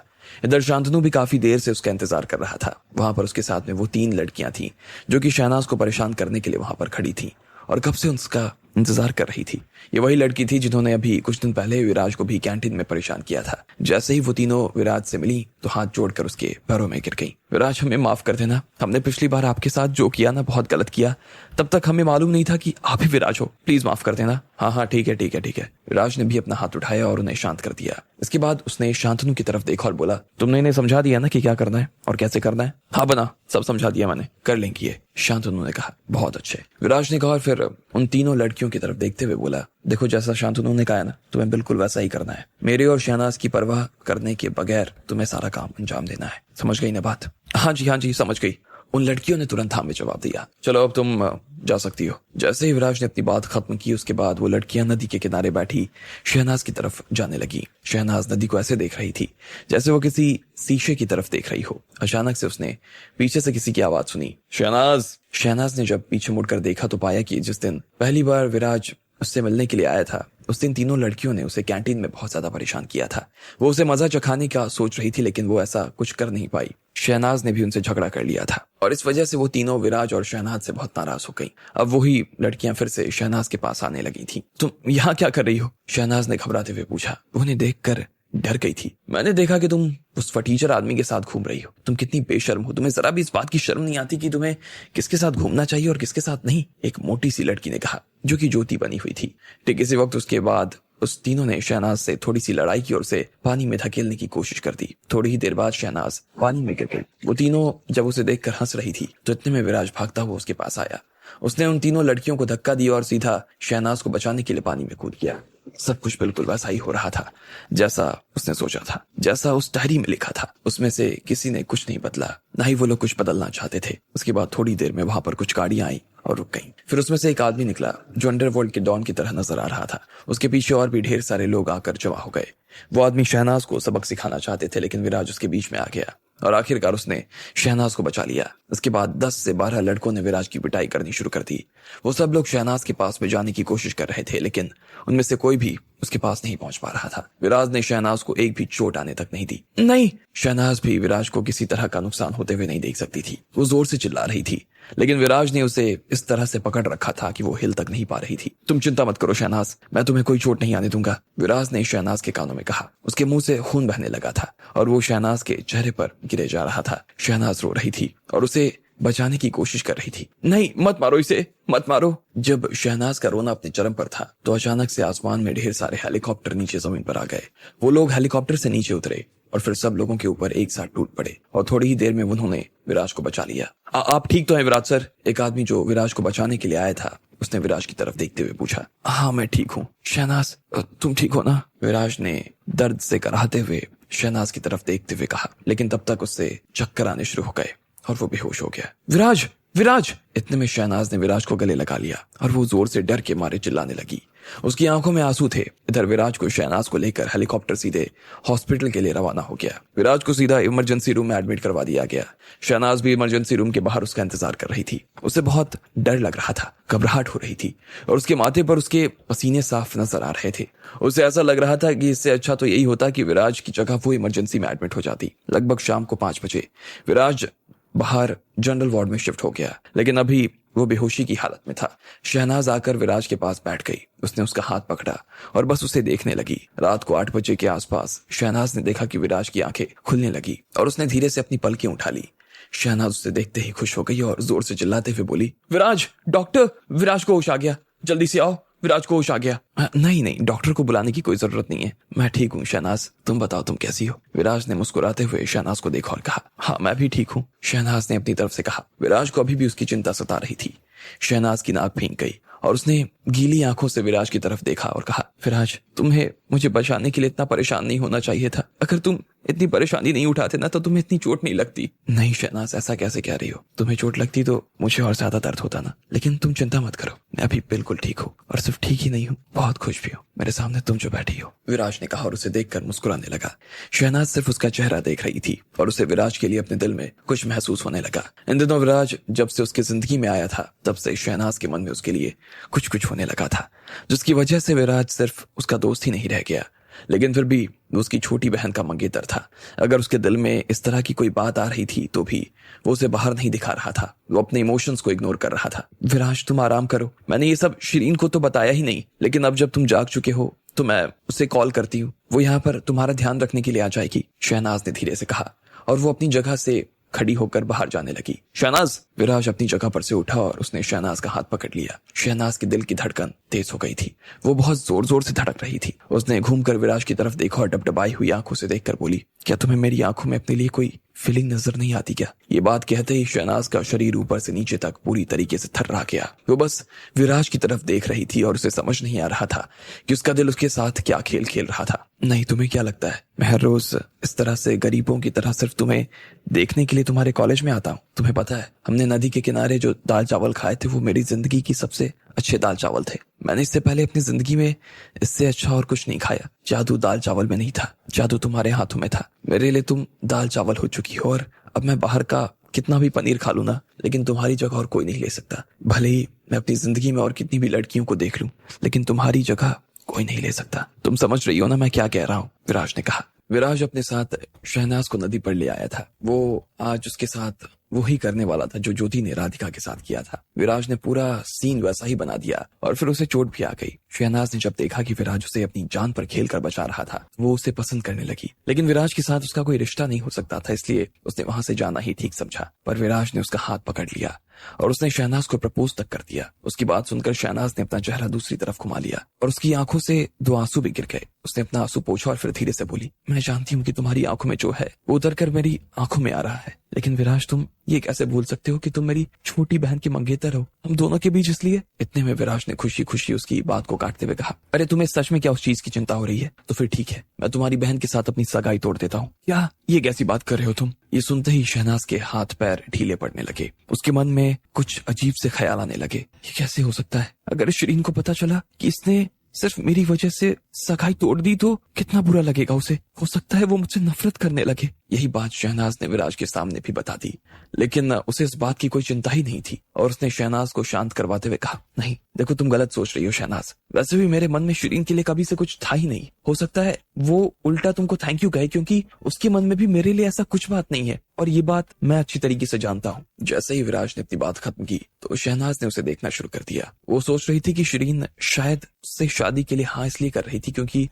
इधर शांतनु भी काफी देर से उसका इंतजार कर रहा था। वहां पर उसके साथ में वो 3 लड़कियां थीं जो कि शहनाज को परेशान करने के लिए वहां पर खड़ी थीं और कब से उसका इंतजार कर रही थी। ये वही लड़की थी जिन्होंने अभी कुछ दिन पहले विराज को भी कैंटीन में परेशान किया था। जैसे ही वो तीनों विराज से मिली तो हाथ जोड़कर उसके पैरों में गिर गई। विराज, हमें माफ कर देना, हमने पिछली बार आपके साथ जो किया ना बहुत गलत किया। तब तक हमें मालूम नहीं था कि आप ही विराज हो, प्लीज माफ कर देना। हाँ ठीक है ठीक है ठीक है। विराज ने भी अपना हाथ उठाया और उन्हें शांत कर दिया। इसके बाद उसने शांतनु की तरफ देखा और बोला, तुमने इन्हें समझा दिया ना कि क्या करना है और कैसे करना है? हाँ बना, सब समझा दिया मैंने, कर लेंगी ये, शांतनु ने कहा। बहुत अच्छे, विराज ने कहा और फिर उन तीनों लड़कियों की तरफ देखते हुए बोला, देखो जैसा शांतनु ने कहा ना, तुम्हें बिल्कुल वैसा ही करना है। मेरे और शहनाज की परवाह करने के बगैर तुम्हें सारा काम अंजाम देना है। समझ गई ना बात? हाँ जी समझ गई। उन लड़कियों ने तुरंत हाँ में जवाब दिया। चलो अब तुम जा सकती हो। जैसे ही विराज ने अपनी बात खत्म की उसके बाद वो लड़कियां नदी के किनारे बैठी शहनाज की तरफ जाने लगी। शहनाज नदी को ऐसे देख रही थी जैसे वो किसी शीशे की तरफ देख रही हो। अचानक से उसने पीछे से किसी की आवाज सुनी, शहनाज। शहनाज ने जब पीछे मुड़कर देखा तो पाया कि जिस दिन पहली बार विराज उससे मिलने के लिए आया था उस दिन तीनों लड़कियों ने उसे कैंटीन में बहुत ज्यादा परेशान किया था। वो उसे मजा चखाने का सोच रही थी लेकिन वो ऐसा कुछ कर नहीं पाई। शहनाज ने भी उनसे झगड़ा कर लिया था और इस वजह से वो तीनों विराज और शहनाज से बहुत नाराज हो गई। अब वही लड़कियां फिर से शहनाज के पास आने लगी थी। तुम यहाँ क्या कर रही हो? शहनाज ने घबराते हुए पूछा। उन्हें देखकर डर गई थी। मैंने देखा कि तुम उस फटीचर आदमी के साथ घूम रही हो। तुम कितनी बेशर्म हो, तुम्हें जरा भी इस बात की शर्म नहीं आती कि तुम्हें किसके साथ घूमना चाहिए और किसके साथ नहीं, एक मोटी सी लड़की ने कहा जो कि ज्योति बनी हुई थी। ठीक इसी वक्त उसके बाद उस तीनों ने शहनाज से थोड़ी सी लड़ाई की और उसे पानी में धकेलने की कोशिश कर दी। थोड़ी ही देर बाद शहनाज पानी में गिर गई। वो तीनों जब उसे देखकर हंस रही थी तो इतने में विराज भागता हुआ उसके पास आया। उसने उन तीनों लड़कियों को धक्का दिया और सीधा शहनाज को बचाने के लिए पानी में कूद गया। सब कुछ बिल्कुल वैसा ही हो रहा था जैसा उसने सोचा था, जैसा उस डायरी में लिखा था। उसमें से किसी ने कुछ नहीं बदला, ना ही वो लोग कुछ बदलना चाहते थे। उसके बाद थोड़ी देर में वहां पर कुछ गाड़ियां आई और रुक गईं। फिर उसमें से एक आदमी निकला जो अंडरवर्ल्ड के डॉन की तरह नजर आ रहा था। उसके पीछे और भी ढेर सारे लोग आकर जमा हो गए। वो आदमी शहनाज को सबक सिखाना चाहते थे लेकिन विराज उसके बीच में आ गया और आखिरकार उसने शहनाज को बचा लिया। उसके बाद 10 से 12 लड़कों ने विराज की पिटाई करनी शुरू कर दी। वो सब लोग शहनाज के पास में जाने की कोशिश कर रहे थे लेकिन उनमें से कोई भी उसके पास नहीं पहुंच पा रहा था। विराज ने शहनाज को एक भी चोट आने तक नहीं दी। नहीं, शहनाज भी विराज को किसी तरह का नुकसान होते हुए नहीं देख सकती थी। वो जोर से चिल्ला रही थी लेकिन विराज ने उसे इस तरह से पकड़ रखा था कि वो हिल तक नहीं पा रही थी। तुम चिंता मत करो शहनाज, मैं तुम्हें कोई चोट नहीं आने दूंगा, विराज ने शहनाज के कानों में कहा। उसके मुंह से खून बहने लगा था और वो शहनाज के चेहरे पर गिरे जा रहा था। शहनाज रो रही थी और उसे बचाने की कोशिश कर रही थी। नहीं, मत मारो इसे, मत मारो। जब शहनाज का रोना अपने चरम पर था तो अचानक से आसमान में ढेर सारे हेलीकॉप्टर नीचे जमीन पर आ गए। वो लोग हेलीकॉप्टर से नीचे उतरे और फिर सब लोगों के ऊपर एक साथ टूट पड़े और थोड़ी ही देर में उन्होंने विराज को बचा लिया। आप ठीक तो हैं विराज सर? एक आदमी जो विराज को बचाने के लिए आया था उसने विराज की तरफ देखते हुए पूछा। हाँ मैं ठीक हूँ। शहनाज तुम ठीक हो ना? विराज ने दर्द से कराहते हुए शहनाज की तरफ देखते हुए कहा, लेकिन तब तक उससे चक्कर आने शुरू हो गए और वो बेहोश हो गया। विराज विराज! इतने में शहनाज ने विराज को गले लगा लिया और वो जोर से डर के मारे चिल्लाने लगी। उसकी आंखों में आंसू थे। इधर विराज को शहनाज को लेकर हेलीकॉप्टर सीधे हॉस्पिटल के लिए रवाना हो गया। विराज को सीधा इमरजेंसी रूम में एडमिट करवा दिया गया। शहनाज भी इमरजेंसी रूम के बाहर उसका इंतजार कर रही थी। उसे बहुत डर लग रहा था, घबराहट हो रही थी और उसके माथे पर उसके पसीने साफ नजर आ रहे थे। उसे ऐसा लग रहा था कि इससे अच्छा तो यही होता कि विराज की जगह वो इमरजेंसी में एडमिट हो जाती। लगभग शाम को 5 बजे विराज बाहर जनरल वार्ड में शिफ्ट हो गया, लेकिन अभी वो बेहोशी की हालत में था। शहनाज आकर विराज के पास बैठ गई। उसने उसका हाथ पकड़ा और बस उसे देखने लगी। रात को 8 बजे के आसपास शहनाज ने देखा कि विराज की आंखें खुलने लगी और उसने धीरे से अपनी पलकें उठा ली। शहनाज उसे देखते ही खुश हो गई और जोर से चिल्लाते हुए बोली, विराज! डॉक्टर, विराज को होश आ गया, जल्दी से आओ, विराज को होश आ गया। नहीं नहीं, डॉक्टर को बुलाने की कोई जरूरत नहीं है, मैं ठीक हूँ। शहनाज तुम बताओ तुम कैसी हो? विराज ने मुस्कुराते हुए शहनाज को देखा और कहा, हाँ मैं भी ठीक हूँ। शहनाज ने अपनी तरफ से कहा। विराज को अभी भी उसकी चिंता सता रही थी। शहनाज की नाक भीग गई और उसने गीली आंखों से विराज की तरफ देखा और कहा, विराज तुम्हें मुझे बचाने के लिए इतना परेशान नहीं होना चाहिए था। अगर तुम इतनी परेशानी नहीं उठाते ना तो तुम्हें इतनी चोट नहीं लगती। नहीं शहनाज, ऐसा कैसे कह रही हो? तुम्हें चोट लगती तो मुझे और ज्यादा दर्द होता ना। लेकिन तुम चिंता मत करो, मैं अभी बिल्कुल ठीक हूँ और सिर्फ ठीक ही नहीं हूँ, बहुत खुश भी हूँ। मेरे सामने तुम जो बैठी हो, विराज ने कहा और उसे देखकर मुस्कुराने लगा। शहनाज सिर्फ उसका चेहरा देख रही थी और उसे विराज के लिए अपने दिल में कुछ महसूस होने लगा। इन दिनों विराज जब से उसकी जिंदगी में आया था तब से शहनाज के मन में उसके लिए कुछ कुछ होने लगा था, जिसकी वजह से विराज सिर्फ उसका दोस्त ही नहीं रह गया, लेकिन फिर भी वो उसकी छोटी बहन का मंगेतर था। अगर उसके दिल में इस तरह की कोई बात आ रही थी तो भी वो उसे बाहर नहीं दिखा रहा था। वो अपने इमोशंस को इग्नोर कर रहा था। विराज तुम आराम करो, मैंने ये सब शिरीन को तो बताया ही नहीं, लेकिन अब जब तुम जाग चुके हो तो मैं उसे कॉल करती हूँ, वो यहाँ पर तुम्हारा ध्यान रखने के लिए आ जाएगी। शहनाज ने धीरे से कहा और वो अपनी जगह से खड़ी होकर बाहर जाने लगी। शहनाज! विराज अपनी जगह पर से उठा और उसने शहनाज का हाथ पकड़ लिया। शहनाज के दिल की धड़कन तेज हो गई थी, वो बहुत जोर जोर से धड़क रही थी। उसने घूमकर विराज की तरफ देखा और डबडबाई हुई आंखों से देखकर बोली, क्या तुम्हें मेरी आंखों में अपने लिए कोई फीलिंग नजर नहीं आती क्या? ये बात कहते ही शहनाज का शरीर ऊपर से नीचे तक पूरी तरीके से थर्रा गया। वो बस विराज की तरफ देख रही थी और उसे समझ नहीं आ रहा था कि उसका दिल उसके साथ क्या खेल खेल रहा था। नहीं, तुम्हें क्या लगता है मैं हर रोज इस तरह से गरीबों की तरह सिर्फ तुम्हें देखने के लिए तुम्हारे कॉलेज में आता हूँ? तुम्हें पता है हमने नदी के किनारे जो दाल चावल खाए थे वो मेरी जिंदगी की सबसे अच्छे दाल चावल थे। मैंने इससे पहले अपनी जिंदगी में इससे अच्छा और कुछ नहीं खाया। जादू दाल चावल में नहीं था, जादू तुम्हारे हाथों में था। मेरे लिए तुम दाल चावल हो चुकी हो और अब मैं बाहर का कितना भी पनीर खा लूं ना, लेकिन तुम्हारी जगह और कोई नहीं ले सकता। भले ही मैं अपनी जिंदगी में और कितनी भी लड़कियों को देख लूं, लेकिन तुम्हारी जगह कोई नहीं ले सकता। तुम समझ रही हो ना मैं क्या कह रहा हूँ? विराज ने कहा। विराज अपने साथ शहनाज को नदी पर ले आया था। वो आज उसके साथ वो ही करने वाला था जो ज्योति ने राधिका के साथ किया था। विराज ने पूरा सीन वैसा ही बना दिया और फिर उसे चोट भी आ गई। शहनाज ने जब देखा कि विराज उसे अपनी जान पर खेल कर बचा रहा था, वो उसे पसंद करने लगी। लेकिन विराज के साथ उसका कोई रिश्ता नहीं हो सकता था, इसलिए उसने वहां से जाना ही ठीक समझा। पर विराज ने उसका हाथ पकड़ लिया और उसने शहनाज को प्रपोज तक कर दिया। उसकी बात सुनकर शहनाज ने अपना चेहरा दूसरी तरफ घुमा लिया और उसकी आंखों से 2 आंसू भी गिर गए। उसने अपना आंसू पोंछा और फिर धीरे से बोली, मैं जानती हूँ कि तुम्हारी आंखों में जो है वो उतर कर मेरी आंखों में आ रहा है, लेकिन विराज तुम ये कैसे भूल सकते हो कि तुम मेरी छोटी बहन की मंगेतर हो, हम दोनों के बीच इसलिए। इतने में विराज ने खुशी खुशी उसकी बात को काटते हुए कहा, अरे तुम्हें सच में क्या उस चीज की चिंता हो रही है? तो फिर ठीक है, मैं तुम्हारी बहन के साथ अपनी सगाई तोड़ देता हूँ। क्या ये कैसी बात कर रहे हो तुम? ये सुनते ही शहनाज के हाथ पैर ढीले पड़ने लगे। उसके मन में कुछ अजीब से ख्याल आने लगे। ये कैसे हो सकता है? अगर शिरीन को पता चला कि इसने सिर्फ मेरी वजह से सगाई तोड़ दी तो कितना बुरा लगेगा उसे। हो सकता है वो मुझसे नफरत करने लगे। यही बात शहनाज ने विराज के सामने भी बता दी, लेकिन उसे इस बात की कोई चिंता ही नहीं थी और उसने शहनाज को शांत करवाते हुए कहा, नहीं देखो तुम गलत सोच रही हो शहनाज। वैसे भी मेरे मन में शिरीन के लिए कभी से कुछ था ही नहीं। हो सकता है वो उल्टा तुमको थैंक यू कहे, क्योंकि उसके मन में भी मेरे लिए ऐसा कुछ बात नहीं है और ये बात मैं अच्छी तरीके से जानता हूँ। जैसे ही विराज ने अपनी बात खत्म की तो शहनाज ने उसे देखना शुरू कर दिया। वो सोच रही थी कि शिरीन शायद उससे शादी के लिए हाँ इसलिए कर रही थी क्योंकि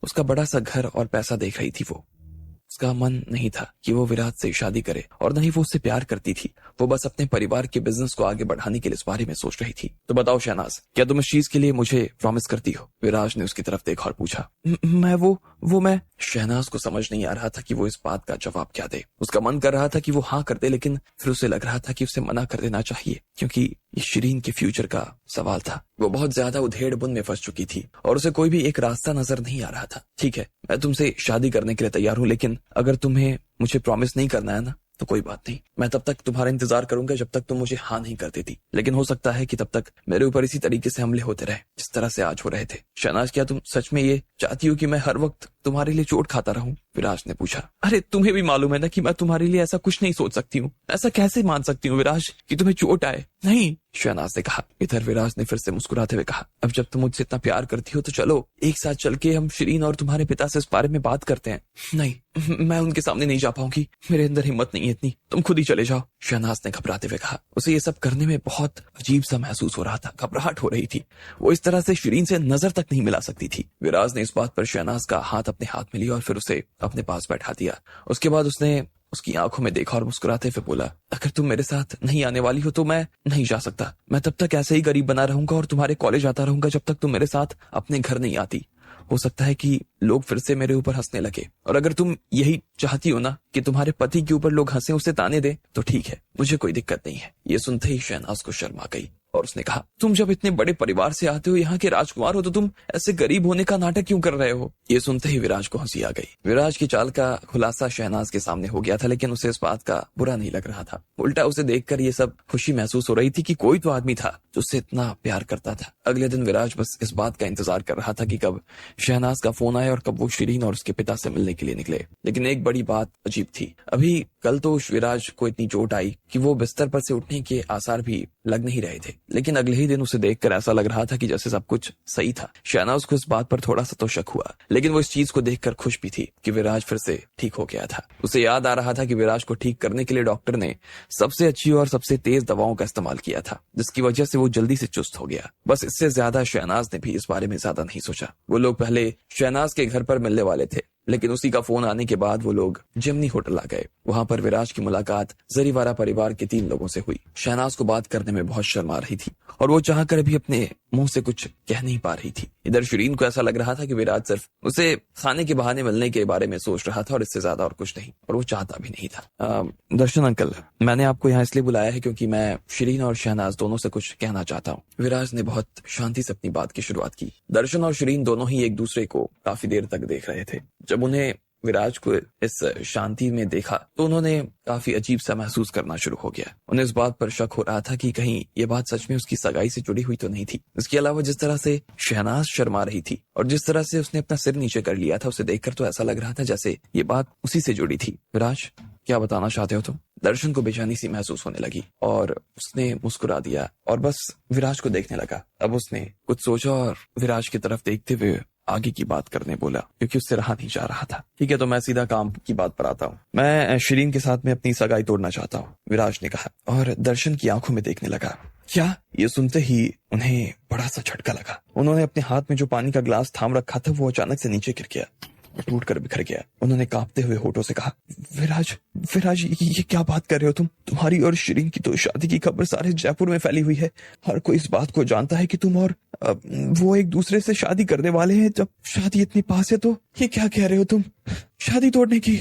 उसका बड़ा सा घर और पैसा देख रही थी। वो उसका मन नहीं था कि वो विराज से शादी करे और न ही वो उससे प्यार करती थी। वो बस अपने परिवार के बिजनेस को आगे बढ़ाने के लिए इस बारे में सोच रही थी। तो बताओ शहनाज, क्या तुम इस चीज के लिए मुझे प्रॉमिस करती हो? विराज ने उसकी तरफ देखा और पूछा। मैं शहनाज को समझ नहीं आ रहा था कि वो इस बात का जवाब क्या दे। उसका मन कर रहा था कि वो हाँ कर दे, लेकिन फिर उसे लग रहा था कि उसे मना कर देना चाहिए, क्योंकि ये शिरीन के फ्यूचर का सवाल था। वो बहुत ज्यादा उधेड़ बुन में फंस चुकी थी और उसे कोई भी एक रास्ता नजर नहीं आ रहा था। ठीक है, मैं तुमसे शादी करने के लिए तैयार हूँ, लेकिन अगर तुम्हें मुझे प्रॉमिस नहीं करना है ना, तो कोई बात नहीं। मैं तब तक तुम्हारा इंतजार करूंगा जब तक तुम मुझे हाँ नहीं कर देती। लेकिन हो सकता है कि तब तक मेरे ऊपर इसी तरीके से हमले होते रहे जिस तरह से आज हो रहे थे। शहनाज, क्या तुम सच में ये चाहती हो कि मैं हर वक्त तुम्हारे लिए चोट खाता रहूं? विराज ने पूछा। अरे तुम्हें भी मालूम है ना कि मैं तुम्हारे लिए ऐसा कुछ नहीं सोच सकती हूँ। ऐसा कैसे मान सकती हूँ विराज कि तुम्हें चोट आए? नहीं, शहनाज ने कहा। इधर विराज ने फिर से मुस्कुराते हुए कहा, अब जब तुम मुझसे इतना प्यार करती हो तो चलो एक साथ चल के हम शिरीन और तुम्हारे पिता से इस बारे में बात करते हैं। नहीं, मैं उनके सामने नहीं जा पाऊंगी, मेरे अंदर हिम्मत नहीं है इतनी, तुम खुद ही चले जाओ, शहनाज ने घबराते हुए कहा। उसे ये सब करने में बहुत अजीब सा महसूस हो रहा था, घबराहट हो रही थी। वो इस तरह से शिरीन से नजर तक नहीं मिला सकती थी। विराज ने इस बात पर शहनाज का हाथ अपने हाथ में लिया और फिर उसे अपने पास बैठा दिया। उसके बाद उसने उसकी आंखों में देखा और मुस्कुराते हुए बोला, अगर तुम मेरे साथ नहीं आने वाली हो तो मैं नहीं जा सकता। मैं तब तक ऐसे ही गरीब बना रहूंगा और तुम्हारे कॉलेज आता रहूंगा जब तक तुम मेरे साथ अपने घर नहीं आती। हो सकता है कि लोग फिर से मेरे ऊपर हंसने लगे, और अगर तुम यही चाहती हो ना कि तुम्हारे पति के ऊपर लोग हंसे, उसे ताने दे, तो ठीक है, मुझे कोई दिक्कत नहीं है। ये सुनते ही शहनाज को शर्म आ गई और उसने कहा, तुम जब इतने बड़े परिवार से आते हो, यहाँ के राजकुमार हो, तो तुम ऐसे गरीब होने का नाटक क्यों कर रहे हो? ये सुनते ही विराज को हंसी आ गई। विराज की चाल का खुलासा शहनाज के सामने हो गया था, लेकिन उसे इस बात का बुरा नहीं लग रहा था। उल्टा उसे देखकर ये सब खुशी महसूस हो रही थी कि कोई तो आदमी था जो उससे इतना प्यार करता था। अगले दिन विराज बस इस बात का इंतजार कर रहा था कि कब शहनाज का फोन आए और कब वो शिरीन और उसके पिता से मिलने के लिए निकले। लेकिन एक बड़ी बात अजीब थी। अभी कल तो विराज को इतनी चोट आई कि वो बिस्तर पर से उठने के आसार भी लग नहीं रहे थे, लेकिन अगले ही दिन उसे देखकर ऐसा लग रहा था कि जैसे सब कुछ सही था। शहनाज को इस बात पर थोड़ा सा तो शक हुआ, लेकिन वो इस चीज को देखकर खुश भी थी कि विराज फिर से ठीक हो गया था। उसे याद आ रहा था कि विराज को ठीक करने के लिए डॉक्टर ने सबसे अच्छी और सबसे तेज दवाओं का इस्तेमाल किया था, जिसकी वजह से वो जल्दी से चुस्त हो गया। बस इससे ज्यादा शहनाज ने भी इस बारे में ज्यादा नहीं सोचा। वो लोग पहले शहनाज के घर पर मिलने वाले थे, लेकिन उसी का फोन आने के बाद वो लोग जिमनी होटल आ गए। वहां पर विराज की मुलाकात जरीवारा परिवार के 3 लोगों से हुई। शहनाज को बात करने में बहुत शर्म आ रही थी और वो चाहकर भी अपने मुंह से कुछ कह नहीं पा रही थी। इधर शिरीन को ऐसा लग रहा था कि विराज सिर्फ उसे खाने के बहाने मिलने के बारे में सोच रहा था और इससे ज्यादा और कुछ नहीं, और वो चाहता भी नहीं था। दर्शन अंकल, मैंने आपको यहाँ इसलिए बुलाया है क्योंकि मैं शिरीन और शहनाज दोनों से कुछ कहना चाहता हूँ। विराज ने बहुत शांति से अपनी बात की शुरुआत की। दर्शन और शिरीन दोनों ही एक दूसरे को काफी देर तक देख रहे थे। जब उन्हें विराज को इस शांति में देखा तो उन्होंने काफी अजीब सा महसूस करना शुरू हो गया। उन्हें इस बात पर शक हो रहा था कि कहीं ये बात सच में उसकी सगाई से जुड़ी हुई तो नहीं थी। इसके अलावा जिस तरह से शहनाज शर्मा रही थी और जिस तरह से उसने अपना सिर नीचे कर लिया था, उसे देखकर तो ऐसा लग रहा था जैसे ये बात उसी से जुड़ी थी। विराज, क्या बताना चाहते हो तुम? दर्शन को बेचैनी सी महसूस होने लगी और उसने मुस्कुरा दिया और बस विराज को देखने लगा। अब उसने कुछ सोचा और विराज की तरफ देखते हुए आगे की बात करने बोला, क्योंकि उससे रहा नहीं जा रहा था। ठीक है, तो मैं सीधा काम की बात पर आता हूँ। मैं शिरीन के साथ में अपनी सगाई तोड़ना चाहता हूँ, विराज ने कहा और दर्शन की आंखों में देखने लगा। क्या? ये सुनते ही उन्हें बड़ा सा झटका लगा। उन्होंने अपने हाथ में जो पानी का ग्लास थाम रखा था वो अचानक से नीचे गिर गया, टूट कर बिखर गया। उन्होंने कांपते हुए होठों से कहा, विराज, विराज, ये क्या बात कर रहे हो तुम? तुम्हारी और शिरीन की तो शादी की खबर सारे जयपुर में फैली हुई है। हर कोई इस बात को जानता है कि तुम और वो एक दूसरे से शादी करने वाले हैं। जब शादी इतनी पास है तो ये क्या कह रहे हो तुम? शादी तोड़ने की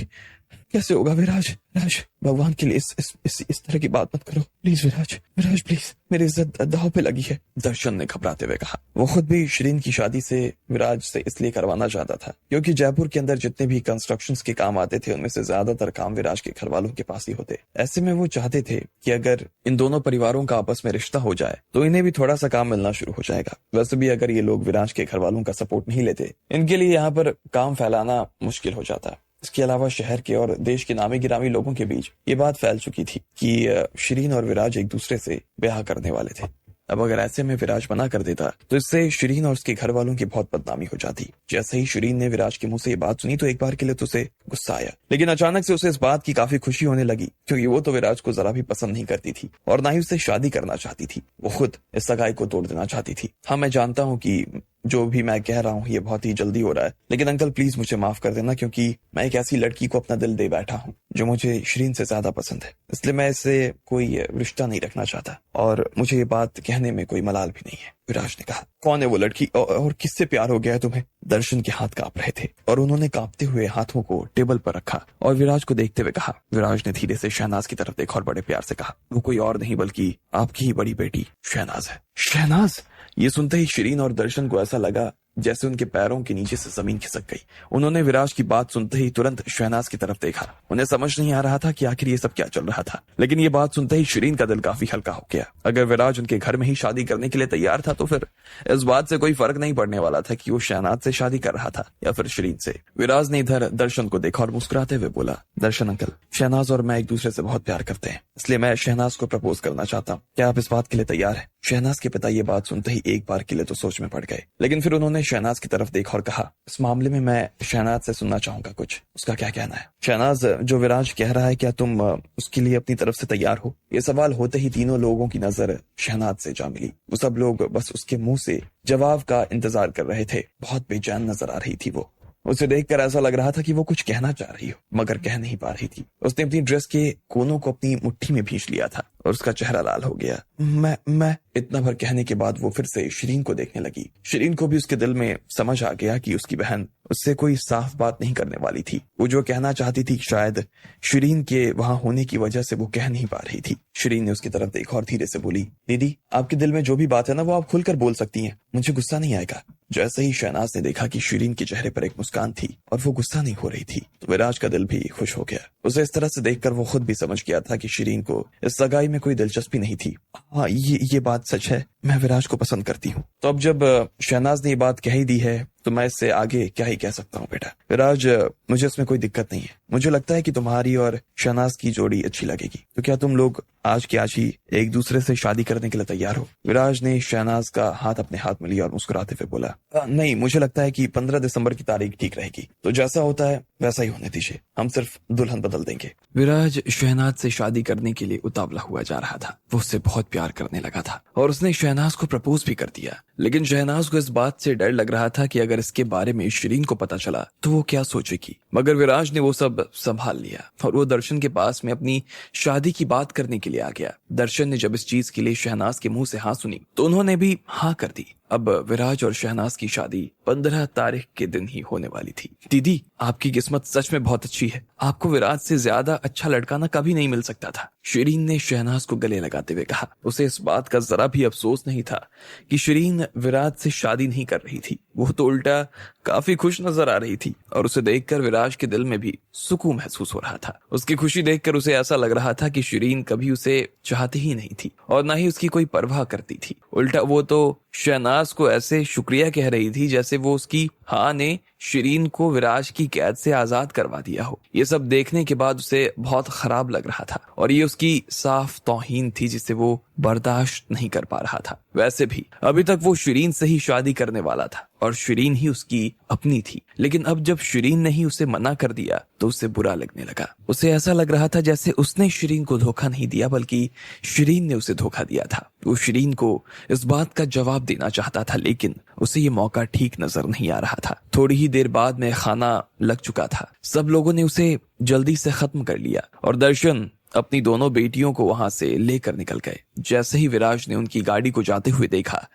कैसे होगा विराज? विराज, भगवान के लिए इस तरह की बात मत करो प्लीज विराज, विराज प्लीज, मेरी इज्जत दांव पे लगी है, दर्शन ने घबराते हुए कहा। वो खुद भी शिरीन की शादी से विराज से इसलिए करवाना चाहता था क्योंकि जयपुर के अंदर जितने भी कंस्ट्रक्शंस के काम आते थे उनमें से ज्यादातर काम विराज के घर वालों के पास ही होते। ऐसे में वो चाहते थे कि अगर इन दोनों परिवारों का आपस में रिश्ता हो जाए तो इन्हें भी थोड़ा सा काम मिलना शुरू हो जाएगा। वैसे भी अगर ये लोग विराज के घर वालों का सपोर्ट नहीं लेते, इनके लिए यहाँ पर काम फैलाना मुश्किल हो जाता। इसके अलावा शहर के और देश के नामी गिरामी लोगों के बीच ये बात फैल चुकी थी कि शिरीन और विराज एक दूसरे से ब्याह करने वाले थे। अब अगर ऐसे में विराज मना कर देता तो इससे शिरीन और उसके घर वालों की बहुत बदनामी हो जाती। जैसे ही शिरीन ने विराज के मुंह से ये बात सुनी तो एक बार के लिए तो उसे गुस्सा आया, लेकिन अचानक से उसे इस बात की काफी खुशी होने लगी क्योंकि वो तो विराज को जरा भी पसंद नहीं करती थी और ना ही उससे शादी करना चाहती थी। वो खुद इस सगाई को तोड़ देना चाहती थी। हाँ, मैं जानता हूँ कि जो भी मैं कह रहा हूँ ये बहुत ही जल्दी हो रहा है, लेकिन अंकल प्लीज मुझे माफ कर देना, क्योंकि मैं एक ऐसी लड़की को अपना दिल दे बैठा हूँ जो मुझे शिरीन से ज्यादा पसंद है, इसलिए मैं इससे कोई रिश्ता नहीं रखना चाहता और मुझे ये बात कहने में कोई मलाल भी नहीं है। विराज ने कहा, कौन है वो लड़की और किससे प्यार हो गया है तुम्हें? दर्शन के हाथ कांप रहे थे और उन्होंने कांपते हुए हाथों को टेबल पर रखा और विराज को देखते हुए कहा। विराज ने धीरे से शहनाज की तरफ देखा और बड़े प्यार से कहा, वो कोई और नहीं बल्कि आपकी ही बड़ी बेटी शहनाज है। शहनाज? ये सुनते ही शिरीन और दर्शन को ऐसा लगा जैसे उनके पैरों के नीचे से जमीन खिसक गई। उन्होंने विराज की बात सुनते ही तुरंत शहनाज की तरफ देखा। उन्हें समझ नहीं आ रहा था कि आखिर ये सब क्या चल रहा था, लेकिन ये बात सुनते ही शिरीन का दिल काफी हल्का हो गया। अगर विराज उनके घर में ही शादी करने के लिए तैयार था तो फिर इस बात से कोई फर्क नहीं पड़ने वाला था कि वो शहनाज से शादी कर रहा था या फिर शिरीन से। विराज ने इधर दर्शन को देखा और मुस्कुराते हुए बोला, दर्शन अंकल, शहनाज और मैं एक दूसरे से बहुत प्यार करते हैं, इसलिए मैं शहनाज को प्रपोज करना चाहता हूँ। क्या आप इस बात के लिए तैयार हैं? शहनाज के पिता ये बात सुनते ही एक बार के लिए तो सोच में पड़ गए, लेकिन फिर उन्होंने शहनाज की तरफ देखा और कहा, इस मामले में मैं शहनाज से सुनना चाहूंगा कुछ, उसका क्या कहना है। शहनाज, जो विराज कह रहा है क्या तुम उसके लिए अपनी तरफ से तैयार हो? ये सवाल होते ही तीनों लोगों की नजर शहनाज से जा मिली। वो सब लोग बस उसके मुंह से जवाब का इंतजार कर रहे थे। बहुत बेचैन नजर आ रही थी वो। उसे देखकर ऐसा लग रहा था कि वो कुछ कहना चाह रही हो मगर कह नहीं पा रही थी। उसने अपनी ड्रेस के कोनों को अपनी मुट्ठी में भींच लिया था और उसका चेहरा लाल हो गया। मैं इतना भर कहने के बाद वो फिर से शिरीन को देखने लगी। शिरीन को भी उसके दिल में समझ आ गया कि उसकी बहन उससे कोई साफ बात नहीं करने वाली थी। वो जो कहना चाहती थी शायद शिरीन के वहां होने की वजह से वो कह नहीं पा रही थी। शिरीन ने उसकी तरफ देखा और धीरे से बोली, दीदी, आपके दिल में जो भी बात है ना वो आप खुलकर बोल सकती हैं, मुझे गुस्सा नहीं आएगा। जैसे ही शहनाज ने देखा कि शिरीन के चेहरे पर एक मुस्कान थी और वो गुस्सा नहीं हो रही थी तो विराज का दिल भी खुश हो गया। उसे इस तरह से देखकर वो खुद भी समझ गया था कि शिरीन को इस सगाई में कोई दिलचस्पी नहीं थी। हाँ, ये बात सच है, मैं विराज को पसंद करती हूँ। तो अब जब शहनाज ने ये बात कह ही दी है तो मैं इससे आगे क्या ही कह सकता हूँ बेटा। विराज, मुझे इसमें कोई दिक्कत नहीं है। मुझे लगता है कि तुम्हारी और शहनाज की जोड़ी अच्छी लगेगी, तो क्या तुम लोग आज के आज ही एक दूसरे से शादी करने के लिए तैयार हो? विराज ने शहनाज का हाथ अपने हाथ में लिया और मुस्कुराते हुए बोला, नहीं, मुझे लगता है कि 15 दिसंबर की तारीख ठीक रहेगी, तो जैसा होता है वैसा ही होने दीजिए, हम सिर्फ दुल्हन बदल देंगे। विराज शहनाज से शादी करने के लिए उतावला हुआ जा रहा था। वो उससे बहुत प्यार करने लगा था और उसने शहनाज को प्रपोज भी कर दिया, लेकिन शहनाज को इस बात से डर लग रहा था कि अगर इसके बारे में शिरीन को पता चला तो वो क्या सोचेगी। मगर विराज ने वो सब संभाल लिया और वो दर्शन के पास में अपनी शादी की बात करने के लिए आ गया। दर्शन ने जब इस चीज के लिए शहनाज के मुंह से हाँ सुनी तो उन्होंने भी हाँ कर दी। अब विराज और शहनाज की शादी 15 तारीख के दिन ही होने वाली थी। दीदी, आपकी किस्मत सच में बहुत अच्छी है, आपको विराज से ज्यादा अच्छा लड़का ना कभी नहीं मिल सकता था। शिरीन ने शहनाज को गले लगाते हुए कहा। उसे इस बात का जरा भी अफसोस नहीं था कि शिरीन विराज से शादी नहीं कर रही थी। वो तो उल्टा काफी खुश नजर आ रही थी और उसे देखकर विराज के दिल में भी सुकून महसूस हो रहा था। उसकी खुशी देखकर उसे ऐसा लग रहा था कि शिरीन कभी उसे चाहती ही नहीं थी और ना ही उसकी कोई परवाह करती थी। उल्टा वो तो शहनाज को ऐसे शुक्रिया कह रही थी जैसे वो उसकी हाँ ने शिरीन को विराज की कैद से आजाद करवा दिया हो। ये सब देखने के बाद उसे बहुत खराब लग रहा था और ये उसकी साफ तौहीन थी जिसे वो बर्दाश्त नहीं कर पा रहा था। वैसे भी अभी तक वो शिरीन से ही शादी करने वाला था और शिरीन ही उसकी अपनी थी, लेकिन अब जब शिरीन ने ही उसे मना कर दिया तो उसे बुरा लगने लगा। उसे ऐसा लग रहा था जैसे उसने शिरीन को धोखा नहीं दिया बल्कि शिरीन ने उसे धोखा दिया था। वो शिरीन को इस बात का जवाब देना चाहता था लेकिन उसे ये मौका ठीक नजर नहीं आ रहा था। थोड़ी ही देर बाद में खाना लग चुका था। सब लोगों ने उसे जल्दी से खत्म कर लिया और दर्शन अपनी दोनों बेटियों को वहां से लेकर निकल गए। जैसे ही विराज ने उनकी गाड़ी को जाते हुए देखा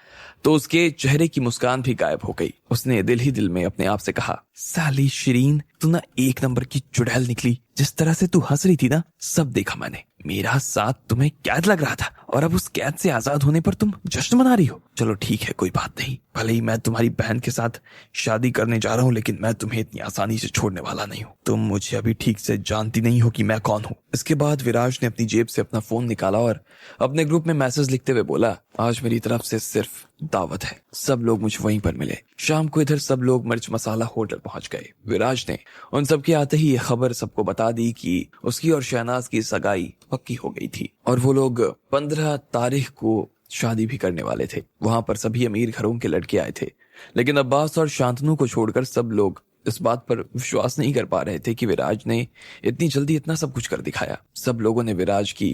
तो उसके चेहरे की मुस्कान भी गायब हो गई। उसने दिल ही दिल में अपने आप से कहा, साली शिरीन, तू ना एक नंबर की चुड़ैल निकली। जिस तरह से तू हंस रही थी ना, सब देखा मैंने। मेरा साथ तुम्हें कैद लग रहा था और अब उस कैद से आजाद होने पर तुम जश्न मना रही हो। चलो ठीक है, कोई बात नहीं, भले ही मैं तुम्हारी बहन के साथ शादी करने जा रहा हूँ लेकिन मैं तुम्हें इतनी आसानी से छोड़ने वाला नहीं हूँ। तुम मुझे अभी ठीक से जानती नहीं हो कि मैं कौन हूँ। इसके बाद विराज ने अपनी जेब से अपना फोन निकाला और अपने ग्रुप में मैसेज लिखते हुए बोला, आज मेरी तरफ से सिर्फ दावत है, सब लोग मुझे वहीं पर मिले। शाम को इधर सब लोग मिर्च मसाला होटल पहुंच गए। विराज ने उन सबके आते ही ये खबर सबको बता दी कि उसकी और शहनाज की सगाई पक्की हो गई थी और वो लोग 15 तारीख को शादी भी करने वाले थे। वहां पर सभी अमीर घरों के लड़के आए थे लेकिन अब्बास और शांतनु को छोड़कर सब लोग इस बात पर विश्वास नहीं कर पा रहे थे कि विराज ने इतनी जल्दी इतना सब कुछ कर दिखाया। सब लोगों ने विराज की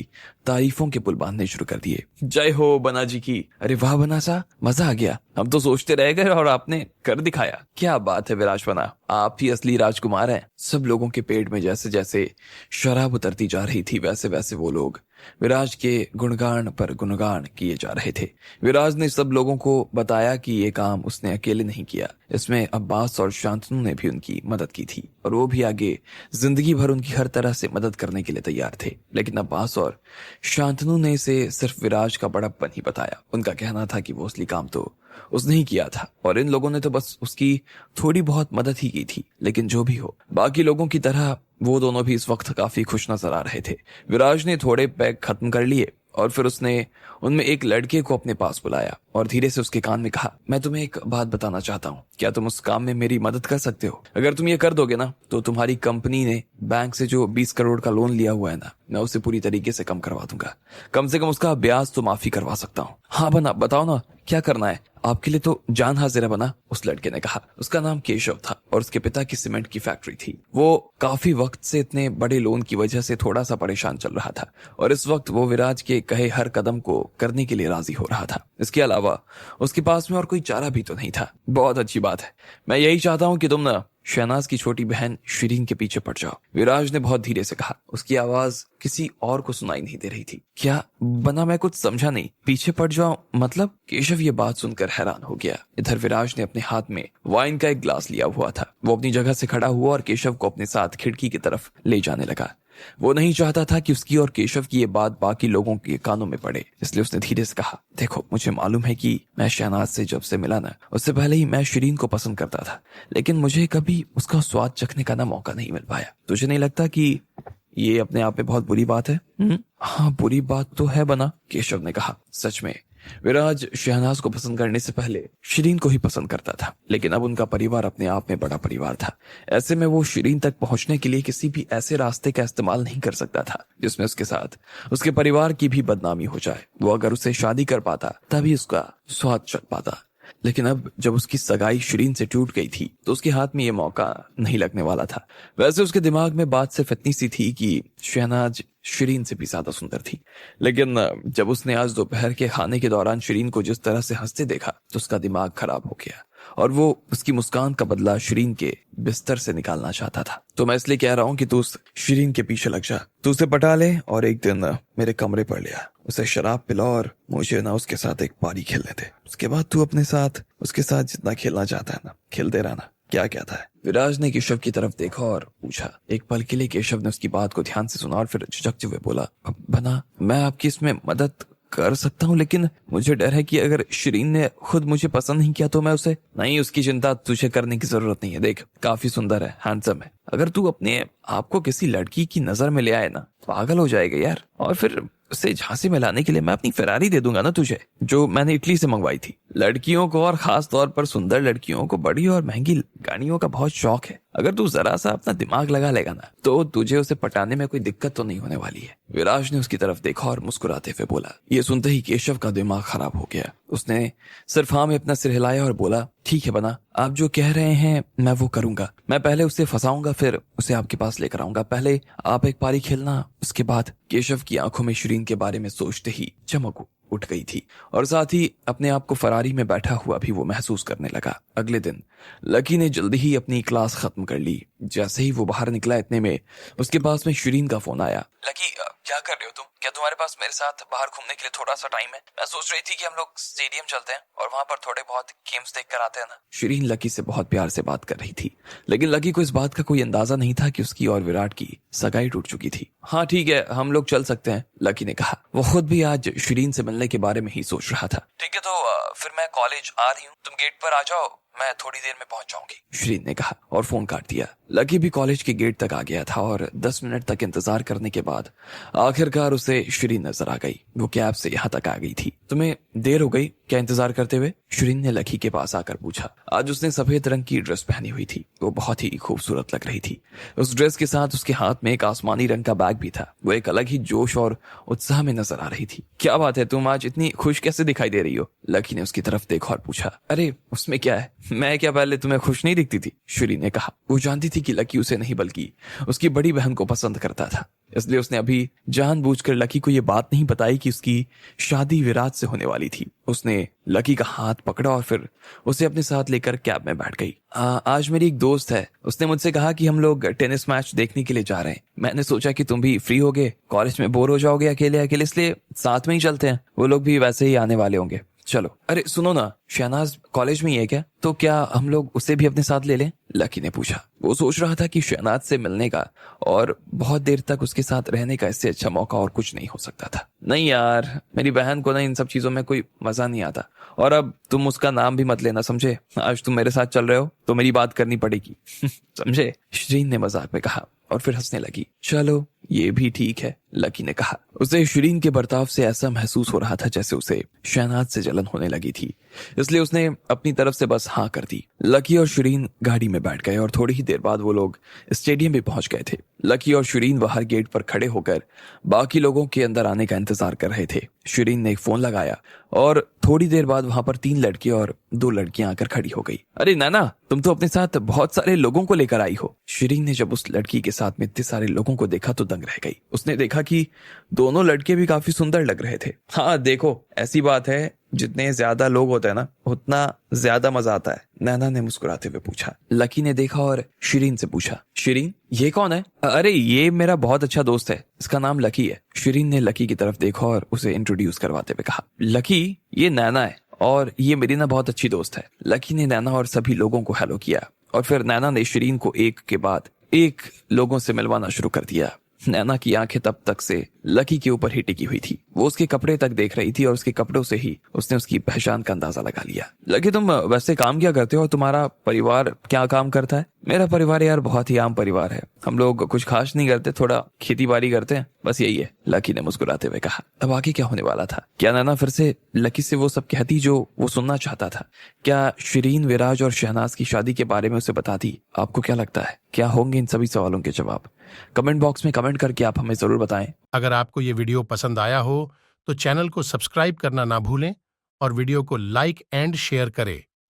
तारीफों के पुल बांधने शुरू कर दिए। जय हो बना जी की। अरे वाह बना सा, मजा आ गया। हम तो सोचते रह गए और आपने कर दिखाया। क्या बात है विराज बना, आप ही असली राजकुमार हैं। सब लोगों के पेट में जैसे जैसे शराब उतरती जा रही थी वैसे वैसे वो लोग विराज के गुणगान पर गुणगान किए जा रहे थे। विराज ने सब लोगों को बताया कि ये काम उसने अकेले नहीं किया, इसमें अब्बास और शांतनु ने भी उनकी मदद की थी और वो भी आगे जिंदगी भर उनकी हर तरह से मदद करने के लिए तैयार थे। लेकिन अब्बास और शांतनु ने इसे सिर्फ विराज का बड़प्पन ही बताया। उनका कहना था कि वो असली काम तो उसने ही किया था और इन लोगों ने तो बस उसकी थोड़ी बहुत मदद ही की थी। लेकिन जो भी हो, बाकी लोगों की तरह वो दोनों भी इस वक्त काफी खुश नजर आ रहे थे। विराज ने थोड़े पैक खत्म कर लिए और फिर उसने उनमें एक लड़के को अपने पास बुलाया और धीरे से उसके कान में कहा, मैं तुम्हें एक बात बताना चाहता हूँ, क्या तुम उस काम में मेरी मदद कर सकते हो? अगर तुम ये कर दोगे ना तो तुम्हारी कंपनी ने बैंक से जो 20 करोड़ का लोन लिया हुआ है ना, मैं उसे पूरी तरीके से कम करवा दूंगा। कम से कम उसका ब्याज तो माफी करवा सकता हूँ। हाँ बना, बताओ ना क्या करना है? आपके लिए तो जान हाजिर है बना, उस लड़के ने कहा। उसका नाम केशव था और उसके पिता की सीमेंट की फैक्ट्री थी। वो काफी वक्त से इतने बड़े लोन की वजह से थोड़ा सा परेशान चल रहा था और इस वक्त वो विराज के कहे हर कदम को करने के लिए राजी हो रहा था। इसके अलावा उसके पास में और कोई चारा भी तो नहीं था। बहुत अच्छी बात है, मैं यही चाहता हूँ कि तुम ना शहनाज की छोटी बहन शिरीन के पीछे पड़ जाओ, विराज ने बहुत धीरे से कहा। उसकी आवाज किसी और को सुनाई नहीं दे रही थी। क्या बना, मैं कुछ समझा नहीं। पीछे पड़ जाओ मतलब? केशव ये बात सुनकर हैरान हो गया। इधर विराज ने अपने हाथ में वाइन का एक ग्लास लिया हुआ था। वो अपनी जगह से खड़ा हुआ और केशव को अपने साथ खिड़की की तरफ ले जाने लगा। वो नहीं चाहता था कि उसकी और केशव की ये बात बाकी लोगों के कानों में पड़े, इसलिए उसने धीरे से कहा, देखो मुझे मालूम है कि मैं शहनाज से जब से मिला ना, उससे पहले ही मैं शिरीन को पसंद करता था, लेकिन मुझे कभी उसका स्वाद चखने का ना मौका नहीं मिल पाया। तुझे नहीं लगता कि ये अपने आप में बहुत बुरी बात है? हाँ बुरी बात तो है बना, केशव ने कहा। सच में विराज शहनाज को पसंद करने से पहले शिरीन को ही पसंद करता था, लेकिन अब उनका परिवार अपने आप में बड़ा परिवार था। ऐसे में वो शिरीन तक पहुंचने के लिए किसी भी ऐसे रास्ते का इस्तेमाल नहीं कर सकता था जिसमें उसके साथ उसके परिवार की भी बदनामी हो जाए। वो अगर उससे शादी कर पाता तभी उसका स्वाद चख पाता, लेकिन अब जब उसकी सगाई शिरीन से टूट गई थी तो उसके हाथ में ये मौका नहीं लगने वाला था। वैसे उसके दिमाग में बात सिर्फ इतनी सी थी कि शहनाज शिरीन से भी ज्यादा सुंदर थी, लेकिन जब उसने आज दोपहर के खाने के दौरान शिरीन को जिस तरह से हंसते देखा तो उसका दिमाग खराब हो गया और वो उसकी मुस्कान का बदला शिरीन के बिस्तर से निकालना चाहता था। तो मैं इसलिए कह रहा हूँ कि तू उस शिरीन के पीछे लग जा, तू उसे पटा ले और एक दिन मेरे कमरे पर ले आ, उसे शराब पिला और मुझे ना उसके साथ एक पारी खेलने दे। उसके बाद तू अपने साथ उसके साथ जितना खेलना चाहता है ना खेलते रहना। क्या कहता है? विराज ने केशव की तरफ देखा और पूछा। एक पल के लिए केशव ने उसकी बात को ध्यान से सुना और फिर झिझकते हुए बोला, बना मैं आपकी इसमें मदद कर सकता हूँ, लेकिन मुझे डर है कि अगर शिरीन ने खुद मुझे पसंद नहीं किया तो मैं उसे। नहीं, उसकी चिंता तुझे करने की जरूरत नहीं है। देख काफी सुंदर है, हैंडसम है। अगर तू अपने आपको किसी लड़की की नजर में ले आए ना, पागल हो जाएगा यार। और फिर उसे झांसे में लाने के लिए मैं अपनी फेरारी दे दूंगा ना तुझे, जो मैंने इटली से मंगवाई थी। लड़कियों को और खास तौर पर सुंदर लड़कियों को बड़ी और महंगी गाड़ियों का बहुत शौक है। अगर तू जरा सा अपना दिमाग लगा लेगा ना तो तुझे उसे पटाने में कोई दिक्कत तो नहीं होने वाली है। विराज ने उसकी तरफ देखा और मुस्कुराते हुए बोला। ये सुनते ही केशव का दिमाग खराब हो गया। उसने सिर्फ हाँ में अपना सिर हिलाया और बोला, ठीक है बना, आप जो कह रहे हैं मैं वो करूंगा। मैं पहले उसे फंसाऊंगा फिर उसे आपके पास लेकर आऊंगा। पहले आप एक पारी खेलना, उसके बाद। केशव की आंखों में शिरीन के बारे में सोचते ही चमक उठ गई थी और साथ ही अपने आप को फरारी में बैठा हुआ भी वो महसूस करने लगा। अगले दिन लकी ने जल्दी ही अपनी क्लास खत्म कर ली। जैसे ही वो बाहर निकला इतने में उसके पास में शिरीन का फोन आया। लकी क्या कर रहे हो तुम? क्या तुम्हारे पास मेरे साथ बाहर घूमने के लिए थोड़ा सा टाइम है? मैं सोच रही थी कि हम लोग स्टेडियम चलते हैं और वहां पर थोड़े बहुत गेम्स देख कर आते हैं ना। शिरीन लकी से बहुत प्यार से बात कर रही थी, लेकिन लकी को इस बात का कोई अंदाजा नहीं था कि उसकी और विराट की सगाई टूट चुकी थी। हाँ ठीक है, हम लोग चल सकते हैं, लकी ने कहा। वो खुद भी आज शिरीन से मिलने के बारे में ही सोच रहा था। ठीक है तो फिर मैं कॉलेज आ रही हूँ, तुम गेट पर आ जाओ, मैं थोड़ी देर में पहुंच जाऊंगी, शिरीन ने कहा और फोन काट दिया। लकी भी कॉलेज के गेट तक आ गया था और 10 मिनट तक इंतजार करने के बाद आखिरकार उसे शिरीन नजर आ गई। वो कैब से यहाँ तक आ गई थी। तुम्हें देर हो गई क्या इंतजार करते हुए? शिरीन ने लकी के पास आकर पूछा। आज उसने सफेद रंग की ड्रेस पहनी हुई थी। वो बहुत ही खूबसूरत लग रही थी। उस ड्रेस के साथ उसके हाथ में एक आसमानी रंग का बैग भी था। वो एक अलग ही जोश और उत्साह में नजर आ रही थी। क्या बात है, तुम आज इतनी खुश कैसे दिखाई दे रही हो? लकी ने उसकी तरफ देखा और पूछा। अरे उसमें क्या है, मैं क्या पहले तुम्हें खुश नहीं दिखती थी? शिरीन ने कहा। वो जानती थी कि लकी उसे नहीं बल्कि उसकी बड़ी बहन को पसंद करता था, इसलिए उसने अभी जानबूझकर लकी को यह बात नहीं बताई कि उसकी शादी विराज से होने वाली थी। उसने लकी का हाथ पकड़ा और फिर उसे अपने साथ लेकर कैब में बैठ गई। आज मेरी एक दोस्त है, उसने मुझसे कहा कि हम लोग टेनिस मैच देखने के लिए जा रहे हैं। मैंने सोचा कि तुम भी फ्री होगे, कॉलेज में बोर हो जाओगे अकेले अकेले, इसलिए साथ में ही चलते हैं। वो लोग भी वैसे ही आने वाले होंगे, चलो। अरे सुनो ना, शहनाज कॉलेज में ही है क्या? तो क्या हम लोग उसे भी अपने साथ ले लें? लकी ने पूछा। वो सोच रहा था कि शहनाज से मिलने का और बहुत देर तक उसके साथ रहने का इससे अच्छा मौका और कुछ नहीं हो सकता था। नहीं यार, मेरी बहन को ना इन सब चीजों में कोई मजा नहीं आता, और अब तुम उसका नाम भी मत लेना, समझे? आज तुम मेरे साथ चल रहे हो तो मेरी बात करनी पड़ेगी समझे? शिरीन ने मजाक में कहा और फिर हंसने लगी। चलो ये भी ठीक है, लकी ने कहा। उसे शिरीन के बर्ताव से ऐसा महसूस हो रहा था जैसे उसे शहनाज से जलन होने लगी थी, इसलिए उसने अपनी तरफ से बस हाँ कर दी। लकी और शिरीन गाड़ी में बैठ गए और थोड़ी ही देर बाद वो लोग स्टेडियम भी पहुंच गए थे। लकी और शिरीन बाहर गेट पर खड़े होकर बाकी लोगों के अंदर आने का इंतजार कर रहे थे। शिरीन ने एक फोन लगाया और थोड़ी देर बाद वहां पर 3 लड़के और 2 लड़कियां आकर खड़ी हो गई। अरे नाना, तुम तो अपने साथ बहुत सारे लोगों को लेकर आई हो। शिरीन ने जब उस लड़की के साथ में इतने सारे लोगों को देखा तो दंग रह गई। उसने देखा कि दोनों लड़के भी काफी सुंदर लग रहे थे। हाँ देखो, ऐसी बात है, जितने ज्यादा लोग होते हैं ना उतना ज्यादा मजा आता है, नैना ने मुस्कुराते हुए पूछा। लकी ने देखा और शिरीन से पूछा, शिरीन ये कौन है? अरे ये मेरा बहुत अच्छा दोस्त है, इसका नाम लकी है। शिरीन ने लकी की तरफ देखा और उसे इंट्रोड्यूस करवाते हुए कहा, लकी ये नैना है और ये मेरी ना बहुत अच्छी दोस्त है। लकी ने नैना और सभी लोगों को हेलो किया और फिर नैना ने शिरीन को एक के बाद एक लोगों से मिलवाना शुरू कर दिया। नैना की आंखें तब तक से लकी के ऊपर ही टिकी हुई थी। वो उसके कपड़े तक देख रही थी और उसके कपड़ों से ही उसने उसकी पहचान का अंदाजा लगा लिया। लकी तुम वैसे काम क्या करते हो और तुम्हारा परिवार क्या काम करता है? मेरा परिवार यार बहुत ही आम परिवार है, हम लोग कुछ खास नहीं करते, थोड़ा खेती बाड़ी करते हैं, बस यही है, लकी ने मुस्कुराते हुए कहा। अब आगे क्या होने वाला था? क्या नैना फिर से लकी से वो सब कहती जो वो सुनना चाहता था? क्या शिरीन विराज और शहनाज की शादी के बारे में उसे बताती? आपको क्या लगता है, क्या होंगे इन सभी सवालों के जवाब? कमेंट बॉक्स में कमेंट करके आप हमें जरूर बताएं। अगर आपको ये वीडियो पसंद आया हो तो चैनल को सब्सक्राइब करना ना भूलें और वीडियो को लाइक एंड शेयर करें।